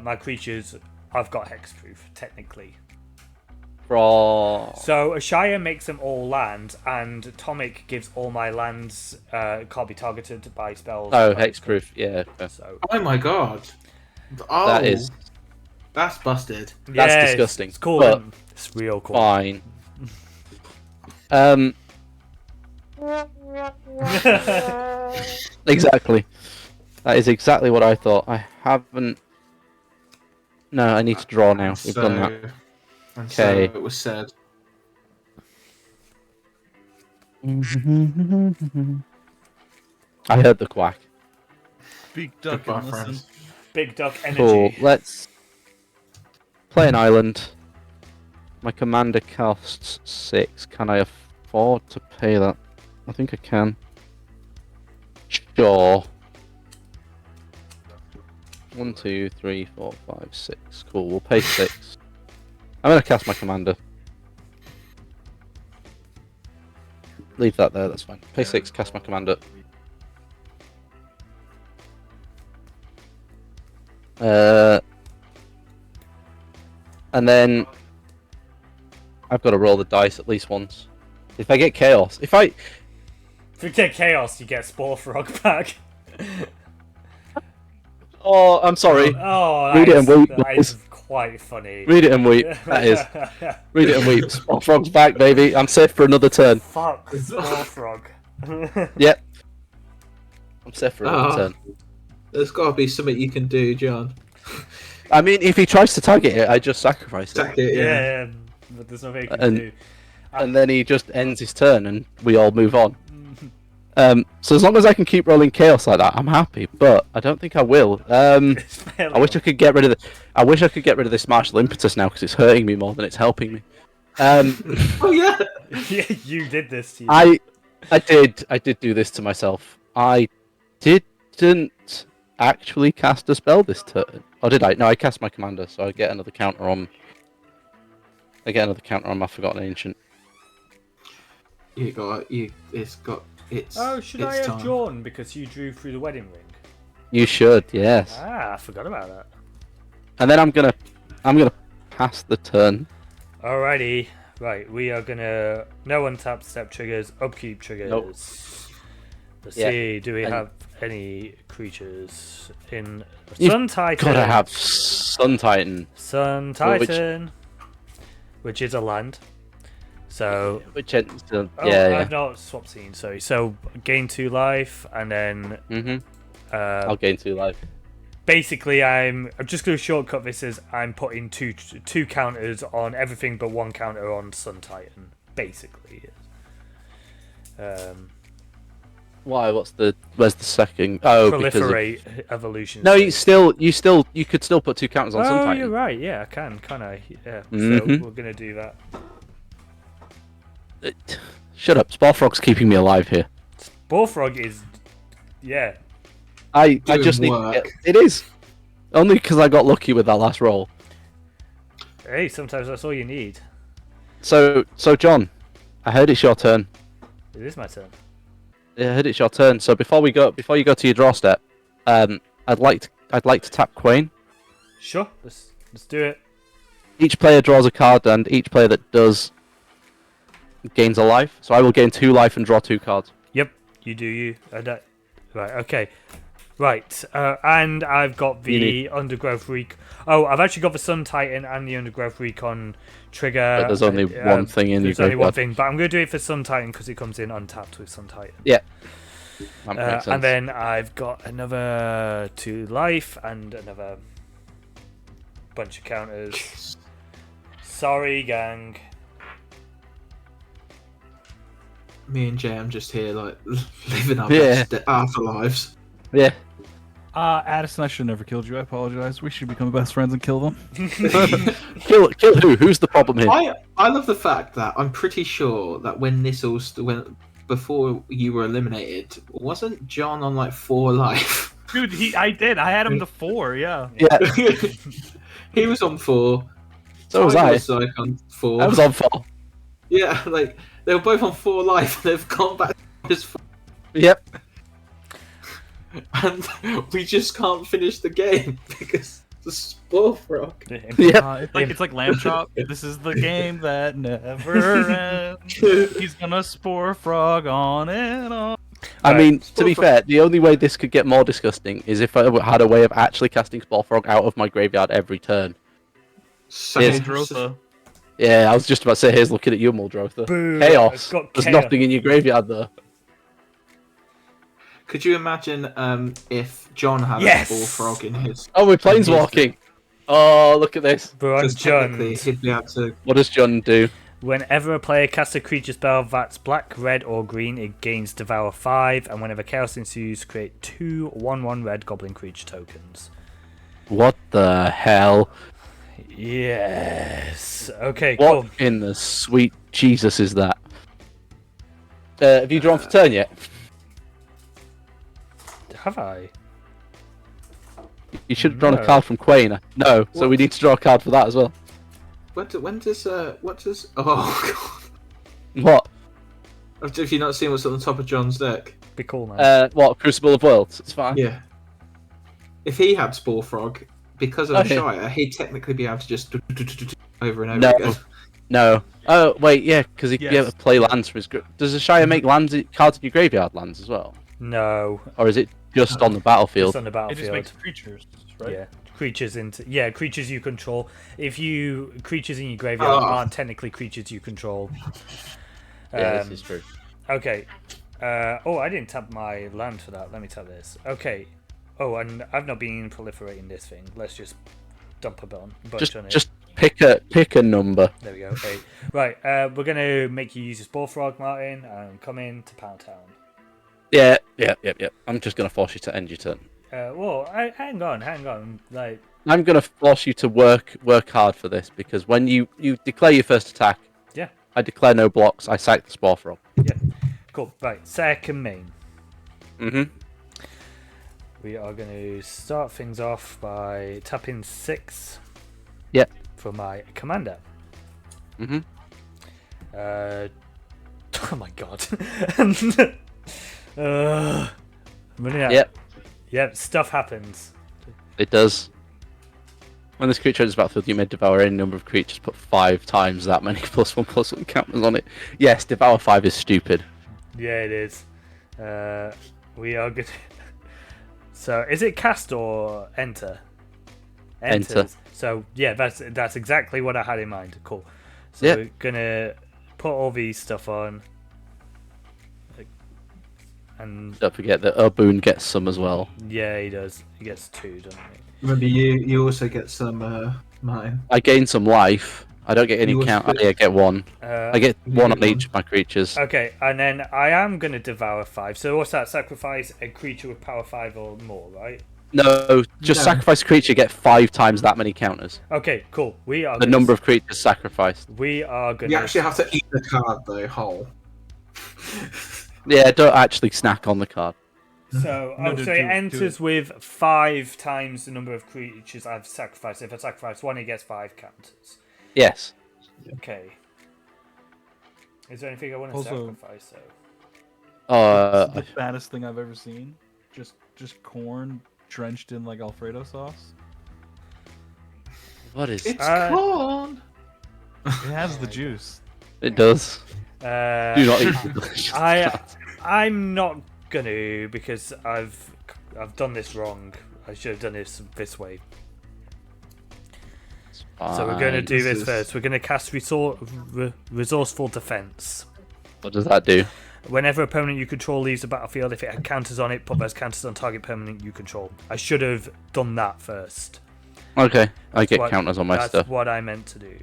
my creatures, I've got hexproof, technically. From... So Ashaya makes them all land, and Atomic gives all my lands can't be targeted by spells. Oh, hexproof, yeah. So Oh my god! Oh, that's busted. That's disgusting. It's cool. But it's real cool. fine. Exactly. That is exactly what I thought. I haven't. No, I need to draw now. We've done that. And so it was said. I heard the quack. Big duck Goodbye, and listen. friends. Big duck energy. Cool. Let's play an island. My commander costs 6. Can I afford to pay that? I think I can. Sure. 1, 2, 3, 4, 5, 6. Cool. We'll pay 6. I'm gonna cast my commander. Leave that there. That's fine. Pay 6. Cast my commander. And then I've got to roll the dice at least once. If I get chaos, if you get chaos, you get Spore Frog back. Oh, I'm sorry. Oh, read it and weep. that is quite funny. Read it and weep. That is. Read it and weep. Spore Frog's back, baby. I'm safe for another turn. Fuck, Spore Frog. Yep. I'm safe for another turn. There's got to be something you can do, John. I mean, if he tries to target it, I just sacrifice it. Yeah, but there's nothing you can do. And then he just ends his turn, and we all move on. So as long as I can keep rolling chaos like that, I'm happy. But I don't think I will. I wish I could get rid of the. I wish I could get rid of this martial impetus now because it's hurting me more than it's helping me. Oh yeah. Yeah, you did this to you. I did do this to myself. I didn't actually cast a spell this turn. Or did I? No, I cast my commander, so I get another counter on. I get another counter on my Forgotten Ancient. It's. Oh, should I have time. drawn because you drew through the wedding ring? You should, yes. Ah, I forgot about that. And then I'm gonna pass the turn. Alrighty, right. We are gonna no untap step triggers, upkeep triggers. Nope. Let's Yeah. see. Do we And- have any creatures in You've Sun Titan? Gotta have Sun Titan. Sun Well, Titan, which is a land. So Which ends the... oh, I've not swapped scenes. Sorry. So gain 2 life, and then I'll gain 2 life. basically I'm just going to shortcut this as I'm putting two counters on everything but 1 counter on Sun Titan. Basically, Why? Where's the second? Oh, proliferate evolution. No, you could still put 2 counters on Sun Oh, Titan. you're right. Yeah, I can I? Yeah. So Mhm. we're gonna do that. Shut up, Spore Frog's keeping me alive here. Bullfrog is, yeah. I Doing just need work. to get... It is only because I got lucky with that last roll. Hey, sometimes that's all you need. So John, I heard it's your turn. It is my turn. I heard it's your turn. So before you go to your draw step, I'd like to tap Quain. Sure, let's do it. Each player draws a card, and each player that does gains a life. So I will gain 2 life and draw 2 cards. Yep, you do you. Right, okay. Right, and I've got the Undergrowth Recon. Oh, I've actually got the Sun Titan and the Undergrowth Recon trigger. But there's only one thing in your There's only one graveyard. thing, but I'm going to do it for Sun Titan because it comes in untapped with Sun Titan. Yeah. That makes sense. And then I've got another 2 life and another bunch of counters. Sorry, gang. Me and JM just here, like living our Yeah. best afterlives. Yeah. Addison, I should have never killed you. I apologize. We should become best friends and kill them. Kill who? Who's the problem here? I love the fact that I'm pretty sure that when this all before you were eliminated, wasn't John on like 4 life? Dude, I did. I had him to 4. Yeah. Yeah. He was on 4. So was I. Was like on 4. I was on 4. Yeah, like they were both on 4 life. They've gone back to this. Yep. And we just can't finish the game because the spore frog. Yeah. It's like lamb chop. This is the game that never ends. He's gonna spore frog on and on. I mean, to be fair, the only way this could get more disgusting is if I had a way of actually casting Spore Frog out of my graveyard every turn. Muldrotha. Yeah, I was just about to say, here's looking at you, Muldrotha. Chaos. There's nothing in your graveyard, though. Could you imagine if John had a Spore Frog in his... Oh, we're planeswalking. Oh, look at this. Because technically, he'd be able to... What does John do? Whenever a player casts a creature spell that's black, red, or green, it gains Devour 5, and whenever Chaos ensues, create 2 1/1 red goblin creature tokens. What the hell? Yes. Okay, what cool. in the sweet Jesus is that? Have you drawn for turn yet? Have I? You should have drawn a card from Quain. No, so we need to draw a card for that as well. What does oh god. What? Have you not seen what's on the top of John's deck? Be cool, man. What? Crucible of Worlds? It's fine. Yeah. If he had Spore Frog, because of the Shire, he'd technically be able to just over and over again. No. Oh, wait, yeah, because he could be able to play lands for his... Does the Shire make cards in your graveyard lands as well? No. Or is it just on the battlefield? It's on the battlefield. It just makes creatures, right? Yeah. Creatures you control. If creatures in your graveyard aren't technically creatures you control. Yeah, this is true. Okay. I didn't tap my land for that. Let me tap this. Okay. Oh, and I've not been proliferating this thing. Let's just dump a bunch on it. Just pick a number. There we go. 8. Right. We're gonna make you use your Spore Frog, Martin, and come in to Pound Town. Yeah. I'm just gonna force you to end your turn. Hang on. Like, I'm gonna force you to work hard for this because when you declare your first attack, I declare no blocks. I sack the Spore Frog. Yeah, cool. Right, second main. We are going to start things off by tapping 6. Yep. For my commander. Oh my god. Running out. Yep, stuff happens. It does. When this creature enters the battlefield, you may devour any number of creatures, put 5 times that many +1/+1 counters on it. Yes, devour 5 is stupid. Yeah, it is. We are good. So, is it cast or enter? Enter. So, yeah, that's exactly what I had in mind. Cool. So, we're gonna put all these stuff on. And don't forget that Obuun gets some as well. Yeah, he does. He gets 2, doesn't he? Remember, you also get some, Martin. I gain some life. I don't get any count. I get 1. I get 1 on each of my creatures. Okay, and then I am going to devour 5. So what's that? Sacrifice a creature with power 5 or more, right? No, just sacrifice a creature, get 5 times that many counters. Okay, cool. We are the number of creatures sacrificed. We are going to... You actually have to eat the card, though, whole. Yeah, don't actually snack on the card. So, it enters with 5 times the number of creatures I've sacrificed. If I sacrifice 1, it gets 5 counters. Yes. Okay. Is there anything I want to sacrifice, though? The baddest thing I've ever seen. Just corn drenched in, like, Alfredo sauce. What is... It's corn! It has the juice. It does. Do not eat delicious. I'm not gonna, because I've done this wrong. I should have done this way. So we're going to do this first. We're going to cast Resourceful Defense. What does that do? Whenever opponent you control leaves the battlefield, if it had counters on it, put those counters on target permanent you control. I should have done that first. Okay, I get counters on my stuff. That's what I meant to do.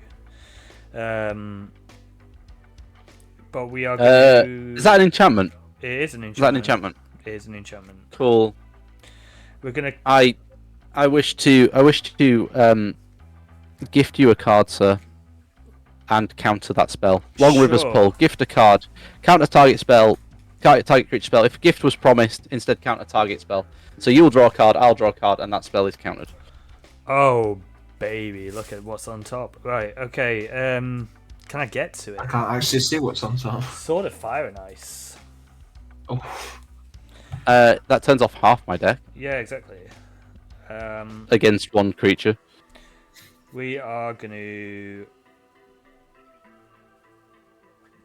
But we are going to... Is that an enchantment? It is an enchantment. Is that an enchantment? It is an enchantment. Cool. We're gonna. I wish to gift you a card, sir, and counter that spell. Long River's Sure. Pull. Gift a card. Counter target spell. Target creature spell. If a gift was promised, instead counter target spell. So you'll draw a card, I'll draw a card, and that spell is countered. Oh, baby! Look at what's on top. Right. Okay. Can I get to it? I can't actually see what's on top. Sword of Fire and Ice. Oh, That turns off half my deck Yeah, exactly. against one creature. We are going to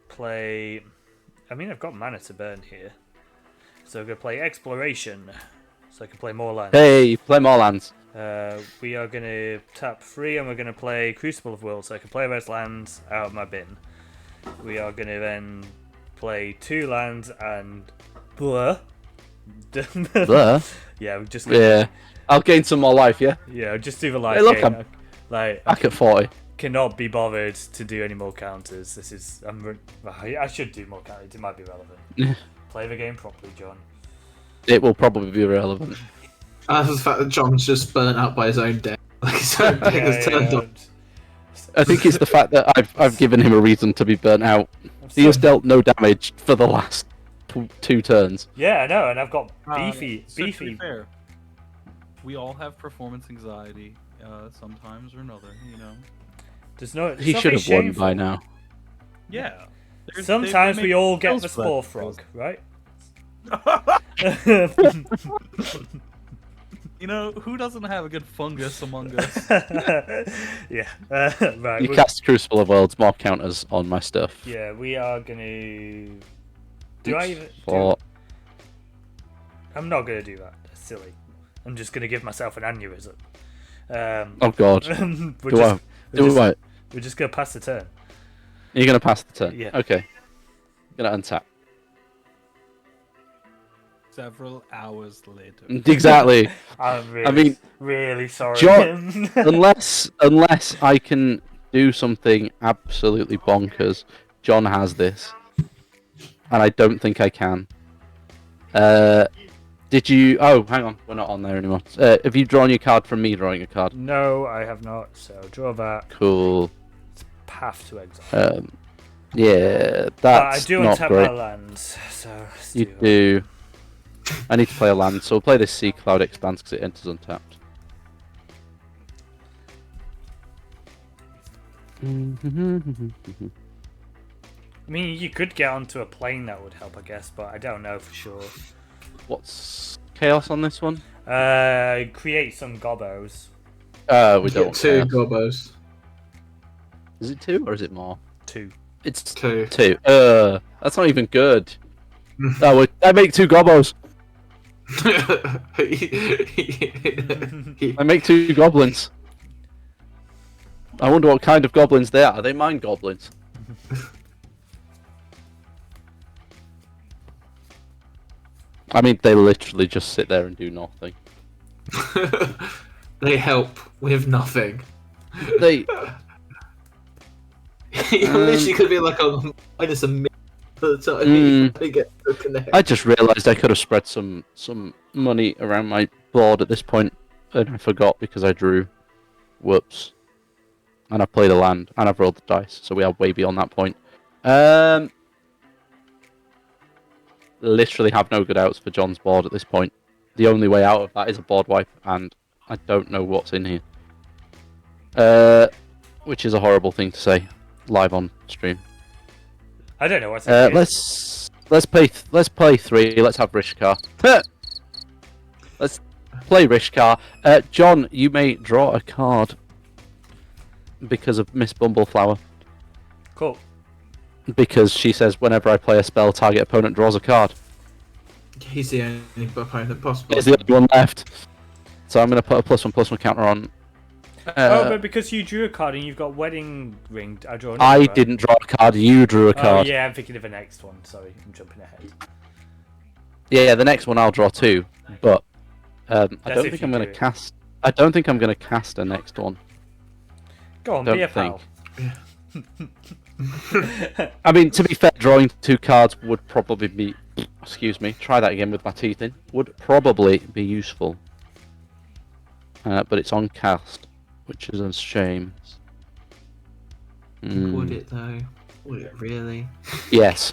play. I mean, I've got mana to burn here, so we're going to play Exploration, so I can play more lands. Hey, play more lands. We are going to tap 3 and we're going to play Crucible of Will, so I can play those lands out of my bin. We are going to then play 2 lands and blah. There. Yeah, we're just Yeah. I'll gain some more life, yeah? yeah, just do the life Hey, look, game. I'm Like back at 40. cannot be bothered to do any more counters. This is I should do more counters. It might be relevant. Play the game properly, John. It will probably be relevant. the fact that John's just burnt out by his own deck. Like his own deck has turned on. I think it's the fact that I've given him a reason to be burnt out. He has dealt no damage for the last 2 turns. Yeah, I know, and I've got beefy. So to be fair, we all have performance anxiety, sometimes or another. You know. There's no. He should have won by now. Yeah. Sometimes we all get the spell Spore Frog, right? You know, who doesn't have a good fungus among us? Yeah. Right. You cast Crucible of Worlds, more counters on my stuff. Yeah, we are gonna. Do I even? For... I'm not gonna do that. That's silly. I'm just gonna give myself an aneurysm. Oh god. We're just gonna pass the turn. You're gonna pass the turn? Yeah. Okay. Gonna untap. Several hours later. Exactly. I'm really sorry. John, unless I can do something absolutely bonkers, John has this, and I don't think I can. Did you? Oh, hang on, we're not on there anymore. Have you drawn your card from me drawing a card? No, I have not. So draw that. Cool. Path to exile. Yeah, But I that's do not untap great. my lands, so let's You do that. do. I need to play a land, so we'll play this Sea Cloud Expanse because it enters untapped. I mean, you could get onto a plane that would help, I guess, but I don't know for sure. What's chaos on this one? Create some gobbos. We don't. Get 2 chaos. gobos. Is it 2 or is it more? 2. It's 2. 2. That's not even good. I make 2 gobos. I make 2 goblins. I wonder what kind of goblins they are. Are they mine goblins? I mean, they literally just sit there and do nothing. They help with nothing. They. You literally could be like a minus a minute for the time you get to connect. I just realised I could have spread some money around my board at this point, and I forgot because I drew. Whoops. And I've played a land, and I've rolled the dice, so we are way beyond that point. Literally have no good outs for John's board at this point. The only way out of that is a board wipe, and I don't know what's in here. Which is a horrible thing to say live on stream. I don't know what's in here. Let's play 3. Let's have Rishkar. Let's play Rishkar. John, you may draw a card because of Miss Bumbleflower. Cool. Because she says whenever I play a spell, target opponent draws a card. He's the only opponent possible. There's the only one left. So I'm going to put a +1/+1 counter on. But because you drew a card and you've got Wedding Ring, I draw another, I right? didn't draw a card, you drew a card. Oh, yeah, I'm thinking of the next one. Sorry, I'm jumping ahead. Yeah, the next one I'll draw too. But I don't if think you I'm going do to it. cast. I don't think I'm going to cast a next one. Go on, Don't be a think. pal. I mean, to be fair, drawing 2 cards would probably be. Excuse me. Try that again with my teeth in. Would probably be useful. but it's on cast, which is a shame. Would it though? Would it really? Yes.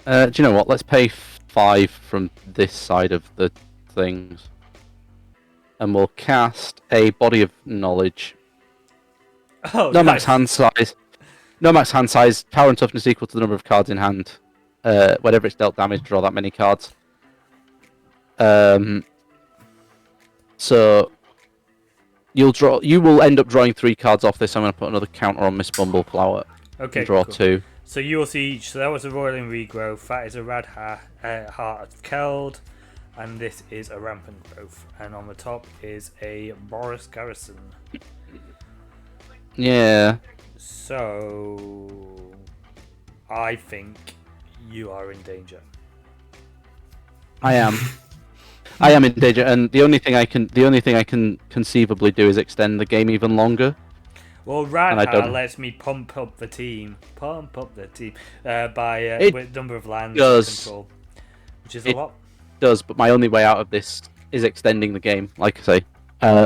Do you know what? Let's pay 5 from this side of the things. And we'll cast a body of knowledge. Oh, No nice. max hand size. No max hand size. Power and toughness equal to the number of cards in hand. Whenever it's dealt damage, draw that many cards. So you will end up drawing 3 cards off this. I'm going to put another counter on Miss Bumbleflower. Okay, Draw cool. 2. So you will see each. So that was a Roiling Regrowth. That is a Heart of Keld. And this is a Rampant Growth. And on the top is a Boris Garrison. Yeah. So I think you are in danger. I am. I am in danger, and the only thing I can conceivably do is extend the game even longer. Well, Radha lets me pump up the team by with number of lands control, which is a lot. Does, but my only way out of this is extending the game, like I say,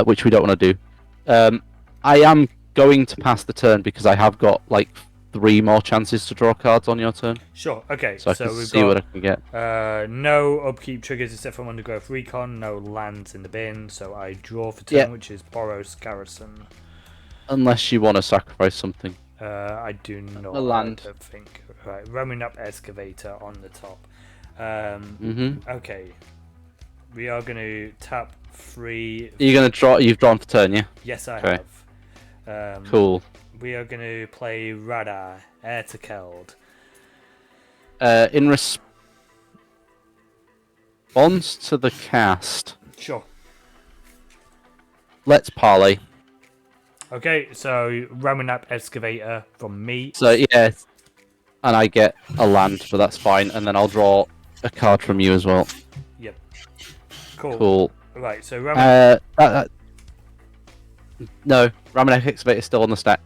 which we don't want to do. I am going to pass the turn because I have got like 3 more chances to draw cards on your turn. Sure. Okay. So I can see what I can get. No upkeep triggers except from Undergrowth Recon. No lands in the bin. So I draw for turn, which is Boros Garrison. Unless you want to sacrifice something. I do not. A land. I think. Right. Roaming up Excavator on the top. Okay. We are going to tap 3. You're going to draw. You've drawn for turn, yeah. Yes, I have. Cool. We are going to play Radar, Heir to Keld. In response to the cast, Sure. let's parley. Okay, so Ramanap Excavator from me. So yeah, and I get a land, but that's fine. And then I'll draw a card from you as well. Yep. Cool. Cool. Right, so Ramanap... no, Ramanap Excavator is still on the stack.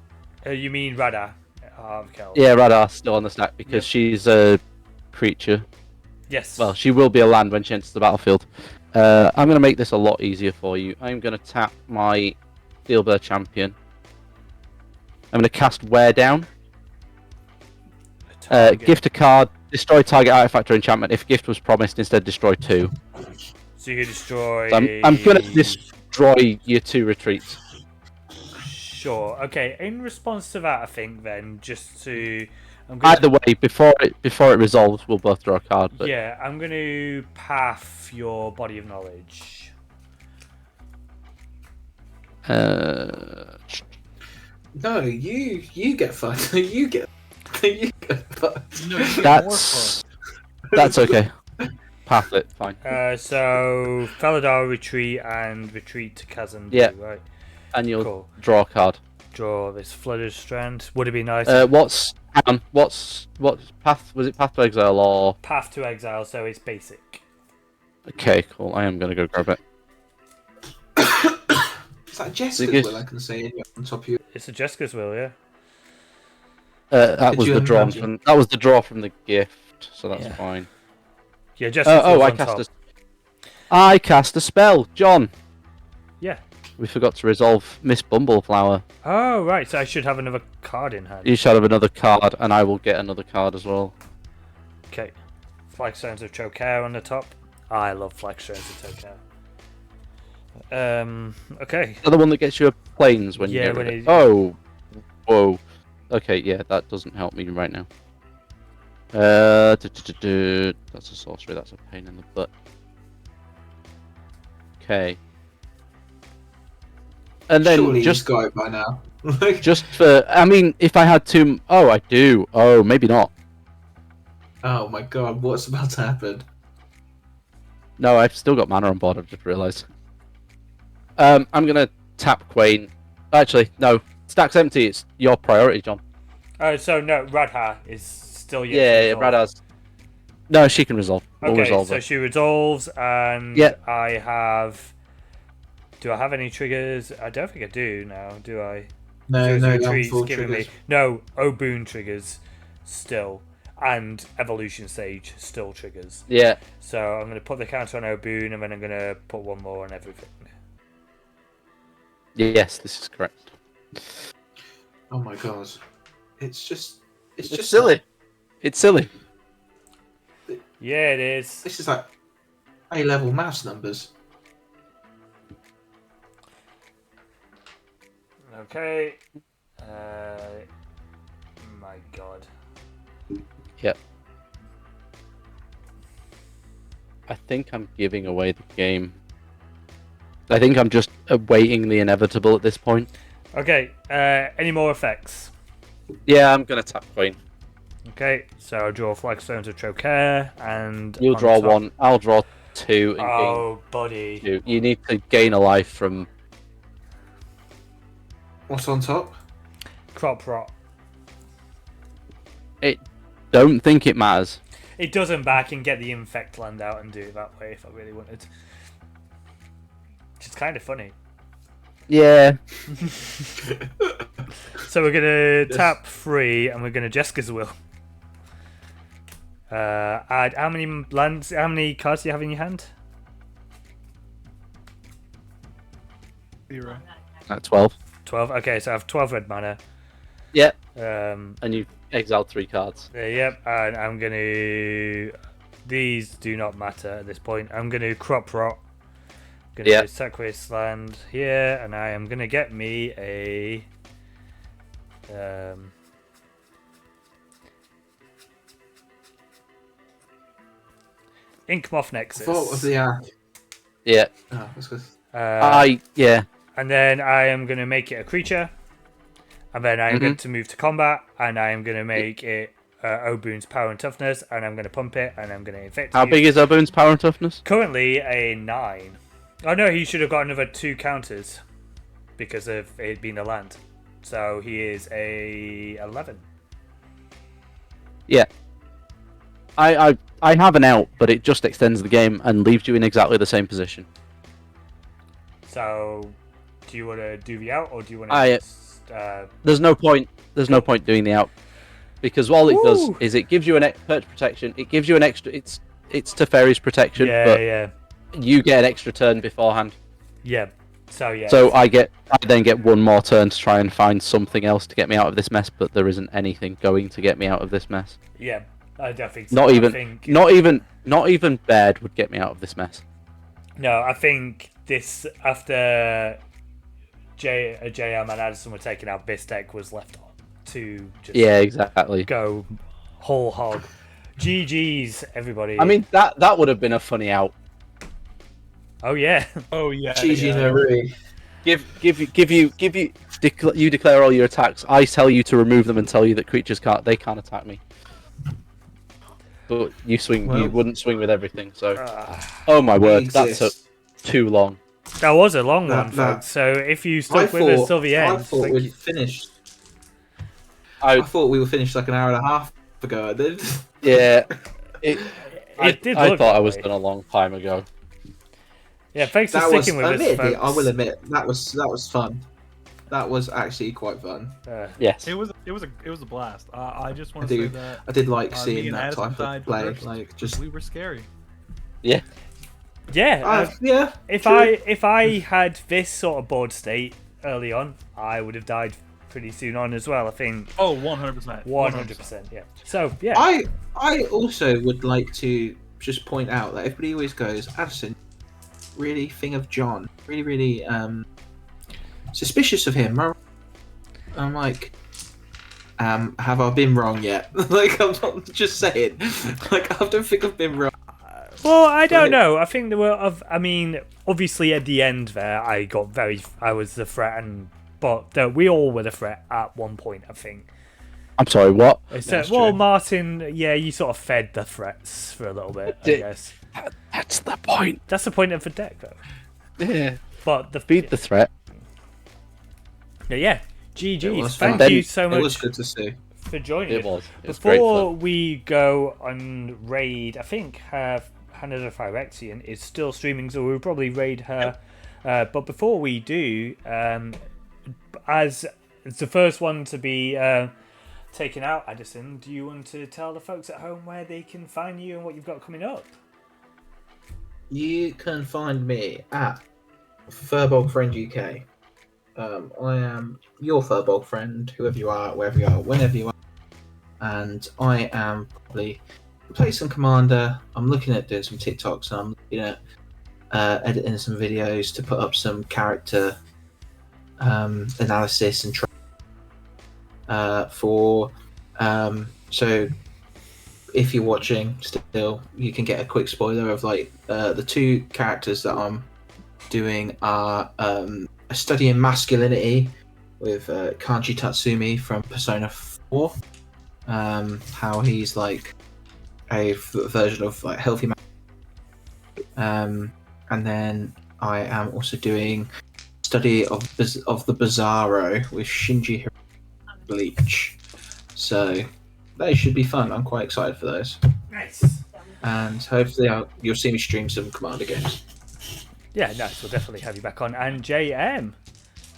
You mean Radar? Yeah, Radar's still on the stack because she's a creature. Yes. Well, she will be a land when she enters the battlefield. I'm going to make this a lot easier for you. I'm going to tap my Steelbird Champion. I'm going to cast Wear Down. Gift a card. Destroy target artifact or enchantment. If gift was promised, instead destroy 2. So you can destroy... So I'm going to destroy your 2 retreats. Sure. Okay. In response to that, I think then just to either way, before it resolves, we'll both draw a card. But... yeah, I'm going to path your Body of Knowledge. No, you get fucked. you get fucked. No, you that's okay. Path it, fine. So Faladar retreat and retreat to Chasm. Yeah. Right. And you'll draw a card. Draw this Flooded Strand. Would it be nice? What's path? Was it Path to Exile or Path to Exile? So it's basic. Okay, cool. I am gonna go grab it. Is that Jessica's will? I can see on top of you. It's a Jessica's will, yeah. That was the draw from. That was the draw from the gift, so that's fine. Yeah, Jessica's I cast a spell, John. Yeah. We forgot to resolve Miss Bumbleflower. Oh, right. So I should have another card in hand. You should have another card, and I will get another card as well. Okay. Flagstones of Chokair on the top. I love Flagstones of Chokair. Okay. The one that gets you a planes when you get rid of it. Oh, whoa. Okay, yeah, that doesn't help me right now. That's a sorcery. That's a pain in the butt. Okay. And then surely just got it by now. just for, I mean, if I had to, I do. Oh, maybe not. Oh my god, what's about to happen? No, I've still got mana on board. I've just realised. I'm gonna tap Quain. Actually, no. Stack's empty. It's your priority, John. So no, Radha is still yet. Yeah, Radha's. No, she can resolve. We'll resolve so her. she resolves, and I have. Do I have any triggers? I don't think I do now, do I? No, Retreat's giving me no Obuun triggers still. and evolution stage still triggers. Yeah. So I'm going to put the counter on Obuun, and then I'm going to put one more on everything. Yes, this is correct. Oh my god. It's just silly. It's silly. Yeah, it is. This is like A-level mouse numbers. Okay. My god. Yep. I think I'm giving away the game. I think I'm just awaiting the inevitable at this point. Okay, any more effects? Yeah, I'm going to tap coin. Okay, so I'll draw Flagstones of Trocaire, and... You'll on draw top- one, I'll draw two, and Oh, buddy. gain two. You need to gain a life from... What's on top? Crop Rot. Don't think it matters. It doesn't, but I can get the Infect land out and do it that way if I really wanted. Which is kind of funny. Yeah. So we're going to tap 3, and we're going to Jessica's Will. Add how many lands? How many cards do you have in your hand? 0. 12. 12. Okay, so I have 12 red mana. Yep. Um, And you exiled 3 cards. Yep, and I'm going to... These do not matter at this point. I'm going to Crop Rot. Going to sacrifice land here, and I am going to get me a... Inkmoth Nexus. Vault of the Ark. Yeah. Oh, that's good. Yeah. And then I am going to make it a creature. And then I am going to move to combat. And I am going to make it Obuun's power and toughness. And I'm going to pump it. And I'm going to infect How you. big is Obuun's power and toughness? Currently a 9. Oh no, he should have got another 2 counters. Because of it being a land. So he is a 11. Yeah. I have an out, but it just extends the game and leaves you in exactly the same position. So, do you want to do the out, or do you want to? There's no point. There's no point doing the out, because all it does is it gives you an perch protection. It gives you an extra. It's Teferi's protection, but you get an extra turn beforehand. Yeah. So yeah. So I then get one more turn to try and find something else to get me out of this mess, but there isn't anything going to get me out of this mess. Yeah, I don't think so. Not even Baird would get me out of this mess. No, I think this after JM and Adderson were taken out, this deck was left on to just exactly go whole hog. GG's everybody. I mean that would have been a funny out. Oh yeah. Oh yeah. GG Narui. You declare all your attacks. I tell you to remove them and tell you that creatures can't attack me. But you swing. You wouldn't swing with everything. So, oh my word, that's too long. That was a long one, folks. So if you stuck with us till the end, I thought we'd finished. I thought we were finished like an hour and a half ago. I did. Yeah. I thought I was done a long time ago. Yeah, thanks for sticking with us, folks. I will admit that was fun. That was actually quite fun. Yes, it was a blast. I just want to say that I did like seeing that type of play. Like just we were scary. Yeah. Yeah. Yeah. If I had this sort of board state early on, I would have died pretty soon on as well. I think. Oh, 100%. 100%. Yeah. So yeah. I also would like to just point out that everybody always goes, Adderson, really thing of John, really suspicious of him. I'm like, have I been wrong yet? Like, I'm not just saying. Like, I don't think I've been wrong. Well, I don't know. I think there were. I mean, obviously at the end there, I was the threat, but we all were the threat at one point. I think. I'm sorry. What? Well, Martin, yeah, you sort of fed the threats for a little bit. I guess that's the point. That's the point of the deck, though. Yeah. But feed the threat. Yeah. GG's. Thank you so much. It was good to see. For joining us. It was Before we go on raid, I think Hannah Phyrexian is still streaming, so we'll probably raid her. But before we do, as it's the first one to be taking out Adderson, do you want to tell the folks at home where they can find you and what you've got coming up? You can find me at Firbolg Friend UK. I am your Firbolg friend, whoever you are, wherever you are, whenever you are. And I am probably play some Commander. I'm looking at doing some TikToks, and I'm looking at editing some videos to put up some character analysis and so if you're watching still, you can get a quick spoiler of like the two characters that I'm doing are a study in masculinity with Kanji Tatsumi from Persona 4, how he's like a version of like healthy man. And then I am also doing study of the Bizarro with Shinji Bleach. So they should be fun. I'm quite excited for those. Nice. And hopefully you'll see me stream some Commander games. Yeah, nice. We'll definitely have you back on. And JM,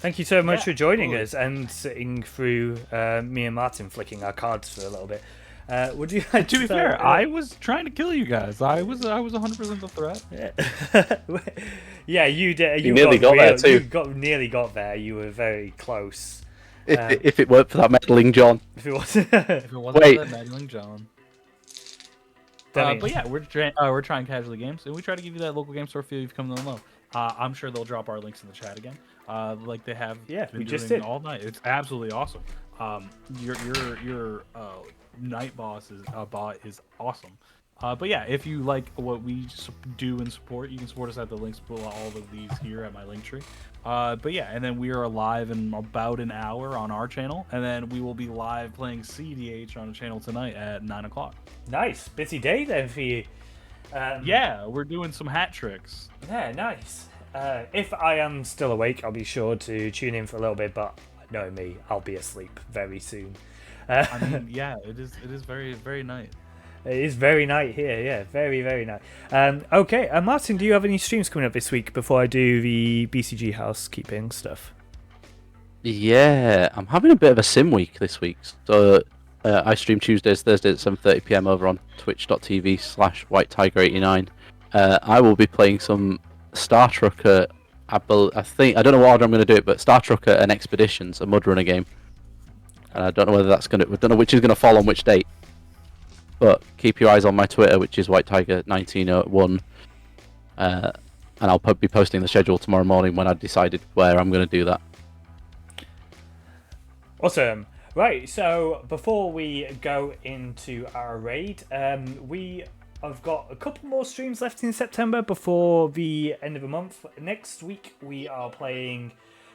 thank you so much for joining us and sitting through me and Martin flicking our cards for a little bit. Would you like to be fair, I was trying to kill you guys. I was 100% the threat. Yeah, you did. You nearly got there too. You nearly got there. You were very close. If it weren't for that meddling John. If it wasn't for that meddling John. But yeah, we're trying Casually Games, and we try to give you that local game store feel you've come to know. I'm sure they'll drop our links in the chat again, like they have been doing all night. It's absolutely awesome. Your night boss bot is awesome. But yeah, if you like what we do and support, you can support us at the links below all of these here at my link tree. But yeah, and then we are live in about an hour on our channel, and then we will be live playing CDH on the channel tonight at 9 o'clock. Nice, busy day then for you. Yeah, we're doing some hat tricks. Yeah, nice. If I am still awake, I'll be sure to tune in for a little bit, but knowing me, I'll be asleep very soon. I mean, yeah, it is very, very night. It is very night here, yeah, very, very night. Okay, Martin, do you have any streams coming up this week before I do the BCG housekeeping stuff? Yeah, I'm having a bit of a sim week this week. So I stream Tuesdays, Thursdays at 7:30 PM over on twitch.tv/WhiteTiger89. I will be playing some Star Trucker. I don't know what order I'm going to do it, but Star Trucker and Expeditions, a Mudrunner game. And I don't know whether don't know which is going to fall on which date. But keep your eyes on my Twitter, which is WhiteTiger1901. And I'll be posting the schedule tomorrow morning when I've decided where I'm going to do that. Awesome. Right, so before we go into our raid, we have got a couple more streams left in September before the end of the month. Next week, we are playing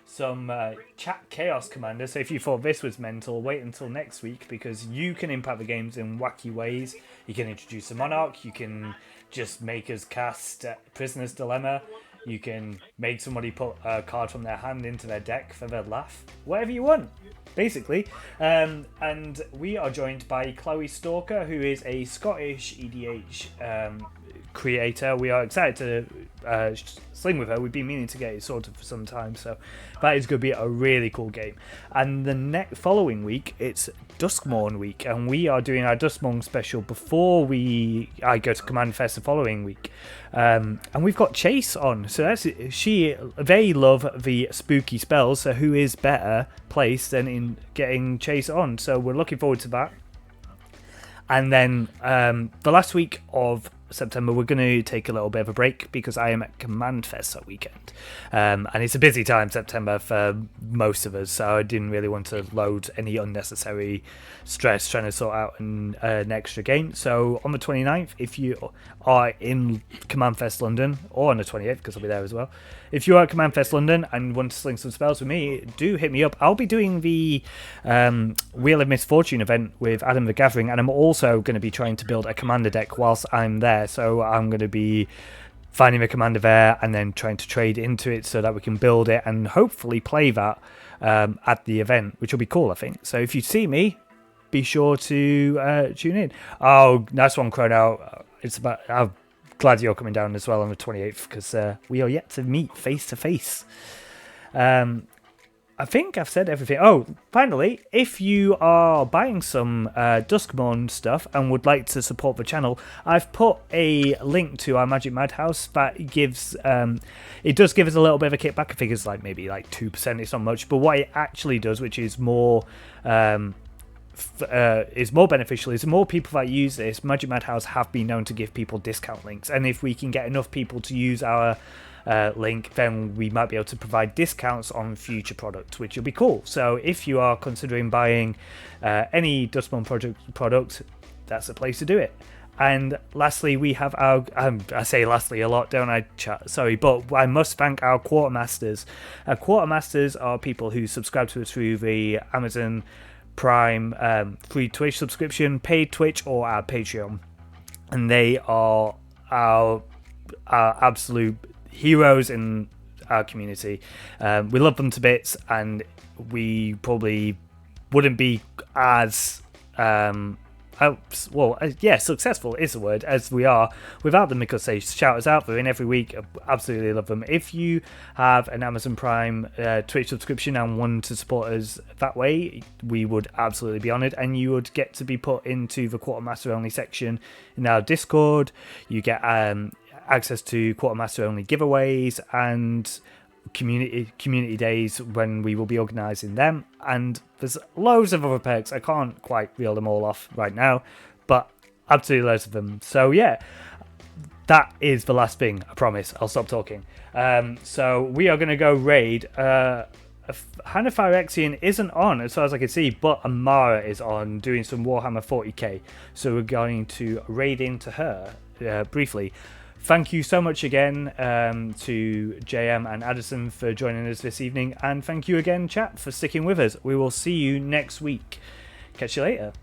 some chat Chaos Commander. So if you thought this was mental, wait until next week, because you can impact the games in wacky ways. You can introduce a Monarch, you can just make us cast Prisoner's Dilemma, you can make somebody put a card from their hand into their deck for their laugh, whatever you want, basically. And we are joined by Chloe Stalker, who is a Scottish EDH creator. We are excited to sling with her. We've been meaning to get it sorted for some time, so that is going to be a really cool game. And the following week, it's Duskmorn week, and we are doing our Duskmorn special before I go to Command Fest the following week. And we've got Chase on, so they love the spooky spells, so who is better placed than in getting Chase on? So we're looking forward to that. And then the last week of September, we're going to take a little bit of a break because I am at Command Fest that weekend. And it's a busy time, September, for most of us, so I didn't really want to load any unnecessary stress trying to sort out an extra game. So on the 29th, if you are in Command Fest London, or on the 28th, because I'll be there as well, if you are at Command Fest London and want to sling some spells with me, do hit me up. I'll be doing the Wheel of Misfortune event with Adam the Gathering, and I'm also going to be trying to build a commander deck whilst I'm there. So I'm going to be finding a commander there and then trying to trade into it so that we can build it and hopefully play that at the event, which will be cool, I think. So if you see me, be sure to tune in. Oh, nice one, Chrono. I'm glad you're coming down as well on the 28th, because we are yet to meet face to face. I think I've said everything. Oh, finally, if you are buying some Duskmourn stuff and would like to support the channel, I've put a link to our Magic Madhouse that gives it does give us a little bit of a kickback. I think it's like maybe like 2%. It's not much, but what it actually does, which is more beneficial, is the more people that use this, Magic Madhouse have been known to give people discount links, and if we can get enough people to use our link, then we might be able to provide discounts on future products, which will be cool. So if you are considering buying any Duskmourn product, that's the place to do it. And lastly, we have our I say lastly a lot, don't I, chat? Sorry, but I must thank our quartermasters. Our quartermasters are people who subscribe to us through the Amazon Prime free Twitch subscription, paid Twitch, or our Patreon, and they are our absolute heroes in our community. We love them to bits, and we probably wouldn't be as successful is the word, as we are without them, because they shout us out. They're in every week. Absolutely love them. If you have an Amazon Prime Twitch subscription and want to support us that way, we would absolutely be honoured, and you would get to be put into the Quartermaster only section in our Discord. You get access to Quartermaster only giveaways and community days when we will be organising them, and there's loads of other perks. I can't quite reel them all off right now, but absolutely loads of them. So yeah, that is the last thing. I promise I'll stop talking. So we are going to go raid. Hannah Phyrexian isn't on as far as I can see, but Amara is on doing some Warhammer 40k, so we're going to raid into her briefly. Thank you so much again to JM and Adderson for joining us this evening, and thank you again, chat, for sticking with us. We will see you next week. Catch you later.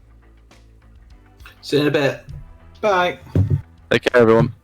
See you in a bit. Bye. Take care, everyone.